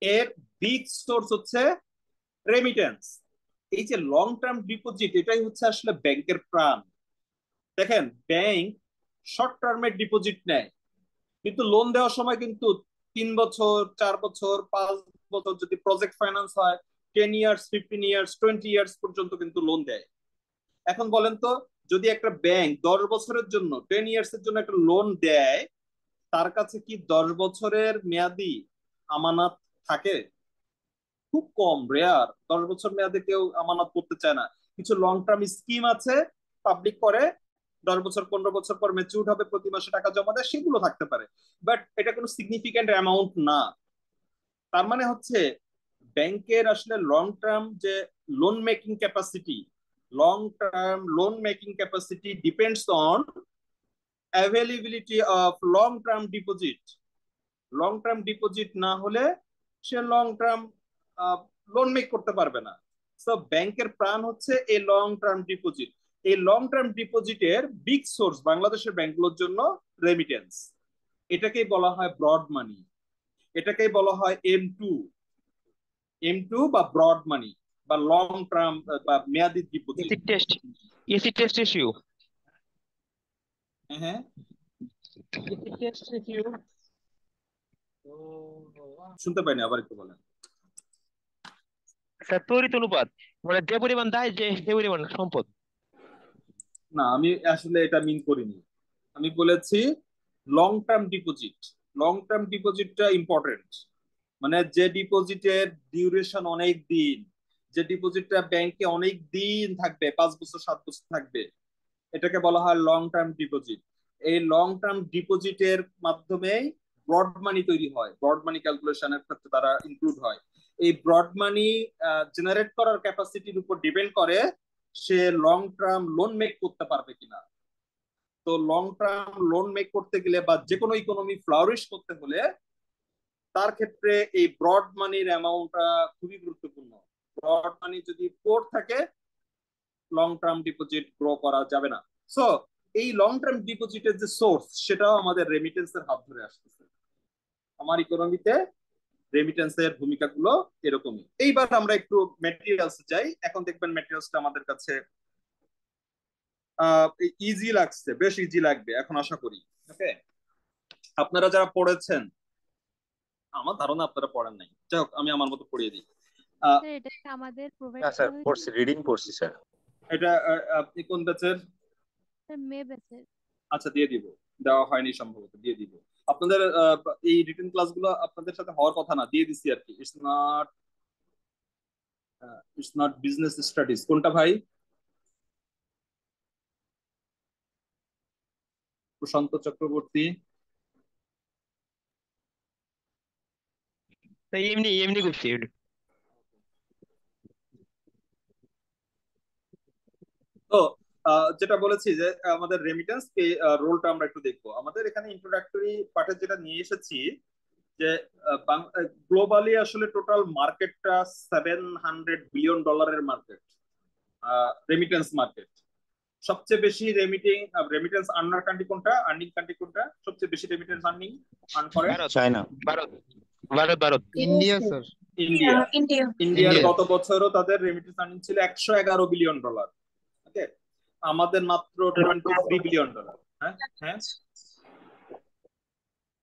এর বিগ সোর্স হচ্ছে রেমিটেন্স। এই যে লং টার্ম ডিপোজিট, এটাই হচ্ছে আসলে ব্যাংকের প্রাণ। দেখেন, ব্যাংক শর্ট টার্মের ডিপোজিট নেয়, কিন্তু লোন দেওয়ার সময় কিন্তু 3 বছর, 4 বছর, 5 বছর, যদি প্রজেক্ট ফাইন্যান্স হয় 10 ইয়ার্স, 15 ইয়ার্স, 20 ইয়ার্স পর্যন্ত কিন্তু লোন দেয়। এখন বলেন তো, যদি একটা ব্যাংক 10 বছরের জন্য, 10 ইয়ার্স এর জন্য একটা লোন দেয়, তার কাছে কি 10 বছরের মেয়াদি আমানত থাকে? খুব কম, রেয়ার। 10 বছর মেয়াদে কেউ আমানত করতে চায় না। কিছু লং টার্ম স্কিম আছে, পাবলিক করে, 10 বছর, 15 বছর পর ম্যাচিউর হবে, প্রতি মাসে টাকা জমা দেয়, সেগুলো থাকতে পারে। বাট এটা কোনো সিগনিফিক্যান্ট অ্যামাউন্ট না। তার মানে হচ্ছে ব্যাংকের আসলে লং টার্ম যে loan making capacity, long term loan making capacity depends on availability of long term deposit. Long term deposit না হলে সে লং টার্ম লোন মেক করতে পারবে না। সো ব্যাংকের প্রাণ হচ্ছে এই লং টার্ম ডিপোজিট। এই লং টার্ম ডিপোজিটের বিগ সোর্স বাংলাদেশের ব্যাংকগুলোর জন্য রেমিটেন্স। এটাকেই বলা হয় ব্রড মানি, এটাকেই বলা হয় M2 বা ব্রড মানি বা লং টার্ম বা মেয়াদি ডিপোজিট। AC test issue. হ্যাঁ, এসি টেস্ট ইস্যু। শুনতে পাইনি, আবার একটু বলেন। স্যার তড়িৎ অনুপাত মানে যে পরিমাণ দায় সে পরিমাণ সম্পদ। না, আমি আসলে এটা মিন করিনি। আমি বলেছি long term deposit. Long term ডিপোজিটটা ইম্পর্টেন্ট, মানে যে ডিপোজিটের ডিউরেশন অনেক দিন, যে ডিপোজিটটা ব্যাংকে অনেক দিন থাকবে, 5 বছর 7 বছর থাকবে, এটাকে বলা হয় লং টার্ম ডিপোজিট। এই লং টার্ম ডিপোজিটের মাধ্যমেই ব্রড মানি তৈরি হয়, ব্রড মানি ক্যালকুলেশনের ক্ষেত্রে তারা ইনক্লুড হয়। এই ব্রড মানি জেনারেট করার ক্যাপাসিটির উপর ডিপেন্ড করে সে লং টার্ম লোন মেক করতে পারবে কিনা। তো লং টার্ম লোন মেক করতে গেলে বা যে কোনো ইকোনমি ফ্লারিশ করতে হলে তার ক্ষেত্রে এই ব্রড মানির অ্যামাউন্টটা খুবই গুরুত্বপূর্ণ। ব্রড মানি যদি পোর থাকে, লং টার্ম ডিপোজিট গ্রো করা যাবে না। সো এই লং টার্ম ডিপোজিটের যে সোর্স, সেটাও আমাদের রেমিটেন্সের হাত ধরে আসতেছে। আমার ইকোনমিতে রেমিটেন্সের ভূমিকাগুলো এরকমই। এইবার আমরা একটু ম্যাটেরিয়ালস যাই। এখন দেখবেন ম্যাটেরিয়ালসটা আমাদের কাছে ইজি লাগছে, বেশ ইজি লাগবে এখন আশা করি। ওকে, আপনারা যারা পড়েছেন, আমার ধারণা আপনারা পড়েন নাই, যাই হোক আমি আমার মতো পড়িয়ে দিই। স্যার এটা কি আমাদের প্রোভাইড হ্যাঁ স্যার করা হয়েছে? পড়ছি, রিডিং পড়ছি স্যার। এটা আপনি কোন ব্যাচের? স্যার মে ব্যাচের। আচ্ছা, দিয়ে দিব, দেওয়া হয়নি সম্ভবত, দিয়ে দিব আপনাদের। এই রিটেন ক্লাসগুলো আপনাদের সাথে হওয়ার কথা না, দিয়ে দিছি আর কি। It's not business studies. কোনটা ভাই? প্রশান্ত চক্রবর্তী। তাই এমনি এমনি করছি এমনি। তো যেটা বলেছি যে আমাদের রেমিটেন্স রোলটা আমরা একটু দেখবো। আমাদের এখানে ইন্ট্রোডাক্টরি পার্টে যেটা নিয়ে এসেছি যে গ্লোবালি আসলে টোটাল মার্কেটটা $700 বিলিয়ন মার্কেট, রেমিটেন্স মার্কেট। সবচেয়ে বেশি রেমিটেন্স আর্নার কান্ট্রি কোনটা, আর্নিং কান্ট্রি কোনটা, সবচেয়ে বেশি রেমিটেন্স আর্ন করে? China. Bharat Bharat Bharat. India sir. India. India ইন্ডিয়ার গত বছরও তাদের রেমিটেন্স আর্নিং ছিল $111 বিলিয়ন। ওকে, আমাদের মাত্র $23 বিলিয়ন। হ্যাঁ হ্যাঁ,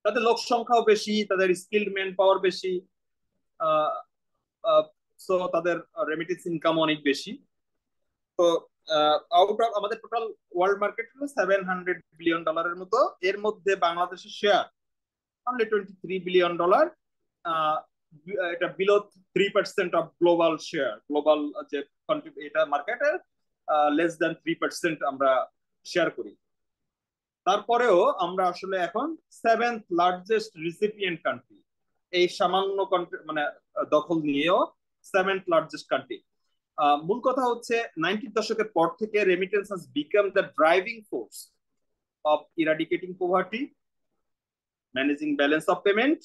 তাদের লোক সংখ্যাও বেশি, তাদের স্কিল্ড ম্যান পাওয়ার বেশি, সো তাদের রেমিটেন্স ইনকাম অনেক বেশি। তো আউট অফ আমাদের টোটাল ওয়ার্ল্ড মার্কেট হলো $700 বিলিয়ন মতো। এর মধ্যে বাংলাদেশের শেয়ার অনলি $23 বিলিয়ন। এটা below 3% of global share. Global যে এটা মার্কেটের লেস দ্যান 3% আমরা শেয়ার করি। তারপরেও আমরা আসলে এখন 7th লার্জেস্ট রিসিপিয়েন্ট কান্ট্রি। এই সামান্য মানে দখল নিয়েও 7th লার্জেস্ট কান্ট্রি। মূল কথা হচ্ছে 90 দশকের পর থেকে remittance has become the driving force of eradicating poverty, managing balance of payment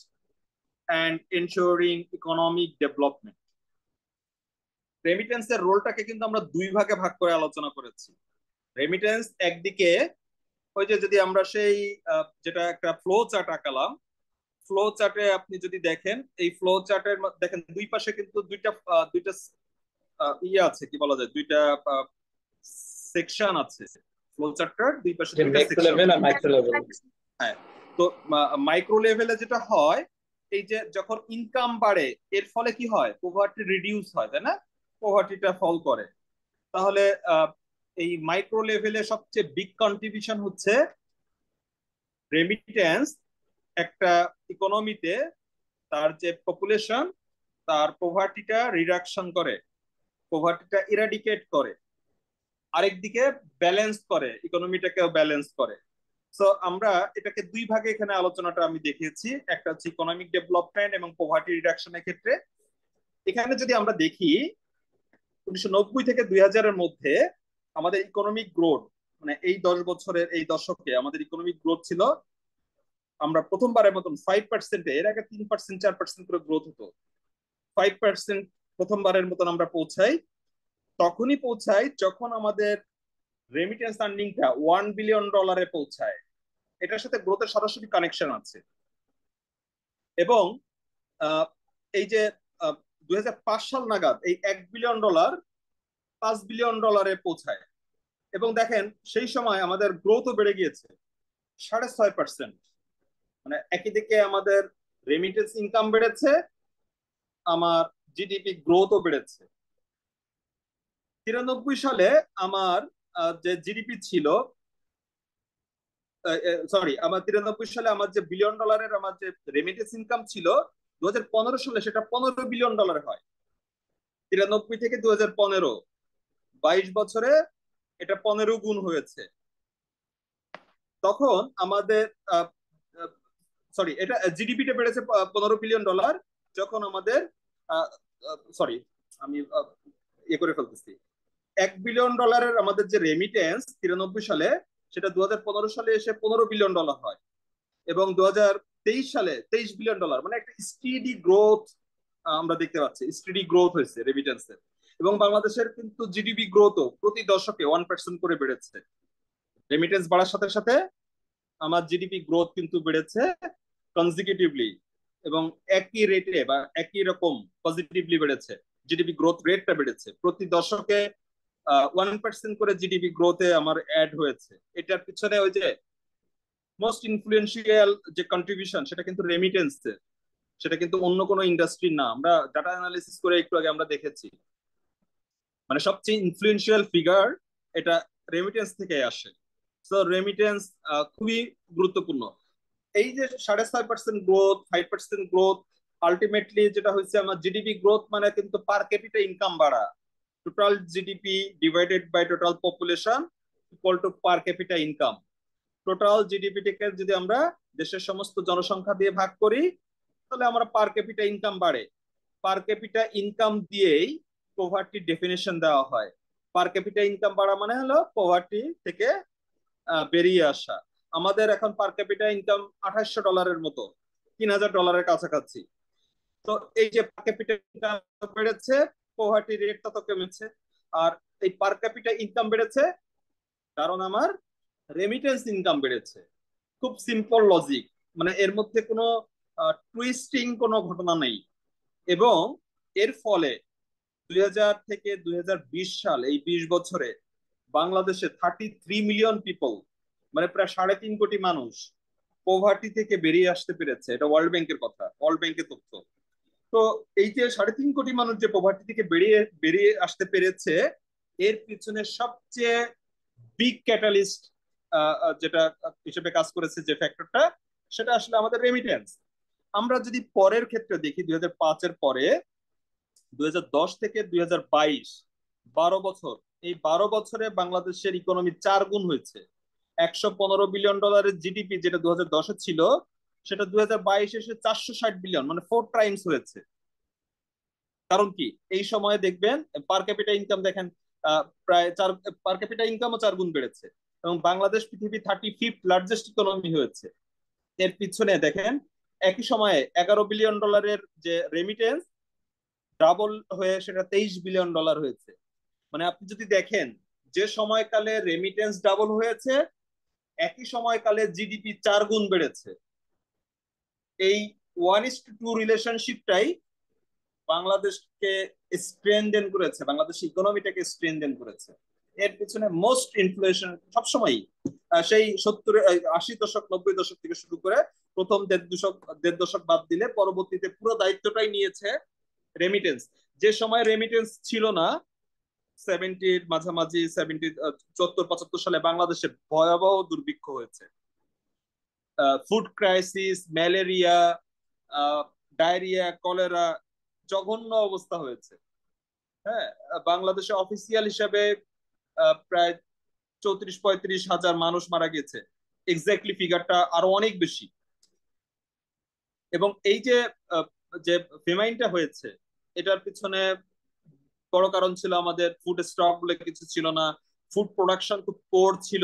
and ensuring economic development. রেমিটেন্সের রোলটাকে কিন্তু আমরা দুই ভাগে ভাগ করে আলোচনা করেছি। রেমিটেন্স একদিকে ওই যে যদি আমরা সেই যেটা একটা ফ্লো চার্ট আঁকালাম, ফ্লো চার্টে আপনি যদি দেখেন, এই ফ্লো চার্টের দেখেন দুই পাশে কিন্তু দুইটা ইয়ে আছে, কি বলা যায়, দুইটা সেকশন আছে। ফ্লো চার্টের দুই পাশে দুইটা সেকশন। হ্যাঁ, তো মাইক্রো লেভেলে যেটা হয়, এই যে যখন ইনকাম বাড়ে এর ফলে কি হয়, পভার্টি রিডিউস হয়, তাই না? পভার্টিটা ফল করে। তাহলে এই মাইক্রো লেভেলে সবচেয়ে বিগ কন্ট্রিবিউশন হচ্ছে রেমিটেন্স একটা ইকোনমিতে তার যে পপুলেশন, তার পভার্টিটা রিডাকশন করে, পভার্টিটা ইরাডিকেট করে, আরেকদিকে ব্যালেন্স করে, ইকোনমিটাকেও ব্যালেন্স করে। সো আমরা এটাকে দুই ভাগে এখানে আলোচনাটা আমি দেখিয়েছি, একটা হচ্ছে ইকোনমিক ডেভেলপমেন্ট এবং পভার্টি রিডাকশনের ক্ষেত্রে। এখানে যদি আমরা দেখি 1990 থেকে 2000-এর মধ্যে আমাদের ইকোনমিক গ্রোথ, মানে এই 10 বছরের এই দশকে আমাদের ইকোনমিক গ্রোথ ছিল, আমরা প্রথমবারের মতন 5%, এর আগে 3% 4% করে গ্রোথ হতো, 5% প্রথমবারের মতন আমরা পৌঁছাই। তখনই পৌঁছাই যখন আমাদের রেমিটেন্স আর্নিংটা $1 বিলিয়ন পৌঁছায়। এটার সাথে গ্রোথের সরাসরি কানেকশন আছে। এবং এই যে 2005 সাল নাগাদ এই $1 বিলিয়ন $5 বিলিয়ন পৌঁছায়। এবং দেখেন সেই সময় আমাদের গ্রোথও বেড়ে গিয়েছে 6.5%। মানে একই দিকে আমাদের রেমিটেন্স ইনকাম বেড়েছে, আমার জিডিপি গ্রোথও বেড়েছে। 93 সালে আমার যে জিডিপি ছিল, সরি, আমার 93 সালে আমার যে বিলিয়ন ডলারের আমার যে রেমিটেন্স ইনকাম ছিল, 2015 সালে সেটা 15 বিলিয়ন ডলার হয়। 93 থেকে 2015, 22 বছরে এটা 15 গুণ হয়েছে। তখন আমাদের সরি, এটা জিডিপিটা বেড়েছে 15 বিলিয়ন ডলার, যখন আমাদের সরি, আমি ইয়ে করে ফেলতেছি, 1 বিলিয়ন ডলারের আমাদের যে রেমিটেন্স 93 সালে, সেটা 2015 সালে এসে 15 বিলিয়ন ডলার হয়। এবং 2023 সালে 23 বিলিয়ন ডলার, মানে একটা স্টিডি গ্রোথ আমরা দেখতে পাচ্ছি, স্টিডি গ্রোথ হয়েছে রেমিটেন্সের। এবং বাংলাদেশের কিন্তু জিডিপি গ্রোথও প্রতি দশকে 1% করে বেড়েছে। রেমিটেন্স বাড়ার সাথে সাথে আমার জিডিপি গ্রোথ কিন্তু বেড়েছে কনজিকিউটিভলি, এবং একই রেটে বা একই রকম পজিটিভলি বেড়েছে। জিডিপি গ্রোথ রেটটা বেড়েছে প্রতি দশকে 1% করে জিডিপি গ্রোথে আমার অ্যাড হয়েছে। এটার পিছনে ওই যে মোস্ট ইনফ্লুয়েন্সিয়াল যে কন্ট্রিবিউশন, সেটা কিন্তু রেমিটেন্সের, সেটা কিন্তু অন্য কোনো ইন্ডাস্ট্রি না। আমরা ডাটা অ্যানালিসিস করে একটু আগে আমরা দেখেছি, মানে সবচেয়ে ইনফ্লুয়েন্সিয়াল ফিগার এটা রেমিটেন্স থেকে আসে। সো রেমিটেন্স খুবই গুরুত্বপূর্ণ। এই যে 6.5% গ্রোথ, 5% গ্রোথ, আলটিমেটলি যেটা হচ্ছে আমার জিডিপি গ্রোথ, মানে কিন্তু পার ক্যাপিটা ইনকাম বাড়া। Total GDP divided by total population equal to per capita income. Total জিডিপিটাকে যদি আমরা দেশের সমস্ত জনসংখ্যা দিয়ে ভাগ করি, তাহলে আমরা পার ক্যাপিটা ইনকাম বাড়ে। পার ক্যাপিটা ইনকাম দিয়েই পভার্টি ডেফিনেশন দেওয়া হয়। পার ক্যাপিটা ইনকাম বাড়া মানে হলো পভার্টি থেকে বেরিয়ে আসা। আমাদের এখন পার ক্যাপিটা ইনকাম $2800 মতো, $3000 কাছাকাছি। তো এই যে পার ক্যাপিটা ইনকাম বেড়েছে, পভার্টি রেট তত কমেছে। আর এই পার ক্যাপিটা ইনকাম বেড়েছে কারণ আমার রেমিটেন্স ইনকাম বেড়েছে। খুব সিম্পল লজিক, মানে এর মধ্যে কোনো টুইস্টিং কোনো ঘটনা নেই। এবং এর ফলে 2000 থেকে 2020 সাল, এই 20 বছরে বাংলাদেশে 33 মিলিয়ন পিপল, মানে প্রায় 3.5 কোটি মানুষ পোভার্টি থেকে বেরিয়ে আসতে পেরেছে। এটা ওয়ার্ল্ড ব্যাংকের কথা, ওয়ার্ল্ড ব্যাংকের তথ্য। তো এই যে 3.5 কোটি মানুষ যে পোভার্টি থেকে বেরিয়ে বেরিয়ে আসতে পেরেছে, এর পিছনে সবচেয়ে বিগ ক্যাটালিস্ট যেটা হিসেবে কাজ করেছে, যে ফ্যাক্টরটা, সেটা আসলে আমাদের রেমিটেন্স। আমরা যদি পরের ক্ষেত্রে দেখি, 2005-এর পরে 2010 থেকে 2022, 12 বছর, এই 12 বছরে বাংলাদেশের ইকোনমি 4 গুণ হয়েছে। 115 বিলিয়ন ডলারের জিডিপি যেটা 2010-এ ছিল, সেটা 2022 এসে 460 বিলিয়ন, মানে 4 টাইমস হয়েছে। কারণ কি, এই সময়ে দেখবেন পার ক্যাপিটা ইনকাম দেখেন প্রায় 4, পার ক্যাপিটা ইনকামও 4 গুণ বেড়েছে। এবং বাংলাদেশ পৃথিবীর 35th লার্জেস্ট ইকোনমি হয়েছে। এর পিছনে দেখেন একই সময়ে 11 বিলিয়ন ডলারের যে রেমিটেন্স, ডাবল হয়ে সেটা 23 বিলিয়ন ডলার হয়েছে। মানে আপনি যদি দেখেন, যে সময়কালে রেমিটেন্স ডাবল হয়েছে, একই সময়কালে জিডিপি 4 গুণ বেড়েছে। এই 1:2 রিলেশনশিপটাই বাংলাদেশকে স্ট্রেনদেন করেছে, বাংলাদেশ ইকোনমিটাকে স্ট্রেনদেন করেছে। এর পিছনে মোস্ট ইনফ্লুয়েশন সবসময় সেই 80 দশক 90 দশক থেকে শুরু করে প্রথম দেড় দশক বাদ দিলে পরবর্তীতে পুরো দায়িত্বটাই নিয়েছে রেমিটেন্স। যে সময় রেমিটেন্স ছিল না, 70-র মাঝামাঝি, 74-75 সালে বাংলাদেশে ভয়াবহ দুর্ভিক্ষ হয়েছে। Food crisis, malaria, diarrhoea, cholera, জঘন্য অবস্থা হয়েছে। হ্যাঁ, বাংলাদেশে অফিসিয়াল হিসাবে প্রায় 34-35 হাজার মানুষ মারা গেছে। এক্স্যাক্টলি ফিগারটা আরো অনেক বেশি। এবং এই যে যে ফেমাইনটা হয়েছে, এটার পিছনে বড় কারণ ছিল আমাদের ফুড স্টক গুলো কিছু ছিল না, ফুড প্রোডাকশন খুব পোর ছিল।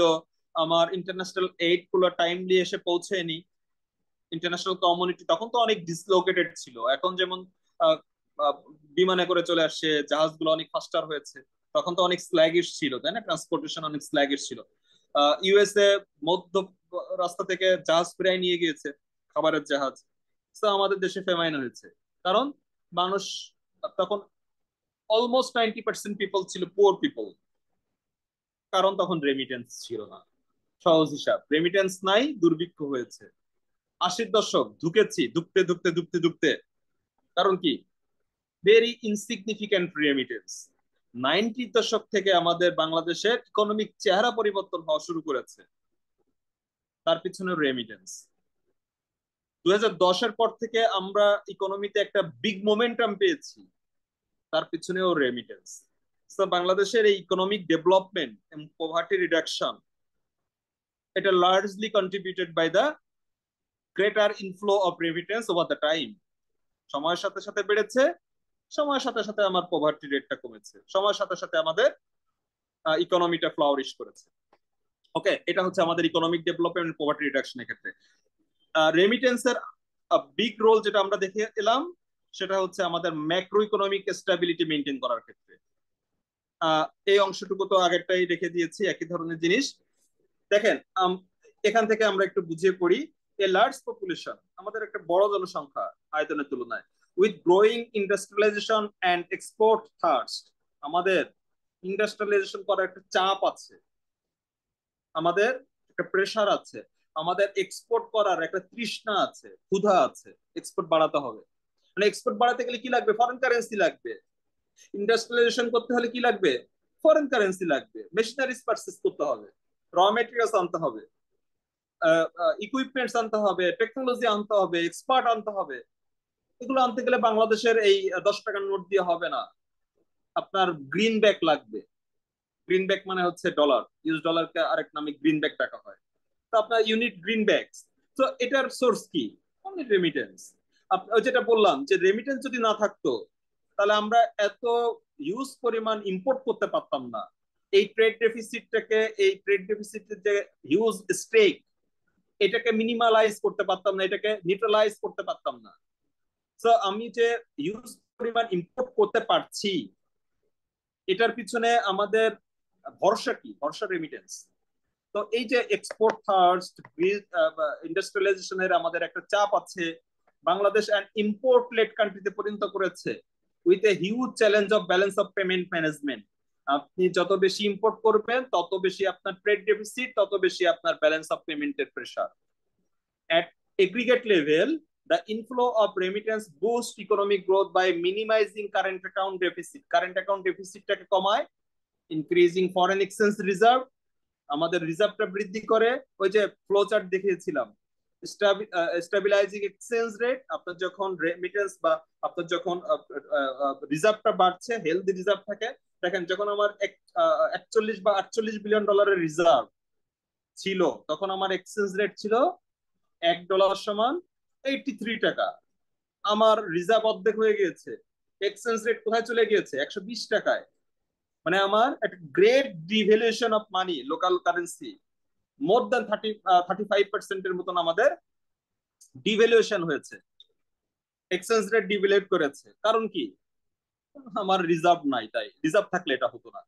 আমার ইন্টারন্যাশনাল এইড গুলো টাইমলি এসে পৌঁছেনি। ইন্টারন্যাশনাল কমিউনিটি তখন তো অনেক ডিসলোকেটেড ছিল। এখন যেমন বিমানে করে চলে আসছে, জাহাজগুলো অনেক ফাস্টার হয়েছে। তখন তো অনেক স্ল্যাগিশ ছিল, তাই না? ট্রান্সপোর্টেশন অনেক স্ল্যাগিশ ছিল। ইউএসএ মধ্য রাস্তা থেকে জাহাজ ফিরাই নিয়ে গিয়েছে, খাবারের জাহাজ। তো আমাদের দেশে ফেমাইন হয়েছে কারণ মানুষ তখন অলমোস্ট 90% পিপল ছিল পুয়ার পিপল, কারণ তখন রেমিটেন্স ছিল না। সহজ হিসাব, রেমিটেন্স নাই, দুর্ভিক্ষ হয়েছে। 80 দশক ঢুকেছি, ধুকতে ধুকতে ধুকতে ধুকতে, কারণ কি ভেরি ইনসিগনিফিক্যান্ট রেমিটেন্স। 90 দশক থেকে আমাদের বাংলাদেশের ইকোনমিক চেহারা পরিবর্তন হওয়া শুরু করেছে, তার পিছনে রেমিটেন্স। 2010-এর পর থেকে আমরা ইকোনমিতে একটা বিগ মোমেন্টাম পেয়েছি, তার পিছনেও রেমিটেন্স। তো বাংলাদেশের এই ইকোনমিক ডেভেলপমেন্ট এবং পভার্টি রিডাকশন, এটা largely contributed by the greater inflow of remittance over the time. সময়ের সাথে সাথে বেড়েছে, সময়ের সাথে সাথে আমার পভার্টি রেটটা কমেছে, সময়ের সাথে সাথে আমাদের ইকোনমিটা ফ্লাওয়ারিশ করেছে। ওকে, এটা হচ্ছে আমাদের ইকোনমিক ডেভেলপমেন্ট পভার্টি রিডাকশনের ক্ষেত্রে। রেমিটেন্সের বিগ রোল যেটা আমরা দেখে এলাম, সেটা হচ্ছে আমাদের ম্যাক্রো ইকোনমিক স্টেবিলিটি মেনটেন করার ক্ষেত্রে। এই অংশটুকু তো আগেরটাই রেখে দিয়েছি, একই ধরনের জিনিস। দেখেন, এখান থেকে আমরা একটু বুঝিয়ে পড়ি। এ লার্জ পপুলেশন, আমাদের একটা বড় জনসংখ্যা আয়তনের তুলনায়, with growing industrialisation and export thirst, আমাদের ইন্ডাস্ট্রিয়ালাইজেশন করার একটা চাপ আছে, আমাদের একটা প্রেসার আছে, আমাদের এক্সপোর্ট করার একটা তৃষ্ণা আছে, ক্ষুধা আছে, এক্সপোর্ট বাড়াতে হবে। মানে এক্সপোর্ট বাড়াতে গেলে কি লাগবে? ফরেন কারেন্সি লাগবে। ইন্ডাস্ট্রিয়ালাইজেশন করতে হলে কি লাগবে? ফরেন কারেন্সি লাগবে। মেশিনারিজ পারচেজ করতে হবে, র মেটেরিয়ালস আনতে হবে, ইকুইপমেন্টস আনতে হবে, টেকনোলজি আনতে হবে, এক্সপার্ট আনতে হবে। এগুলো আনতে গেলে বাংলাদেশের এই 10 টাকার নোট দিয়ে হবে না, আপনার গ্রিন ব্যাক লাগবে। গ্রিন ব্যাক মানে হচ্ছে ডলার, ইউএস ডলারকে আরেক নামে গ্রিন ব্যাক টাকা হয়। তো আপনার ইউনিট গ্রিন ব্যাকস। তো এটার সোর্স কি? Only remittance. যেটা বললাম যে রেমিটেন্স যদি না থাকতো, তাহলে আমরা এত হিউজ পরিমাণ ইম্পোর্ট করতে পারতাম না। এই ট্রেড ডেফিসিটের যে হিউজ স্টেক, এটাকে মিনিমালাইজ করতে পারতাম না, এটাকে নিউট্রালাইজ করতে পারতাম না। তো আমি যে হিউজ পরিমাণ ইম্পোর্ট করতে পারছি, এটার পিছনে আমাদের ভরসা কি? ভরসা রেমিটেন্স। তো এই যে এক্সপোর্ট থার্স্ট, ইন্ডাস্ট্রিয়ালাইজেশনের আমাদের একটা চাপ আছে, বাংলাদেশ অ্যান্ড ইম্পোর্ট লেড কান্ট্রিতে পরিণত করেছে, with a huge challenge of balance of payment management. আপনি যত বেশি ইম্পোর্ট করবেন, তত বেশি আপনার ট্রেড ডেফিসিট, তত বেশি আপনার ব্যালেন্স অফ পেমেন্টের pressure. At aggregate level, the inflow of remittance boosts economic growth by minimizing current account deficit. Current account deficit টাকে কমায়, increasing foreign exchange reserve, আমাদের রিজার্ভটা বৃদ্ধি করে। ওই যে ফ্লো চার্ট দেখিয়েছিলাম, স্টেবিলাইজিং এক্সচেঞ্জ রেট, আপনার যখন রেমিটেন্স বা আপনার যখন রিজার্ভটা বাড়ছে, হেলদি রিজার্ভ থাকে। দেখেন, যখন আমার 41 বা 48 বিলিয়ন ডলারের রিজার্ভ ছিল, তখন আমার এক্সচেঞ্জ রেট ছিল $1 সমান 83 টাকা। আমার রিজার্ভ অর্ধেক হয়ে গিয়েছে, এক্সচেঞ্জ রেট কোথায় চলে গিয়েছে? 120 টাকায়। মানে আমার একটা great devaluation of money, local currency, more than 35% মতন আমাদের ডিভ্যালুয়েশন হয়েছে। এক্সচেঞ্জ রেট ডিভ্যালুয়েট করেছে, কারণ কি? আমার রিজার্ভ নাই, তাই। রিজার্ভ থাকলে এটা হতো না।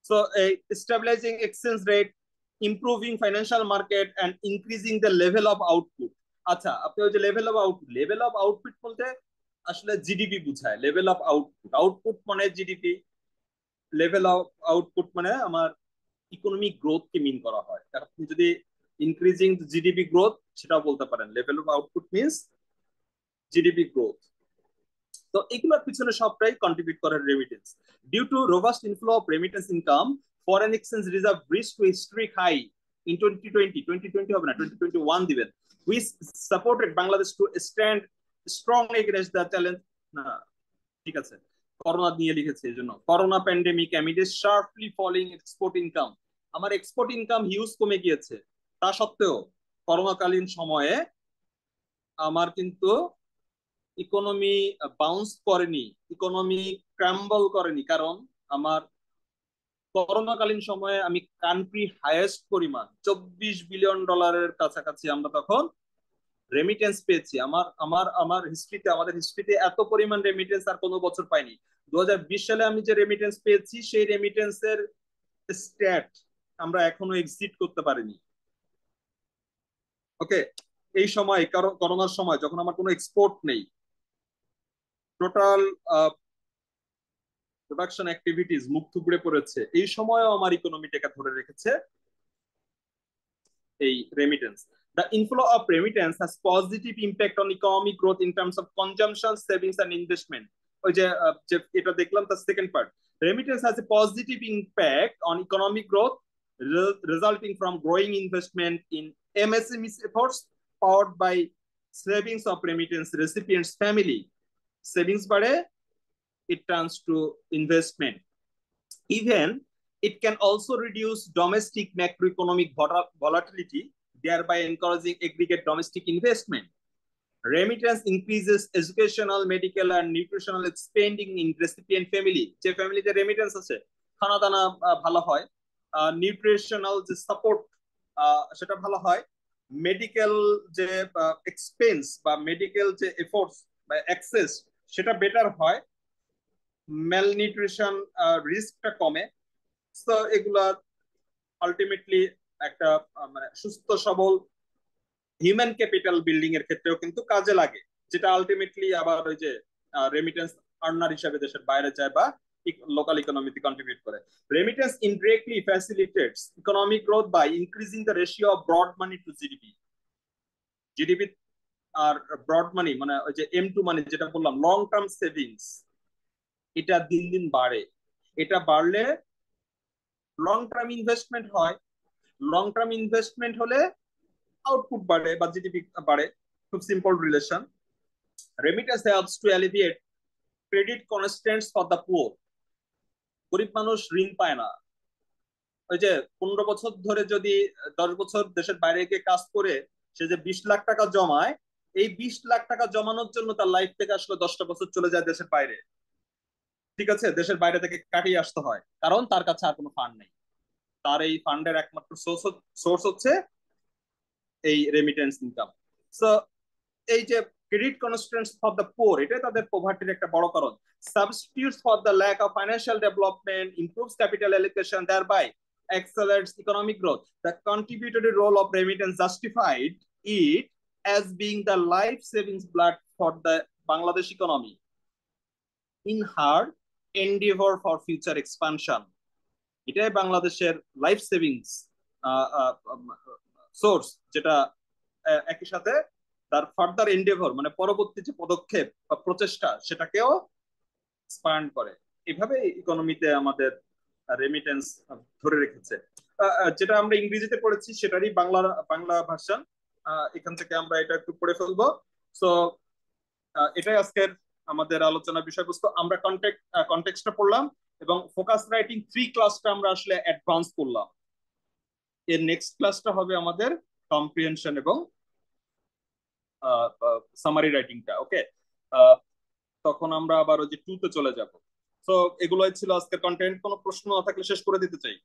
সো এই stabilising exchange rate, improving financial market and increasing the level of output. আচ্ছা, আপনি ওই যে লেভেল অফ আউটপুট বলতে আসলে জিডিপি বুঝায়। লেভেল অফ আউটপুট মানে জিডিপি, লেভেল অফ আউটপুট মানে আমার ইকোনমিক গ্রোথকে মিন করা হয়। আপনি যদি ইনক্রিজিং জিডিপি গ্রোথ সেটাও বলতে পারেন। Level of output means GDP growth. তো এগুলোর পিছনে সবটাই কন্ট্রিবিউট করে remittance. Due to robust inflow of remittance income, foreign exchange reserve reach to historic high in 2020 হবে না, 2021 দিবেন, which supported Bangladesh to stand strong against the challenge। না, ঠিক আছে, করোনা নিয়ে লিখেছে, এই জন্য corona pandemic amid sharply falling export income. আমার এক্সপোর্ট ইনকাম হিউজ কমে গিয়েছে, তা সত্ত্বেও করোনাকালীন সময়ে আমার কিন্তু ইকোনমি বাউন্স করেনি, ইকোনমি ক্র্যাম্বল করেনি, কারণ আমার করোনাকালীন সময়ে আমি কান্ট্রি হাইয়েস্ট পরিমাণ 24 বিলিয়ন ডলারের কাছাকাছি আমরা তখন রেমিটেন্স পেয়েছি। আমাদের হিস্ট্রিতে এত পরিমাণ রেমিটেন্স আর কোনো বছর পাইনি। 2020 সালে আমি যে রেমিটেন্স পেয়েছি, সেই রেমিটেন্সের স্ট্যাট আমরা এখনো এক্সিট করতে পারিনি। ওকে, এই সময় করোনার সময় যখন আমার কোনো এক্সপোর্ট নেই, টোটাল প্রোডাকশন অ্যাক্টিভিটিস মুখ থুবড়ে পড়েছে, এই সময়ও আমার ইকোনমিটাকে ধরে রেখেছে এই remittance. The inflow of remittance has positive impact on economic growth in terms of consumption, savings, and investment. ওই যে এটা দেখলাম তার second part, remittance has a positive impact on economic growth resulting from growing investment in MSME efforts powered by savings of remittance recipients family. Savings বাড়ে, it turns to investment. Even it can also reduce domestic macroeconomic volatility, thereby encouraging aggregate domestic investment. Remittance increases educational, medical, and nutritional spending in recipient family. যে ফ্যামিলিতে remittance আছে, খানা দানা ভালো হয়, nutritional যে support সেটা ভালো হয়, মেডিকেল যে এক্সপেন্স বা মেডিকেল যে এফোর্টস বা অ্যাক্সেস সেটা বেটার হয়, ম্যালনিউট্রিশন রিস্কটা কমে। তো এগুলা আলটিমেটলি একটা মানে সুস্থ সবল হিউম্যান ক্যাপিটাল বিল্ডিং এর ক্ষেত্রেও কিন্তু কাজে লাগে, যেটা আলটিমেটলি আবার ওই যে রেমিটেন্স আর্নার হিসেবে দেশের বাইরে যায় বা লোকাল ইকোনমিতে কন্ট্রিবিউট করে। Remittance indirectly facilitates economic growth by increasing the ratio of broad money to GDP. GDP আর ব্রড মানি মানে ওই যে M2 মানি যেটা বললাম, লং টার্ম সেভিংস, এটা দিন দিন বাড়ে। এটা বাড়লে লং টার্ম ইনভেস্টমেন্ট হয়, লং টার্ম ইনভেস্টমেন্ট হলে আউটপুট বাড়ে বা জিডিপি বাড়ে। খুব simple relation. Remittance helps to alleviate credit constraints for the poor. গরিব মানুষ ঋণ পায় না। ওই যে 15 বছর ধরে যদি 10 বছর দেশের বাইরে গিয়ে কাজ করে সে যে 20 লাখ টাকা জমায়, এই 20 লাখ টাকা জমানোর জন্য তার লাইফ থেকে আসলে 10টা বছর চলে যায় দেশের বাইরে। ঠিক আছে, দেশের বাইরে থেকে কাটিয়ে আসতে হয়, কারণ তার কাছে আর কোনো ফান্ড নেই। তার এই ফান্ডের একমাত্র সোর্স হচ্ছে এই রেমিটেন্স ইনকাম। সো এই যে credit constraints for the poor, এটা তাদের পভার্টির একটা বড় কারণ। Substitutes for the lack of financial development, improves capital allocation, thereby accelerates economic growth. The contributory role of remittance justified it as being the life savings blood for the Bangladesh economy in her endeavor for future expansion. এটাই বাংলাদেশের life savings source, যেটা একই সাথে তার further এন্ডেভর মানে পরবর্তী যে পদক্ষেপ বা প্রচেষ্টা সেটাকেও এক্সপ্যান্ড করে। এভাবে ইকোনমিতে আমাদের রেমিটেন্স ধরে রেখেছে। যেটা আমরা ইংরেজিতে পড়েছি সেটারই বাংলা ভার্সন, এখান থেকে আমরা এটা একটু পড়ে ফেলবো। সো এটাই আজকের আমাদের আলোচনার বিষয়বস্তু। আমরা কনটেক্সটটা পড়লাম এবং ফোকাস রাইটিং 3 ক্লাসটা আমরা আসলে অ্যাডভান্স করলাম। এর নেক্সট ক্লাসটা হবে আমাদের কম্প্রিহেনশন এবং সামারি রাইটিংটা। ওকে, তখন আমরা আবার ওই যে 2 তে চলে যাব। সো এগুলোই ছিল আজকের কন্টেন্ট। কোনো প্রশ্ন না থাকলে শেষ করে দিতে চাই,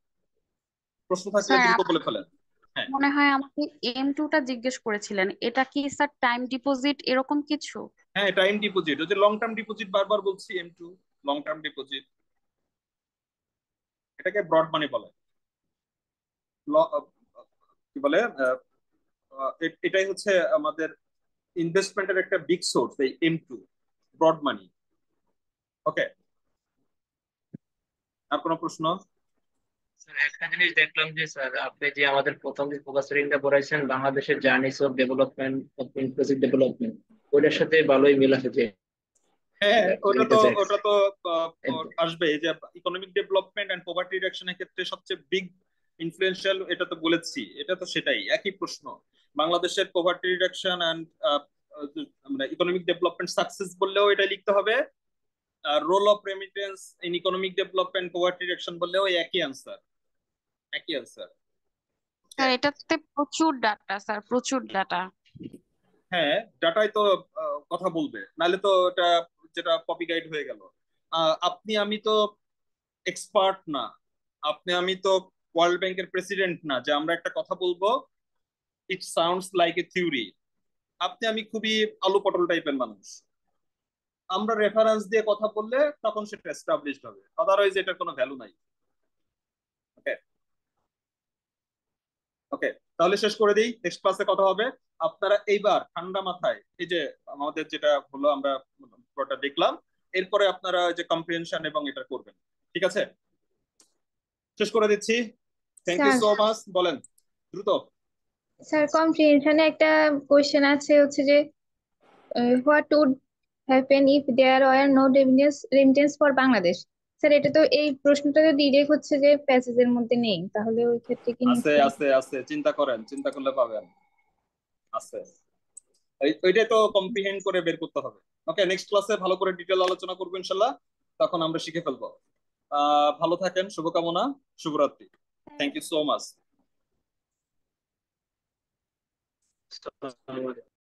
প্রশ্ন থাকলে স্যার দ্রুত বলে ফেলেন। হ্যাঁ মনে হয় আমাকে M2 টা জিজ্ঞেস করেছিলেন, এটা কি স্যার টাইম ডিপোজিট এরকম কিছু? হ্যাঁ, টাইম ডিপোজিট, ওই যে লং টার্ম ডিপোজিট বারবার বলছি, M2 লং টার্ম ডিপোজিট, এটাকে ব্রড মানি বলে। কি বলে, এটাই হচ্ছে আমাদের ইনভেস্টমেন্টের একটা বিগ সোর্স, এই M2 ব্রড মানি। ওকে, আর কোনো প্রশ্ন? স্যার একটা জিনিস দেখলাম যে স্যার আপনি যে আমাদের প্রথম যে ফোকাস রিডিংটা পড়াইছেন বাংলাদেশের journeys of development of inclusive development, ওইটার সাথে ভালোই মিল আছে যে হ্যাঁ, ওটা তো একদম। আসবে যে ইকোনমিক ডেভেলপমেন্ট এন্ড পভার্টি রিডাকশনের ক্ষেত্রে সবচেয়ে বিগ ইনফ্লুয়েন্সিয়াল, এটা তো বলেছি, এটা তো সেটাই একই প্রশ্ন। বাংলাদেশের পভার্টি রিডাকশন এন্ড মানে ইকোনমিক ডেভেলপমেন্ট সাকসেস বললেও এটা লিখতে হবে, role of remittance in economic development poverty reduction বললেও একই আনসার, একই আনসার। স্যার এটাতে প্রচুর ডাটা স্যার, প্রচুর ডাটা। হ্যাঁ, ডাটাই তো কথা বলবে, নাহলে তো এটা যেটা কপি গাইড হয়ে গেল। আপনি আমি তো এক্সপার্ট না, আপনি আমি তো ওয়ার্ল্ড ব্যাংকের প্রেসিডেন্ট না যে আমরা একটা কথা বলবো it sounds like a theory. আপনি আমি খুবই আলু পটল টাইপের মানুষ, আমরা রেফারেন্স দিয়ে কথা বললে তখন সেটা এস্টাবলিশড হবে, আদারওয়াইজ এটার কোনো ভ্যালু নাই। ওকে ওকে, তাহলে শেষ করে দিই, নেক্সট ক্লাসে কথা হবে। আপনারা এইবার ঠান্ডা মাথায় এই যে আমাদের যেটা হলো আমরা পুরোটা দেখলাম, এরপরে আপনারা যে কম্প্রিহেনশন এবং এটা করবেন। ঠিক আছে, শেষ করে দিচ্ছি। Thank you sir so much. বলেন দ্রুত। স্যার কম্প্রিহেনশনে একটা কোশ্চেন আছে হচ্ছে যে what would happen if there were no remittance for Bangladesh. Sir এটা তো এই প্রশ্নটা তো ডিরেক্ট হচ্ছে যে প্যাসেজের মধ্যে নেই, তাহলে ওই ক্ষেত্রে কি আছে নিতে আছে আছে, চিন্তা করেন, চিন্তা করলে পাবেন, আছে। ওইটাই তো কম্প্রিহেন্ড করে বের করতে হবে। ওকে, নেক্সট ক্লাসে ভালো করে ডিটেল আলোচনা করবো ইনশাল্লাহ, তখন আমরা শিখে ফেলবো। ভালো থাকেন, শুভকামনা, শুভরাত্রি। Thank you so much.